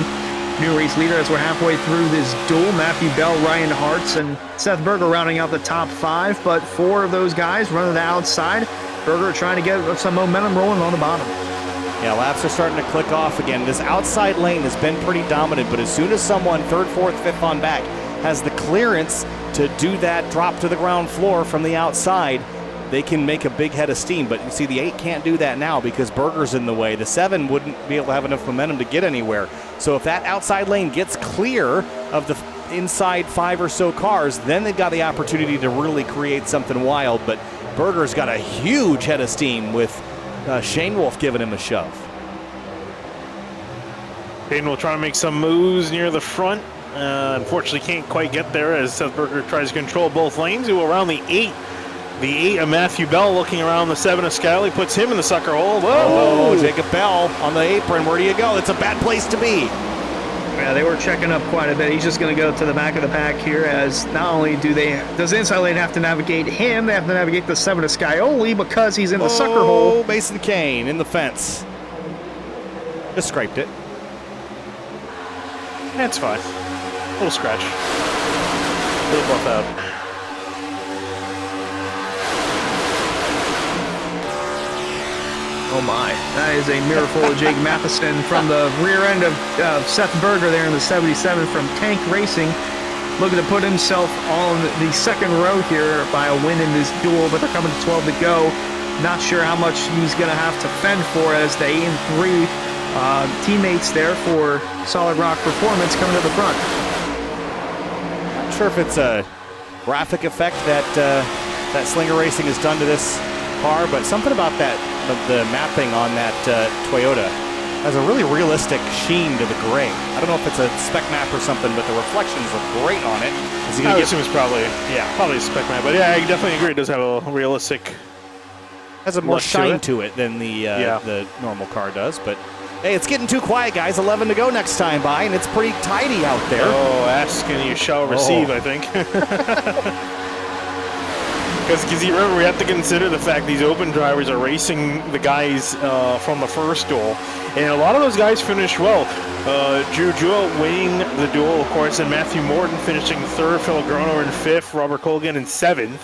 New race leader as we're halfway through this duel. Matthew Bell, Ryan Hartz, and Seth Berger rounding out the top 5, but 4 of those guys running the outside. Berger trying to get some momentum rolling on the bottom. Yeah, laps are starting to click off again. This outside lane has been pretty dominant, but as soon as someone 3rd, 4th, 5th on back has the clearance to do that drop to the ground floor from the outside, they can make a big head of steam. But you see the 8 can't do that now because Berger's in the way. The 7 wouldn't be able to have enough momentum to get anywhere. So if that outside lane gets clear of the inside 5 or so cars, then they've got the opportunity to really create something wild. But Berger's got a huge head of steam with Shane Wolf giving him a shove. Hayden will try to make some moves near the front. Unfortunately, can't quite get there as Seth Berger tries to control both lanes. He will around the 8. The 8 of Matthew Bell looking around the 7 of Scioli, puts him in the sucker hole. Whoa! Oh, Jacob Bell on the apron. Where do you go? It's a bad place to be. Yeah, they were checking up quite a bit. He's just going to go to the back of the pack here as not only does the inside lane have to navigate him, they have to navigate the 7 of Scioli because he's in the sucker hole. Oh, Mason Kane in the fence. Just scraped it. That's fine. A little scratch. A little buff out. Oh my, that is a miracle of Jake Matheson from the rear end of Seth Berger there in the 77 from Tank Racing. Looking to put himself on the 2nd row here by a win in this duel, but they're coming to 12 to go. Not sure how much he's going to have to fend for as the 8 and 3 teammates there for Solid Rock Performance coming to the front. Not sure if it's a graphic effect that that Slinger Racing has done to this car, but something about that, the mapping on that Toyota has a really realistic sheen to the gray. I don't know if it's a spec map or something, but the reflections look great on it. Is he I gonna would assume it's probably a spec map, but yeah, I definitely agree. It does have a realistic. has a more look to shine it. to it than the normal car does. But hey, it's getting too quiet, guys. 11 to go next time by, and it's pretty tidy out there. Oh, ask and you shall receive, I think. Because you remember, we have to consider the fact these open drivers are racing the guys from the first duel. And a lot of those guys finished well. Drew Jewell winning the duel, of course, and Matthew Morton finishing 3rd, Phil Groner in 5th, Robert Colgan in 7th,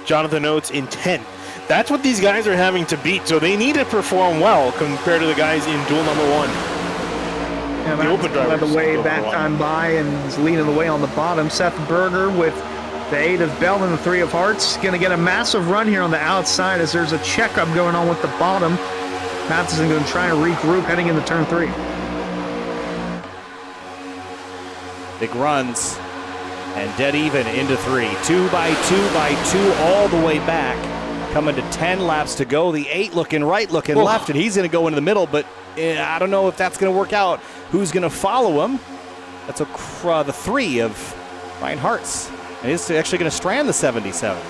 Jonathan Oates in 10th. That's what these guys are having to beat, so they need to perform well compared to the guys in duel number 1. Yeah, the open drivers. By the way, that time by and is leading the way on the bottom. Seth Berger with the 8 of Bell and the 3 of Hearts. Going to get a massive run here on the outside as there's a checkup going on with the bottom. Matheson going to try and regroup heading into turn 3. Big runs and dead even into 3. 2 by 2 by 2 all the way back. Coming to 10 laps to go. The 8 looking right, looking left, and he's going to go into the middle, but I don't know if that's going to work out. Who's going to follow him? That's the 3 of Ryan Hartz. And he's actually going to strand the 77.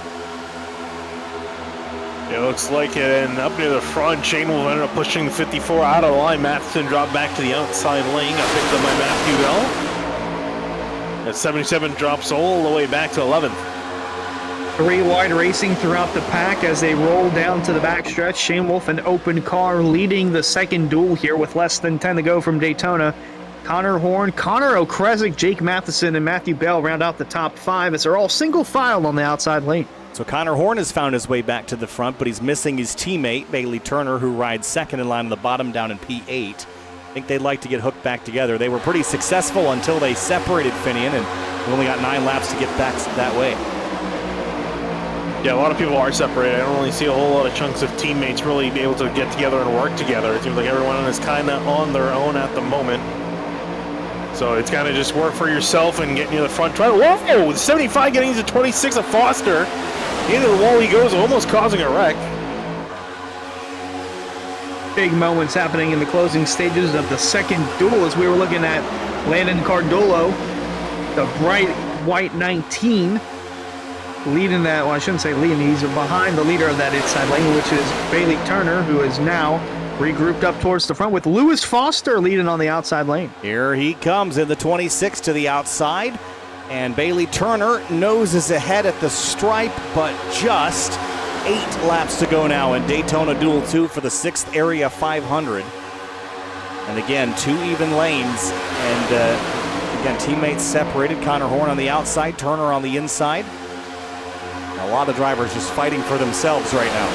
It looks like it, and up near the front, Shane will end up pushing the 54 out of the line. Matheson dropped back to the outside lane. Got picked up by Matthew Bell. That 77 drops all the way back to 11th. 3 wide racing throughout the pack as they roll down to the backstretch. Shane Wolf, an open car, leading the 2nd duel here with less than 10 to go from Daytona. Connor Horn, Connor O'Kresick, Jake Matheson, and Matthew Bell round out the top 5 as they're all single file on the outside lane. So Connor Horn has found his way back to the front, but he's missing his teammate, Bailey Turner, who rides 2nd in line on the bottom down in P8. I think they'd like to get hooked back together. They were pretty successful until they separated Finian, and we only got 9 laps to get back that way. Yeah, a lot of people are separated. I don't really see a whole lot of chunks of teammates really be able to get together and work together. It seems like everyone is kind of on their own at the moment. So it's kind of just work for yourself and get near the front. Whoa! 75 getting into 26 of Foster. Into the wall he goes, almost causing a wreck. Big moments happening in the closing stages of the 2nd duel as we were looking at Landon Cardolo the bright white 19 leading that. Well, I shouldn't say leading. He's behind the leader of that inside lane, which is Bailey Turner, who is now regrouped up towards the front with Lewis Foster leading on the outside lane. Here he comes in the 26 to the outside. And Bailey Turner noses ahead at the stripe, but just 8 laps to go now in Daytona Duel 2 for the 6th Area 500. And again, 2 even lanes. And again, teammates separated. Connor Horn on the outside, Turner on the inside. A lot of drivers just fighting for themselves right now.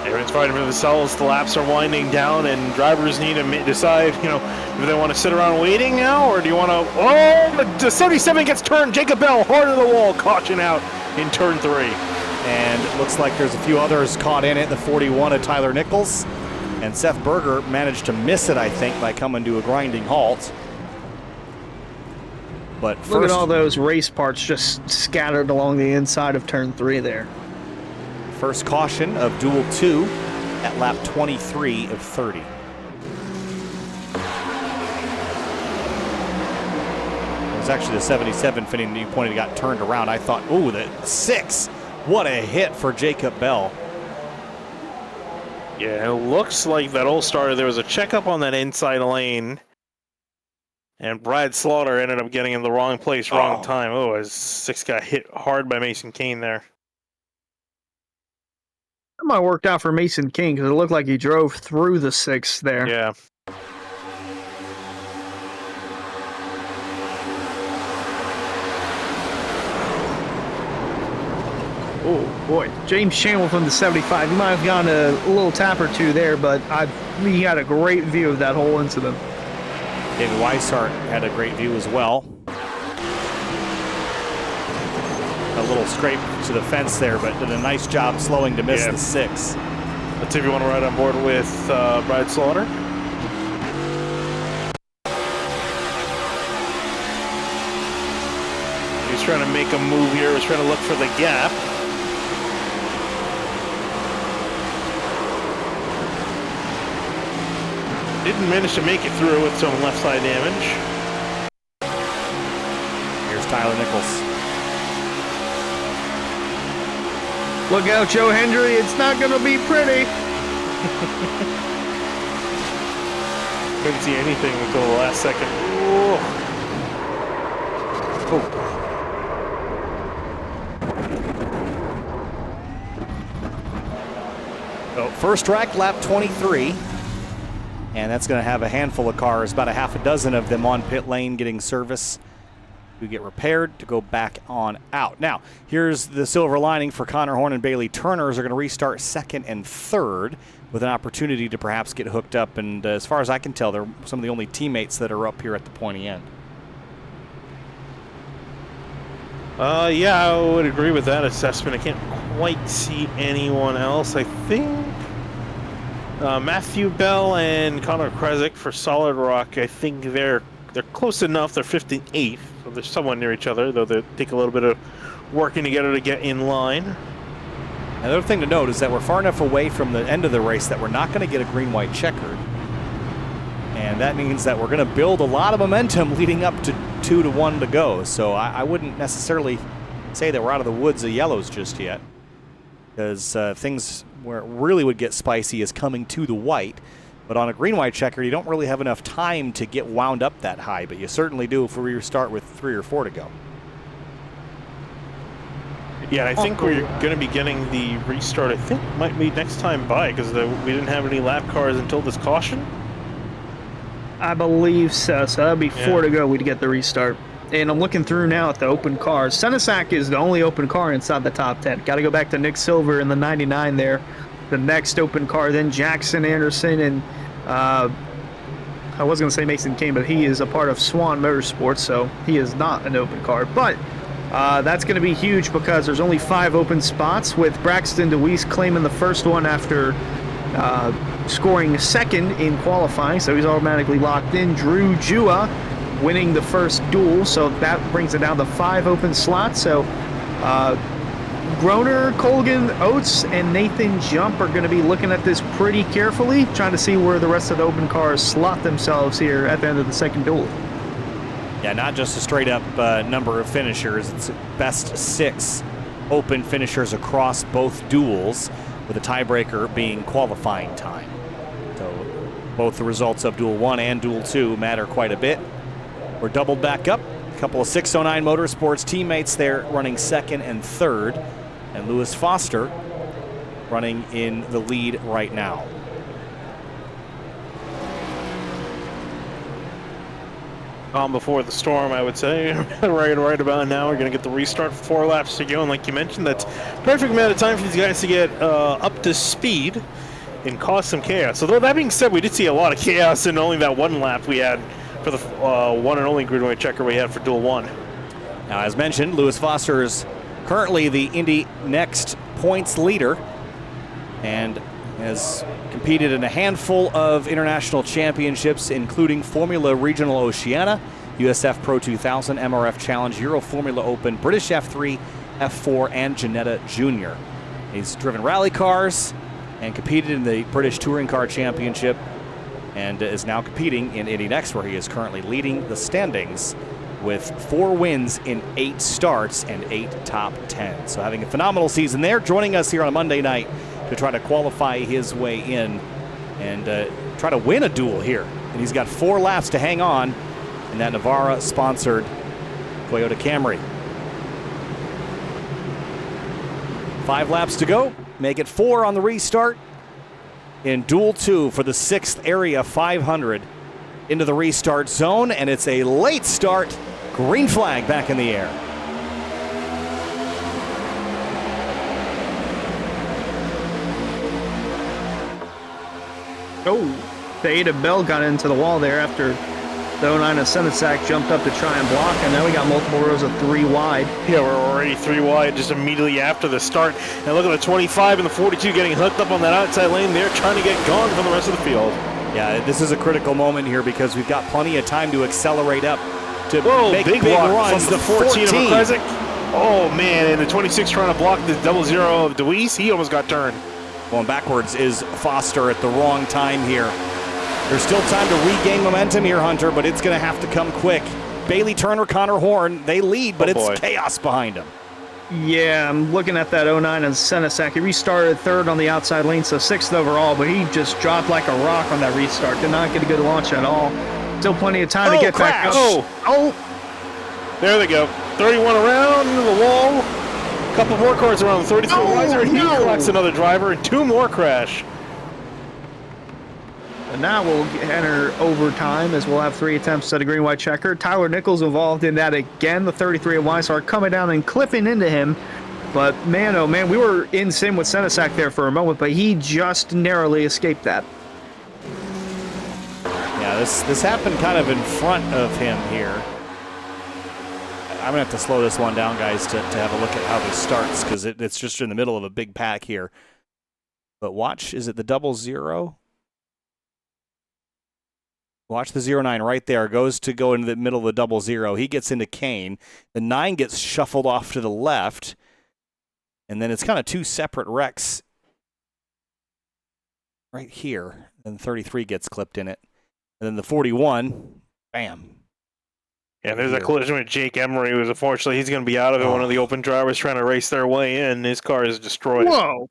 Everyone's fighting for themselves. The laps are winding down, and drivers need to decide, if they want to sit around waiting now, or do you want to... Oh, the 77 gets turned. Jacob Bell, hard to the wall, caution out in turn 3. And it looks like there's a few others caught in it. The 41 of Tyler Nichols. And Seth Berger managed to miss it, I think, by coming to a grinding halt. But first, look at all those race parts just scattered along the inside of turn 3 there. First caution of Duel 2 at lap 23 of 30. It was actually the 77 fitting you pointed got turned around. I thought, ooh, the 6. What a hit for Jacob Bell. Yeah, it looks like that all started. There was a checkup on that inside lane. And Brad Slaughter ended up getting in the wrong place, wrong time. Oh, his 6 got hit hard by Mason Kane there. That might have worked out for Mason King because it looked like he drove through the 6 there. Yeah. Oh, boy. James Shamwell from the 75. He might have gotten a little tap or two there, but he had a great view of that whole incident. David Weishart had a great view as well. A little scrape to the fence there, but did a nice job slowing to miss the 6. Let's see if you want to ride on board with Brad Slaughter. He's trying to make a move here. He's trying to look for the gap. Didn't manage to make it through with some left side damage. Here's Tyler Nichols. Look out, Joe Hendry. It's not going to be pretty. Couldn't see anything until the last second. So first track, lap 23. And that's going to have a handful of cars, about a half a dozen of them on pit lane getting service to get repaired to go back on out. Now, here's the silver lining for Connor Horn and Bailey Turner. Are going to restart 2nd and 3rd with an opportunity to perhaps get hooked up. And as far as I can tell, they're some of the only teammates that are up here at the pointy end. Yeah, I would agree with that assessment. I can't quite see anyone else. I think Matthew Bell and Connor Kresick for Solid Rock. I think they're close enough. They're 5th and 8th, so they're somewhat near each other, though they take a little bit of working together to get in line. Another thing to note is that we're far enough away from the end of the race that we're not going to get a green-white checkered. And that means that we're going to build a lot of momentum leading up to 2 to 1 to go. So I wouldn't necessarily say that we're out of the woods of yellows just yet, because things where it really would get spicy is coming to the white. But on a green-white checker, you don't really have enough time to get wound up that high, but you certainly do if we start with 3 or 4 to go. Yeah, I think we're going to be getting the restart, I think, might be next time by, because we didn't have any lap cars until this caution. I believe so. So that'd be 4 to go. We'd get the restart. And I'm looking through now at the open cars. Senesac is the only open car inside the top 10. Got to go back to Nick Silver in the 99 there. The next open car, then Jackson Anderson, and I was going to say Mason Kane, but he is a part of Swan Motorsports, so he is not an open car. But that's going to be huge because there's only 5 open spots, with Braxton DeWeese claiming the first one after scoring 2nd in qualifying, so he's automatically locked in. Drew Jua winning the first duel, so that brings it down to 5 open slots. So Groner, Colgan, Oates, and Nathan Jump are going to be looking at this pretty carefully, trying to see where the rest of the open cars slot themselves here at the end of the second duel. Yeah, not just a straight-up number of finishers. It's best 6 open finishers across both duels, with a tiebreaker being qualifying time. So both the results of Duel 1 and Duel 2 matter quite a bit. We're doubled back up. A couple of 609 Motorsports teammates there running 2nd and 3rd. And Lewis Foster running in the lead right now. Calm before the storm, I would say. right about now, we're going to get the restart, 4 laps to go, and like you mentioned, that's perfect amount of time for these guys to get up to speed and cause some chaos. Although that being said, we did see a lot of chaos in only that 1 lap we had for the one and only gridway checker we had for Duel 1. Now, as mentioned, Lewis Foster is currently the Indy Next points leader and has competed in a handful of international championships, including Formula Regional Oceania, USF Pro 2000, MRF Challenge, Euro Formula Open, British F3, F4, and Ginetta Junior. He's driven rally cars and competed in the British Touring Car Championship and is now competing in Indy Next, where he is currently leading the standings with 4 wins in 8 starts and 8 top 10. So having a phenomenal season there, joining us here on a Monday night to try to qualify his way in and try to win a duel here. And he's got 4 laps to hang on in that Navara-sponsored Toyota Camry. 5 laps to go. Make it 4 on the restart in Duel 2 for the 6th Area 500 into the restart zone, and it's a late start. Green flag back in the air. Oh, the Ada Bell got into the wall there after the 09 of Senesac jumped up to try and block, and now we got multiple rows of 3 wide. Yeah, we're already 3 wide just immediately after the start. And look at the 25 and the 42 getting hooked up on that outside lane there, trying to get gone from the rest of the field. Yeah, this is a critical moment here because we've got plenty of time to accelerate up to make big runs. From the 14 of McClesic. Oh, man, and the 26 trying to block the 00 of Deweese. He almost got turned. Going backwards is Foster at the wrong time here. There's still time to regain momentum here, Hunter, but it's going to have to come quick. Bailey Turner, Connor Horn, they lead, but it's chaos behind them. Yeah, I'm looking at that 09 and Senesac. He restarted 3rd on the outside lane, so 6th overall, but he just dropped like a rock on that restart. Did not get a good launch at all. Still plenty of time to get back up. Oh! There they go. 31 around the wall. Couple more cars around the 33 wiser, and he collects another driver, and 2 more crash. And now we'll enter overtime as we'll have 3 attempts at a green-white checker. Tyler Nichols involved in that again. The 33 of Weissart coming down and clipping into him. But man, oh man, we were in sim with Senesac there for a moment, but he just narrowly escaped that. Yeah, this happened kind of in front of him here. I'm going to have to slow this one down, guys, to have a look at how this starts, because it's just in the middle of a big pack here. But watch, is it the 00? Watch the 09 right there. Goes to go into the middle of the 00. He gets into Kane. The 9 gets shuffled off to the left. And then it's kind of 2 separate wrecks right here. And the 33 gets clipped in it. And then the 41, bam. Yeah, there's a collision with Jake Emery, who's unfortunately, he's going to be out of it. One of the open drivers trying to race their way in. His car is destroyed. Whoa!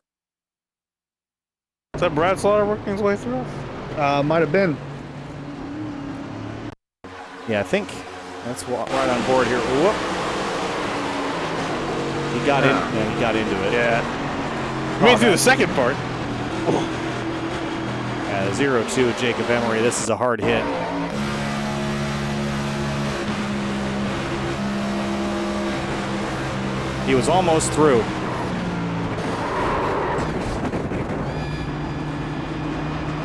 Is that Brad Slaughter working his way through? Might have been. Yeah, I think that's right on board here. Whoop. He got in. Yeah, he got into it. Yeah. Made through the second part. Yeah, 0-2 Jacob Emery. This is a hard hit. He was almost through.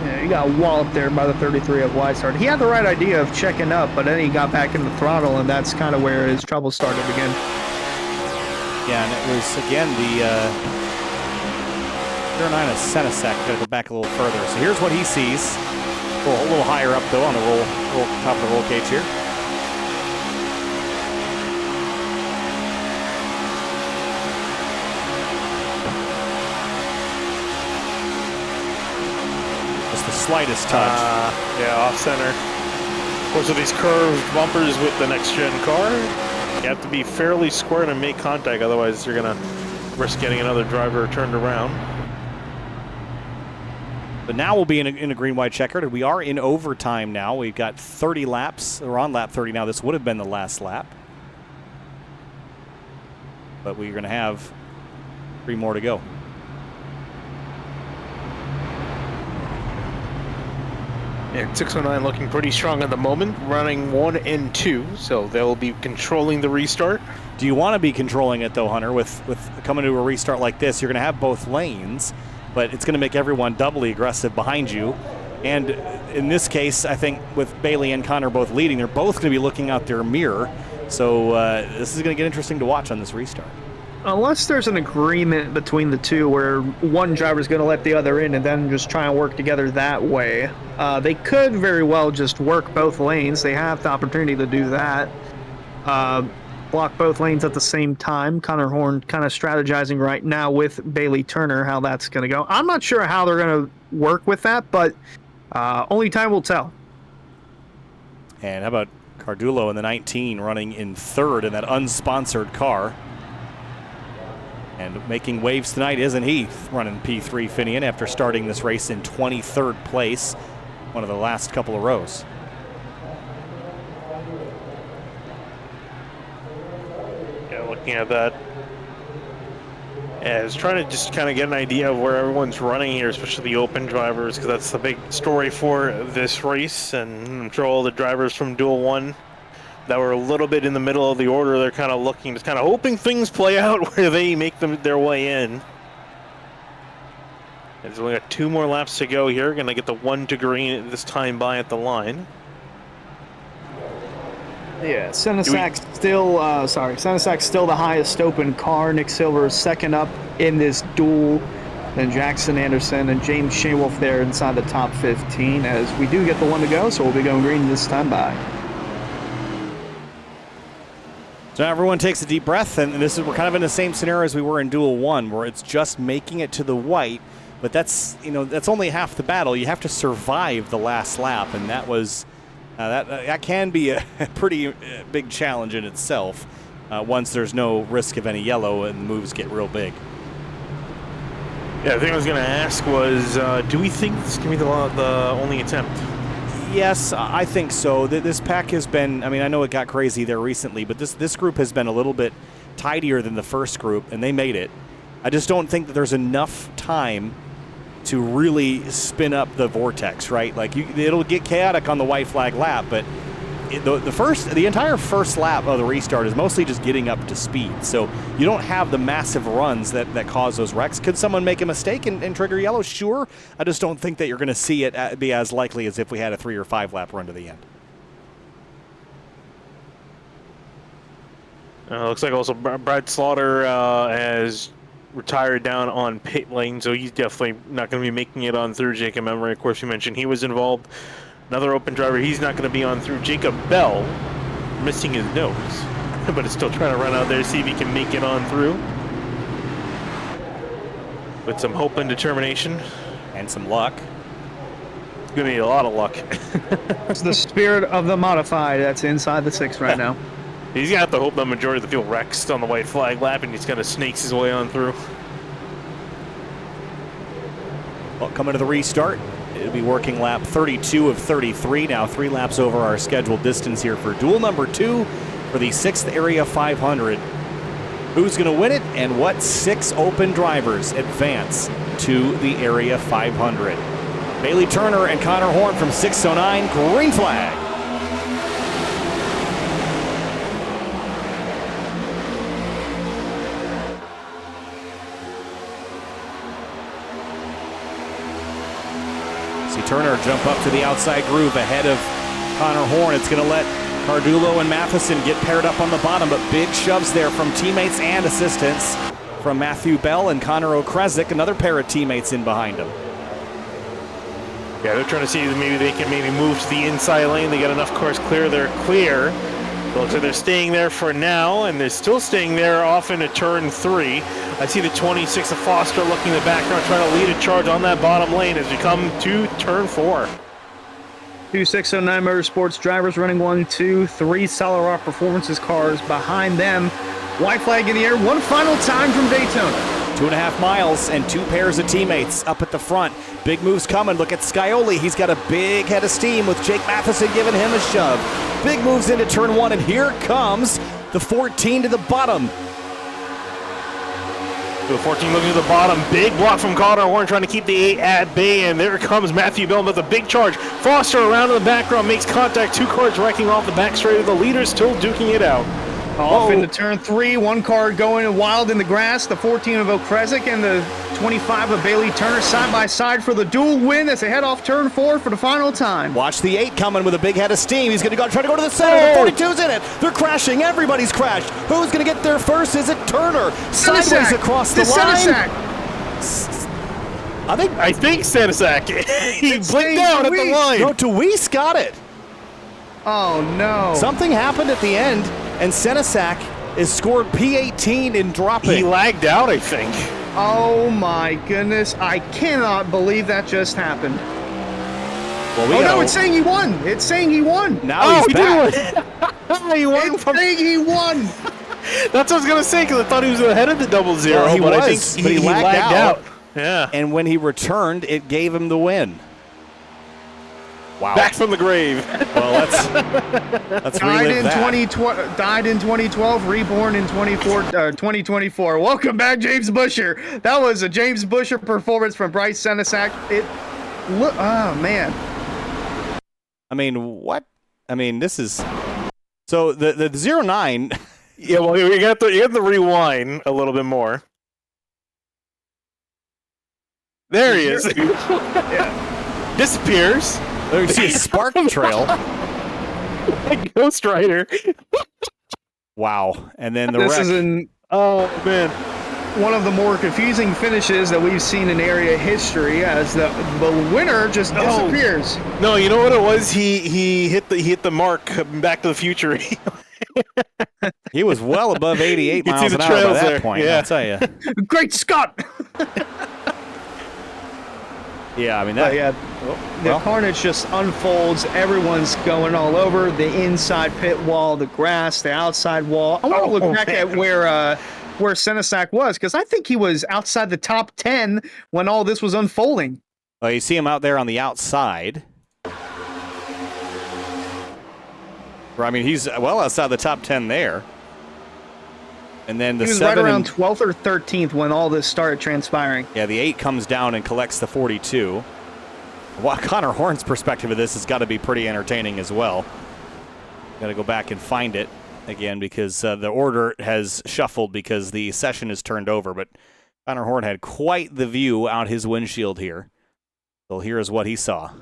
Yeah, he got walloped there by the 33 of Weissart. He had the right idea of checking up, but then he got back in the throttle, and that's kind of where his trouble started again. Yeah, and it was, again, the 09 of Senesac. Got to go back a little further. So here's what he sees. A little higher up, though, on the top of the roll cage here. slightest touch. Yeah, off center. Of course, with these curved bumpers with the next-gen car, you have to be fairly square to make contact, otherwise you're going to risk getting another driver turned around. But now we'll be in a green-white checkered. We are in overtime now. We've got 30 laps. We're on lap 30 now. This would have been the last lap. But we're going to have 3 more to go. Yeah, 609 looking pretty strong at the moment, running 1 and 2, so they'll be controlling the restart. Do you want to be controlling it, though, Hunter? With coming to a restart like this, you're going to have both lanes, but it's going to make everyone doubly aggressive behind you. And in this case, I think with Bailey and Connor both leading, they're both going to be looking out their mirror. So this is going to get interesting to watch on this restart. Unless there's an agreement between the two where one driver's going to let the other in and then just try and work together that way. They could very well just work both lanes. They have the opportunity to do that. Block both lanes at the same time. Connor Horn kind of strategizing right now with Bailey Turner how that's going to go. I'm not sure how they're going to work with that, but only time will tell. And how about Cardullo in the 19 running in 3rd in that unsponsored car? And making waves tonight, isn't he? Running P3 Finian after starting this race in 23rd place, one of the last couple of rows. Yeah, looking at that. Yeah, I was trying to just kind of get an idea of where everyone's running here, especially the open drivers, because that's the big story for this race. And I'm sure all the drivers from Duel 1 that were a little bit in the middle of the order, they're kind of looking, just kind of hoping things play out where they make their way in. There's only got 2 more laps to go here. Going to get the 1 to green this time by at the line. Yeah, Senesac's still the highest open car. Nick Silver is second up in this duel. Then Jackson Anderson and James Shaywolf there inside the top 15 as we do get the 1 to go, so we'll be going green this time by. So now everyone takes a deep breath, and we're kind of in the same scenario as we were in Duel 1, where it's just making it to the white, but that's only half the battle. You have to survive the last lap, and that was that can be a pretty big challenge in itself once there's no risk of any yellow and moves get real big. Yeah, the thing I was going to ask was, do we think this can be the only attempt? Yes, I think so. This pack has been, I know it got crazy there recently, but this group has been a little bit tidier than the first group, and they made it. I just don't think that there's enough time to really spin up the vortex, right? Like, it'll get chaotic on the white flag lap, but the entire first lap of the restart is mostly just getting up to speed. So you don't have the massive runs that cause those wrecks. Could someone make a mistake and trigger yellow? Sure. I just don't think that you're going to see it be as likely as if we had a 3 or 5 lap run to the end. Looks like also Brad Slaughter has retired down on pit lane, so he's definitely not going to be making it on through. Jacob Emery, of course, you mentioned he was involved. Another open driver, he's not going to be on through. Jacob Bell, missing his nose, but is still trying to run out there, see if he can make it on through. With some hope and determination. And some luck. It's going to need a lot of luck. It's the spirit of the modified that's inside the 6 right now. He's going to have to hope the majority of the field wrecks on the white flag lap, and he's going to snakes his way on through. Well, coming to the restart, it'll be working lap 32 of 33. Now 3 laps over our scheduled distance here for duel number 2 for the 6th Area 500. Who's going to win it, and what 6 open drivers advance to the Area 500? Bailey Turner and Connor Horn from 609, green flag. See Turner jump up to the outside groove ahead of Connor Horn. It's going to let Cardullo and Matheson get paired up on the bottom, but big shoves there from teammates and assistance from Matthew Bell and Connor Okrezik, another pair of teammates in behind him. Yeah, they're trying to see if maybe they can move to the inside lane. They got enough course clear. They're clear. Looks like they're staying there for now, and they're still staying there off into turn 3. I see the 26 of Foster looking in the background, trying to lead a charge on that bottom lane as we come to turn 4. 2609 Motorsports drivers running 1, 2, 3 Solid Rock Performances cars behind them. White flag in the air, one final time from Daytona. 2.5 miles and 2 pairs of teammates up at the front. Big moves coming. Look at Scioli. He's got a big head of steam with Jake Matheson giving him a shove. Big moves into turn 1, and here comes the 14 to the bottom. The 14 looking to the bottom. Big block from Connor Horn trying to keep the 8 at bay, and there comes Matthew Bell with a big charge. Foster around in the background makes contact. 2 cars wrecking off the back straight. The leader still duking it out. Off into turn 3, 1 car going wild in the grass. The 14 of Okrezik and the 25 of Bailey Turner side by side for the dual win as they head off turn 4 for the final time. Watch the 8 coming with a big head of steam. He's going to try to go to the center. The 42's in it. They're crashing. Everybody's crashed. Who's going to get there first? Is it Turner? Sideways across the line. I think Stanisak. He blinked down at the line. No, Deweese got it. Oh, no. Something happened at the end, and Senesac is scored P18 in dropping. He lagged out, I think. Oh, my goodness. I cannot believe that just happened. Well, no, it's saying he won. It's saying he won. Now he's back. He won. It's saying he won. That's what I was going to say, because I thought he was ahead of the 0-0. Well, he but was, I think but he lagged out. Yeah. And when he returned, it gave him the win. Wow. Back from the grave. Well, let's relive that. Died in 2012, reborn in 2024. Welcome back, James Busher. That was a James Busher performance from Bryce Senesac. Oh, man. I mean, what? I mean, this is... So, the 09... Yeah, well, you got the rewind a little bit more. There he is. Yeah. Disappears. There you see a spark trail. Ghost Rider. Wow. And then the This wreck. is man. one of the more confusing finishes that we've seen in area history as the winner just disappears. No, you know what it was? He hit the mark. Back to the Future. He was well above 88 miles an hour by that point, yeah. I'll tell you. Great Scott! Yeah, I mean, that... The carnage just unfolds. Everyone's going all over. The inside pit wall, the grass, the outside wall. I want to look back at where Senesac was, because I think he was outside the top 10 when all this was unfolding. Well, you see him out there on the outside. I mean, he's well outside the top 10 there. And then the he was 7 right around 12th or 13th when all this started transpiring. Yeah, the 8 comes down and collects the 42. Well, Connor Horn's perspective of this has got to be pretty entertaining as well. Got to go back and find it again because the order has shuffled because the session is turned over. But Connor Horn had quite the view out his windshield here. So here is what he saw.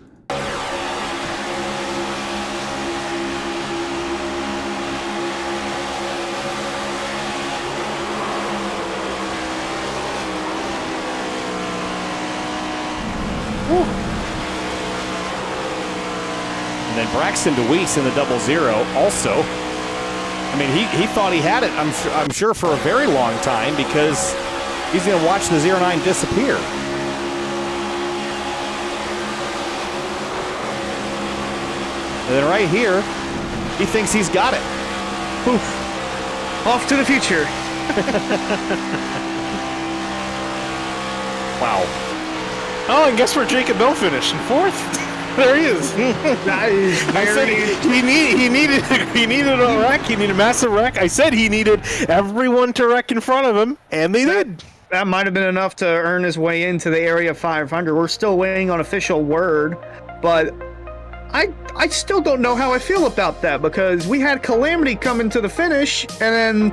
And then Braxton Deweese in the 0-0 also. I mean, he thought he had it, I'm sure, for a very long time because he's going to watch the 09 disappear. And then right here, he thinks he's got it. Oof. Off to the future. Wow. Oh, and guess where Jacob Bell finished? In 4th. There he is. That is I said he needed a wreck. He needed a massive wreck. I said he needed everyone to wreck in front of him, and they did. That might have been enough to earn his way into the area 500. We're still waiting on official word, but I still don't know how I feel about that because we had Calamity come into the finish, and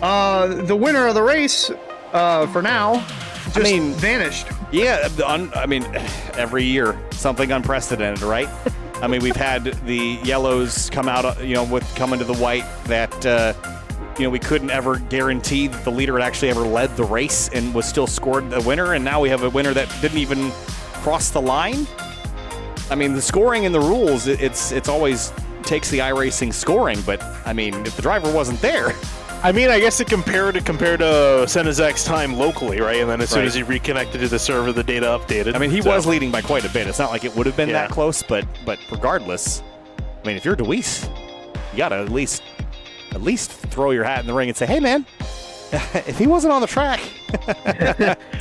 then the winner of the race, for now, just vanished. Yeah, I mean, every year something unprecedented, right? I mean, we've had the yellows come out, with coming to the white that, we couldn't ever guarantee that the leader had actually ever led the race and was still scored the winner. And now we have a winner that didn't even cross the line. I mean, the scoring and the rules, it's always takes the iRacing scoring, but I mean, if the driver wasn't there. I mean, I guess it compared to Senezak's time locally, right? And then as soon as he reconnected to the server, the data updated. I mean, he was leading by quite a bit. It's not like it would have been that close, but regardless, I mean, if you're Deweese, you got to at least throw your hat in the ring and say, hey, man, if he wasn't on the track.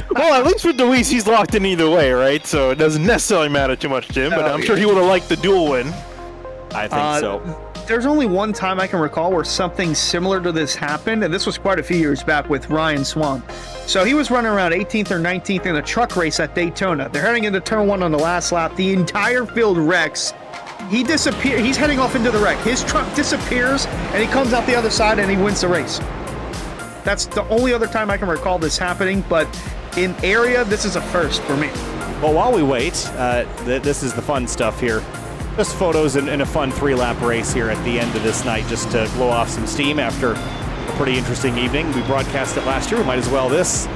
Well, at least with Deweese, he's locked in either way, right? So it doesn't necessarily matter too much to him, but I'm sure he would have liked the dual win. I think so. There's only one time I can recall where something similar to this happened, and this was quite a few years back with Ryan Swamp. So he was running around 18th or 19th in a truck race at Daytona. They're heading into turn 1 on the last lap. The entire field wrecks. He disappears. He's heading off into the wreck. His truck disappears, and he comes out the other side, and he wins the race. That's the only other time I can recall this happening, but in area, this is a first for me. Well, while we wait, this is the fun stuff here. Just photos and a fun 3-lap race here at the end of this night, just to blow off some steam after a pretty interesting evening. We broadcast it last year. We might as well this.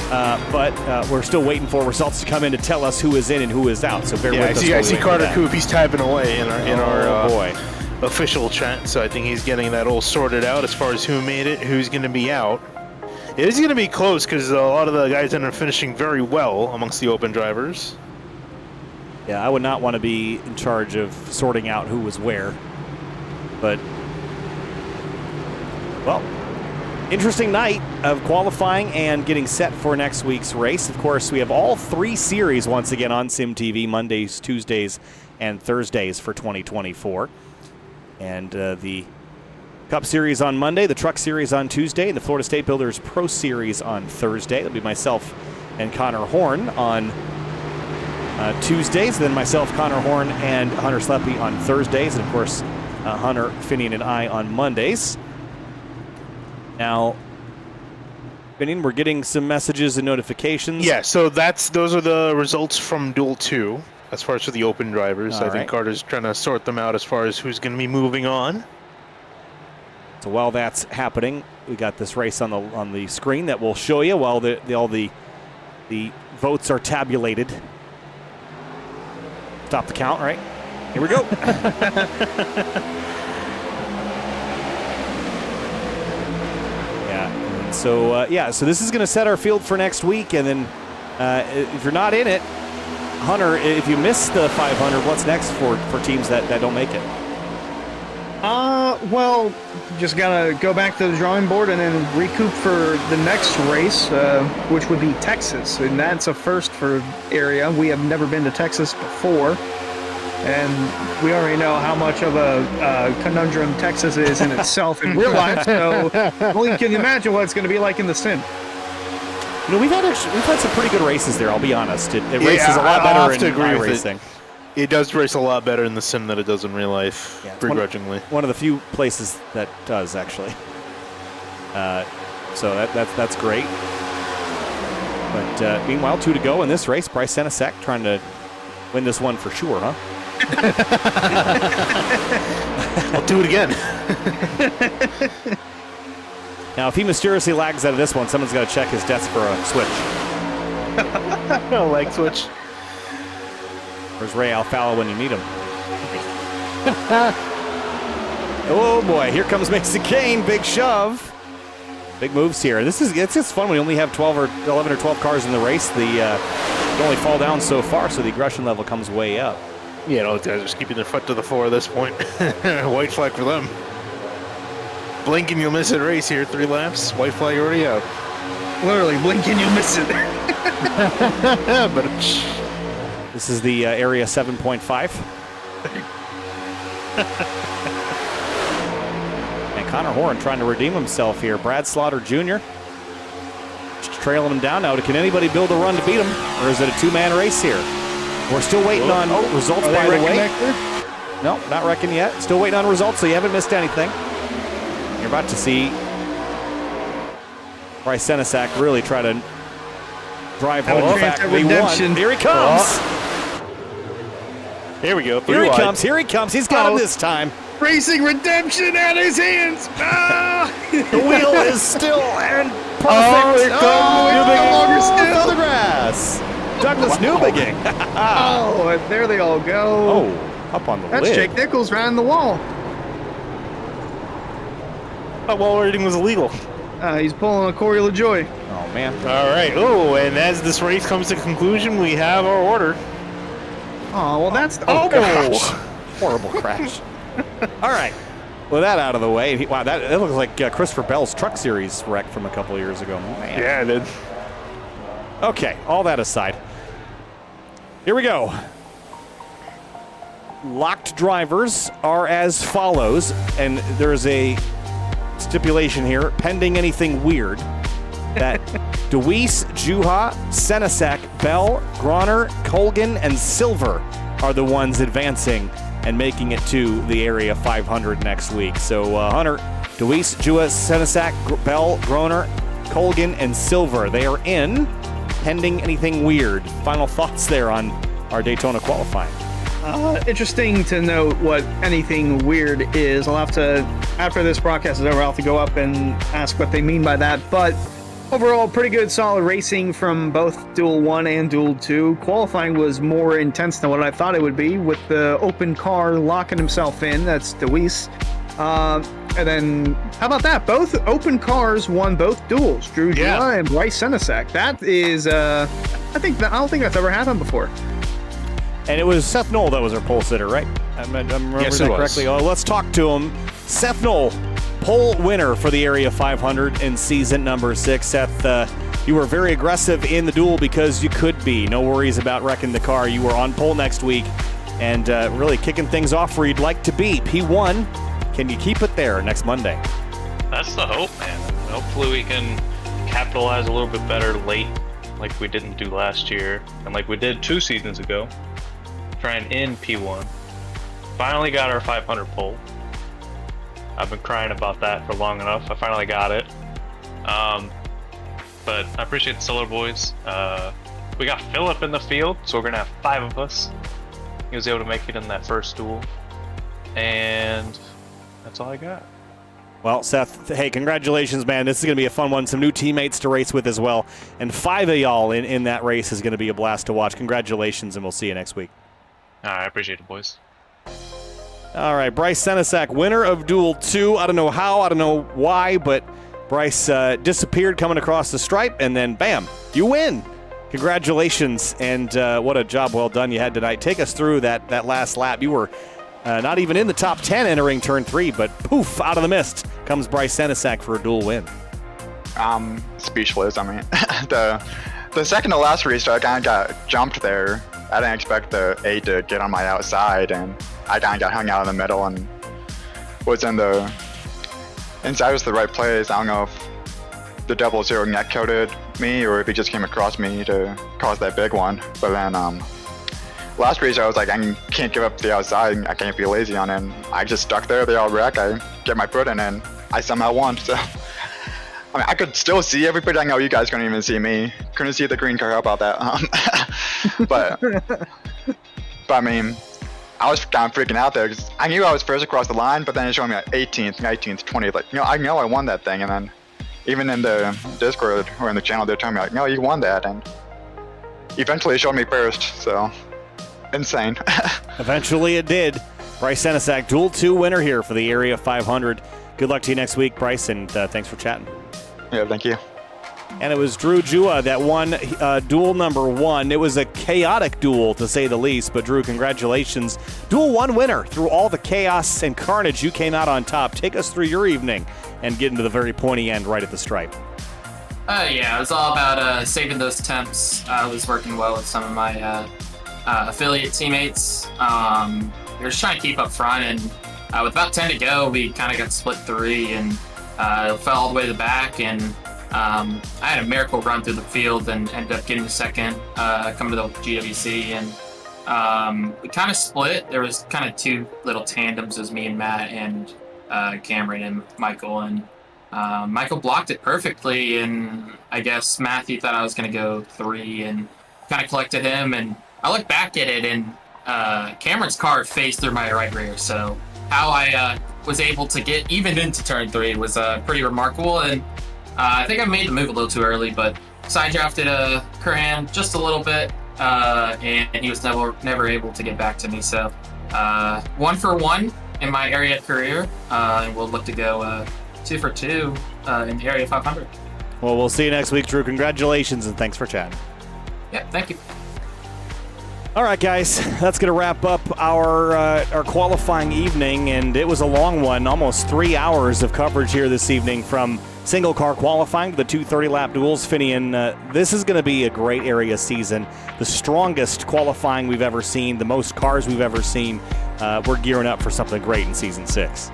But we're still waiting for results to come in to tell us who is in and who is out. So bear with us. I see Carter Coop. He's typing away in our boy. Official chat. So I think he's getting that all sorted out as far as who made it, who's going to be out. It is going to be close because a lot of the guys end up finishing very well amongst the open drivers. Yeah, I would not want to be in charge of sorting out who was where. But, well, interesting night of qualifying and getting set for next week's race. Of course, we have all 3 series once again on SimTV, Mondays, Tuesdays, and Thursdays for 2024. And the Cup Series on Monday, the Truck Series on Tuesday, and the Florida State Builders Pro Series on Thursday. That'll be myself and Connor Horn on Tuesdays, then myself, Connor Horn, and Hunter Sleppy on Thursdays, and of course, Hunter, Finian, and I on Mondays. Now, Finian, we're getting some messages and notifications. Yeah, so those are the results from Duel 2, as far as for the open drivers. I think Carter's trying to sort them out as far as who's going to be moving on. So while that's happening, we got this race on the screen that we'll show you while all the votes are tabulated. Stop the count, right? Here we go. So this is going to set our field for next week, and then if you're not in it, Hunter, if you miss the 500, what's next for teams that don't make it? Well, just gotta go back to the drawing board and then recoup for the next race, which would be Texas, and that's a first for area. We have never been to Texas before, and we already know how much of a conundrum Texas is in itself in real life. So only can you imagine what it's going to be like in the sim. You know, we've had some pretty good races there. I'll be honest. It races a lot better in iRacing. It does race a lot better in the sim than it does in real life, begrudgingly. One of the few places that does, actually. So that's great. But meanwhile, 2 to go in this race. Bryce Senezak trying to win this one for sure, huh? I'll do it again. Now, if he mysteriously lags out of this one, someone's got to check his desk for a switch. No leg switch. Where's Ray Alfalo when you need him? Oh boy, here comes Mason Kane, big shove. Big moves here. It's just fun when you only have 11 or 12 cars in the race. You only fall down so far, so the aggression level comes way up. Yeah, those guys are just keeping their foot to the floor at this point. White flag for them. Blink and you'll miss a race here. 3 laps. White flag already out. Literally, blink and you'll miss it. But this is the area 7.5. And Connor Horn trying to redeem himself here. Brad Slaughter Jr. just trailing him down now. Can anybody build a run to beat him? Or is it a 2-man race here? We're still waiting on results, by the way. No, not reckoning yet. Still waiting on results, so you haven't missed anything. You're about to see Bryce Senezak really try to drive home the fact that we won. Here he comes. Here we go. Here he comes. Here he comes. He's got him this time. Racing redemption at his hands. The wheel is still and perfect. Oh, here comes longer still. The grass. Douglas Newbegin. Oh, and there they all go. Oh, up on the lid. That's Jake Nichols riding the wall. while everything was illegal. He's pulling a Corey LaJoy. Oh, man. All right. Oh, and as this race comes to conclusion, we have our order. Oh, well, that's... Gosh. Horrible crash. All right. With that out of the way, wow, that looks like Christopher Bell's Truck Series wreck from a couple of years ago. Man. Yeah, it did. Okay, all that aside. Here we go. Locked drivers are as follows, and there's a stipulation here, pending anything weird, that DeWeese, Juha, Senesac, Bell, Groner, Colgan, and Silver are the ones advancing and making it to the Area 500 next week. So Hunter, DeWeese, Juha, Senesac, Bell, Groner, Colgan, and Silver, they are in, pending anything weird. Final thoughts there on our Daytona qualifying. Interesting to note what anything weird is. I'll have to, after this broadcast is over, I'll have to go up and ask what they mean by that. But overall, pretty good, solid racing from both Duel 1 and Duel 2. Qualifying was more intense than what I thought it would be, with the open car locking himself in. That's DeWeese. And then, how about that? Both open cars won both duels. Drew Gia and Bryce Senesac. That is, I don't think that's ever happened before. And it was Seth Knoll that was our pole sitter, right? I'm remembering that correctly. Oh, let's talk to him. Seth Knoll, pole winner for the Area 500 in season number 6. Seth, you were very aggressive in the duel because you could be. No worries about wrecking the car. You were on pole next week and really kicking things off where you'd like to be. P1, can you keep it there next Monday? That's the hope, man. Hopefully we can capitalize a little bit better late, like we didn't do last year and like we did 2 seasons ago. Trying in P1. Finally got our 500 pole. I've been crying about that for long enough. I finally got it. But I appreciate the Solar Boys. We got Philip in the field, so we're gonna have 5 of us. He was able to make it in that first duel. And that's all I got. Well, Seth, hey, congratulations, man. This is going to be a fun one. Some new teammates to race with as well. And 5 of y'all in that race is going to be a blast to watch. Congratulations, and we'll see you next week. All right, I appreciate it, boys. All right, Bryce Senesac, winner of Duel 2. I don't know how, I don't know why, but Bryce disappeared coming across the stripe, and then bam, you win. Congratulations, and what a job well done you had tonight. Take us through that last lap. You were not even in the top 10 entering turn 3, but poof, out of the mist comes Bryce Senesac for a duel win. Speechless. I mean, the second to last restart, I kind of got jumped there. I didn't expect the 8 to get on my outside, and I kind of got hung out in the middle and was inside was the right place. I don't know if the 00 net coated me or if he just came across me to cause that big one. But then last race I was like, I can't give up the outside. I can't be lazy on it. And I just stuck there. They all wreck. I get my foot in and I somehow won. So I mean, I could still see everybody. I know you guys couldn't even see me. Couldn't see the green car. How about that? But I mean, I was kind of freaking out there because I knew I was first across the line, but then it showed me like 18th, 19th, 20th. Like, I know I won that thing. And then even in the Discord or in the channel, they're telling me like, no, you won that. And eventually it showed me first. So insane. Eventually it did. Bryce Senesac, Duel 2 winner here for the Area 500. Good luck to you next week, Bryce, and thanks for chatting. Yeah, thank you. And it was Drew Jua that won duel number 1. It was a chaotic duel, to say the least, but Drew, congratulations. Duel 1 winner. Through all the chaos and carnage, you came out on top. Take us through your evening and get into the very pointy end right at the stripe. Yeah, it was all about saving those temps. I was working well with some of my affiliate teammates. We were just trying to keep up front, and with about 10 to go, we kind of got split 3 and fell all the way to the back, and I had a miracle run through the field and ended up getting the second, coming to the GWC, and we kind of split. There was kind of 2 little tandems, as me and Matt and Cameron and Michael, and Michael blocked it perfectly, and I guess Matthew thought I was going to go 3 and kind of collected him, and I looked back at it, and Cameron's car phased through my right rear, so how I was able to get even into turn 3 was pretty remarkable, and I think I made the move a little too early, but side drafted Curran just a little bit, and he was never able to get back to me. So 1 for 1 in my area career, and we'll look to go 2 for 2 in the Area 500. Well, we'll see you next week, Drew. Congratulations, and thanks for chatting. Yeah, thank you. All right, guys, that's going to wrap up our qualifying evening, and it was a long one, almost 3 hours of coverage here this evening from single car qualifying to the 230-lap duels. Finian, this is going to be a great area season, the strongest qualifying we've ever seen, the most cars we've ever seen. We're gearing up for something great in Season 6.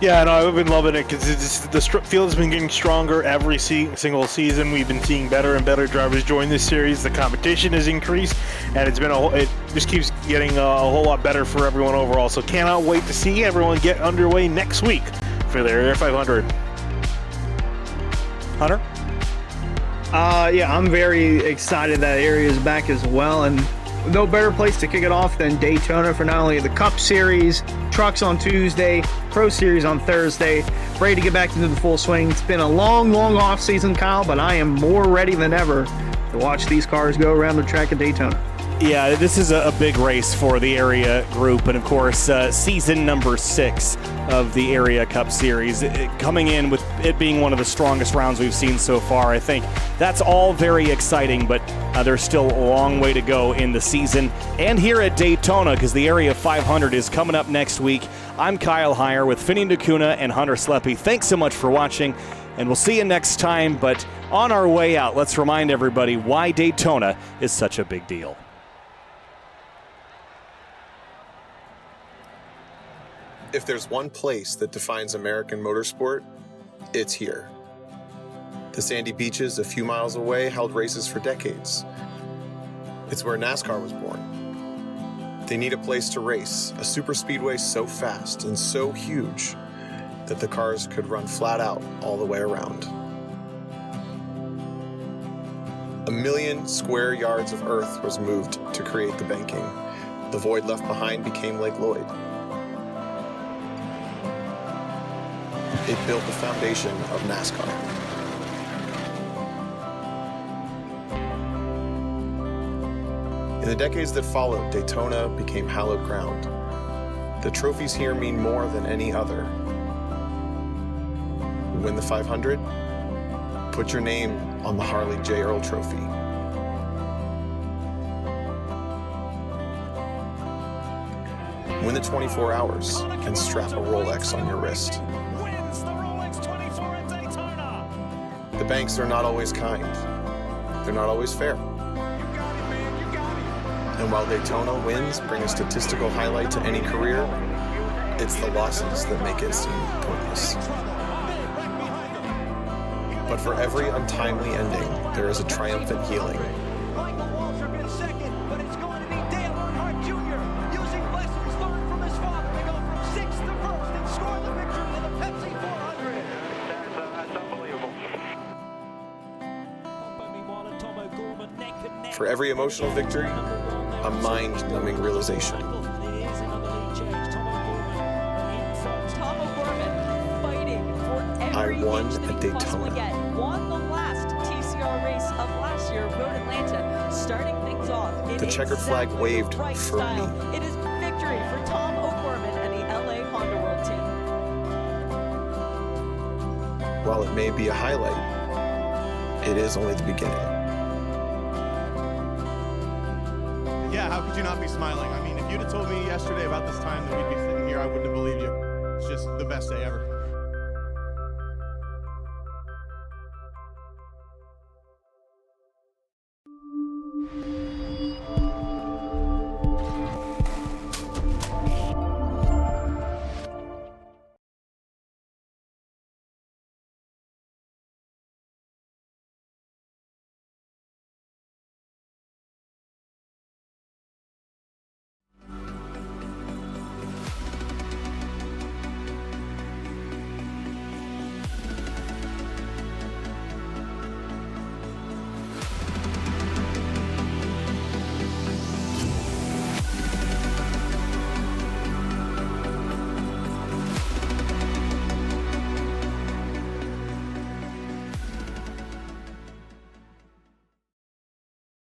Yeah, no, I've been loving it because the field has been getting stronger every single season. We've been seeing better and better drivers join this series. The competition has increased, and it just keeps getting a whole lot better for everyone overall. So cannot wait to see everyone get underway next week for the Area 500. Hunter? Yeah, I'm very excited that area is back as well, and no better place to kick it off than Daytona for not only the Cup Series, trucks on Tuesday, Pro Series on Thursday. Ready to get back into the full swing. It's been a long off season, Kyle, but I am more ready than ever to watch these cars go around the track at Daytona. Yeah, this is a big race for the area group, and of course, season number 6 of the Area Cup Series, coming in with it being one of the strongest rounds we've seen so far. I think that's all very exciting, but there's still a long way to go in the season and here at Daytona, because the Area 500 is coming up next week. I'm Kyle Heyer with Finian D'Acunha and Hunter Sleppy. Thanks so much for watching, and we'll see you next time. But on our way out, let's remind everybody why Daytona is such a big deal. If there's one place that defines American motorsport, it's here. The sandy beaches a few miles away held races for decades. It's where NASCAR was born. They need a place to race, a super speedway so fast and so huge that the cars could run flat out all the way around. 1 million square yards of earth was moved to create the banking. The void left behind became Lake Lloyd. It built the foundation of NASCAR. In the decades that followed, Daytona became hallowed ground. The trophies here mean more than any other. You win the 500, put your name on the Harley J. Earl Trophy. Win the 24 hours and strap a Rolex on your wrist. The banks are not always kind. They're not always fair. And while Daytona wins bring a statistical highlight to any career, it's the losses that make it seem pointless. But for every untimely ending, there is a triumphant healing. For every emotional victory, a mind-numbing realization. I won at Daytona. Won the last TCR race of last year, Road Atlanta, starting things off. The checkered flag waved for me. It is victory for Tom O'Gorman and the LA Honda World Team. While it may be a highlight, it is only the beginning. Yeah, how could you not be smiling? I mean, if you'd have told me yesterday about this time that we'd be sitting here, I wouldn't have believed you. It's just the best day ever.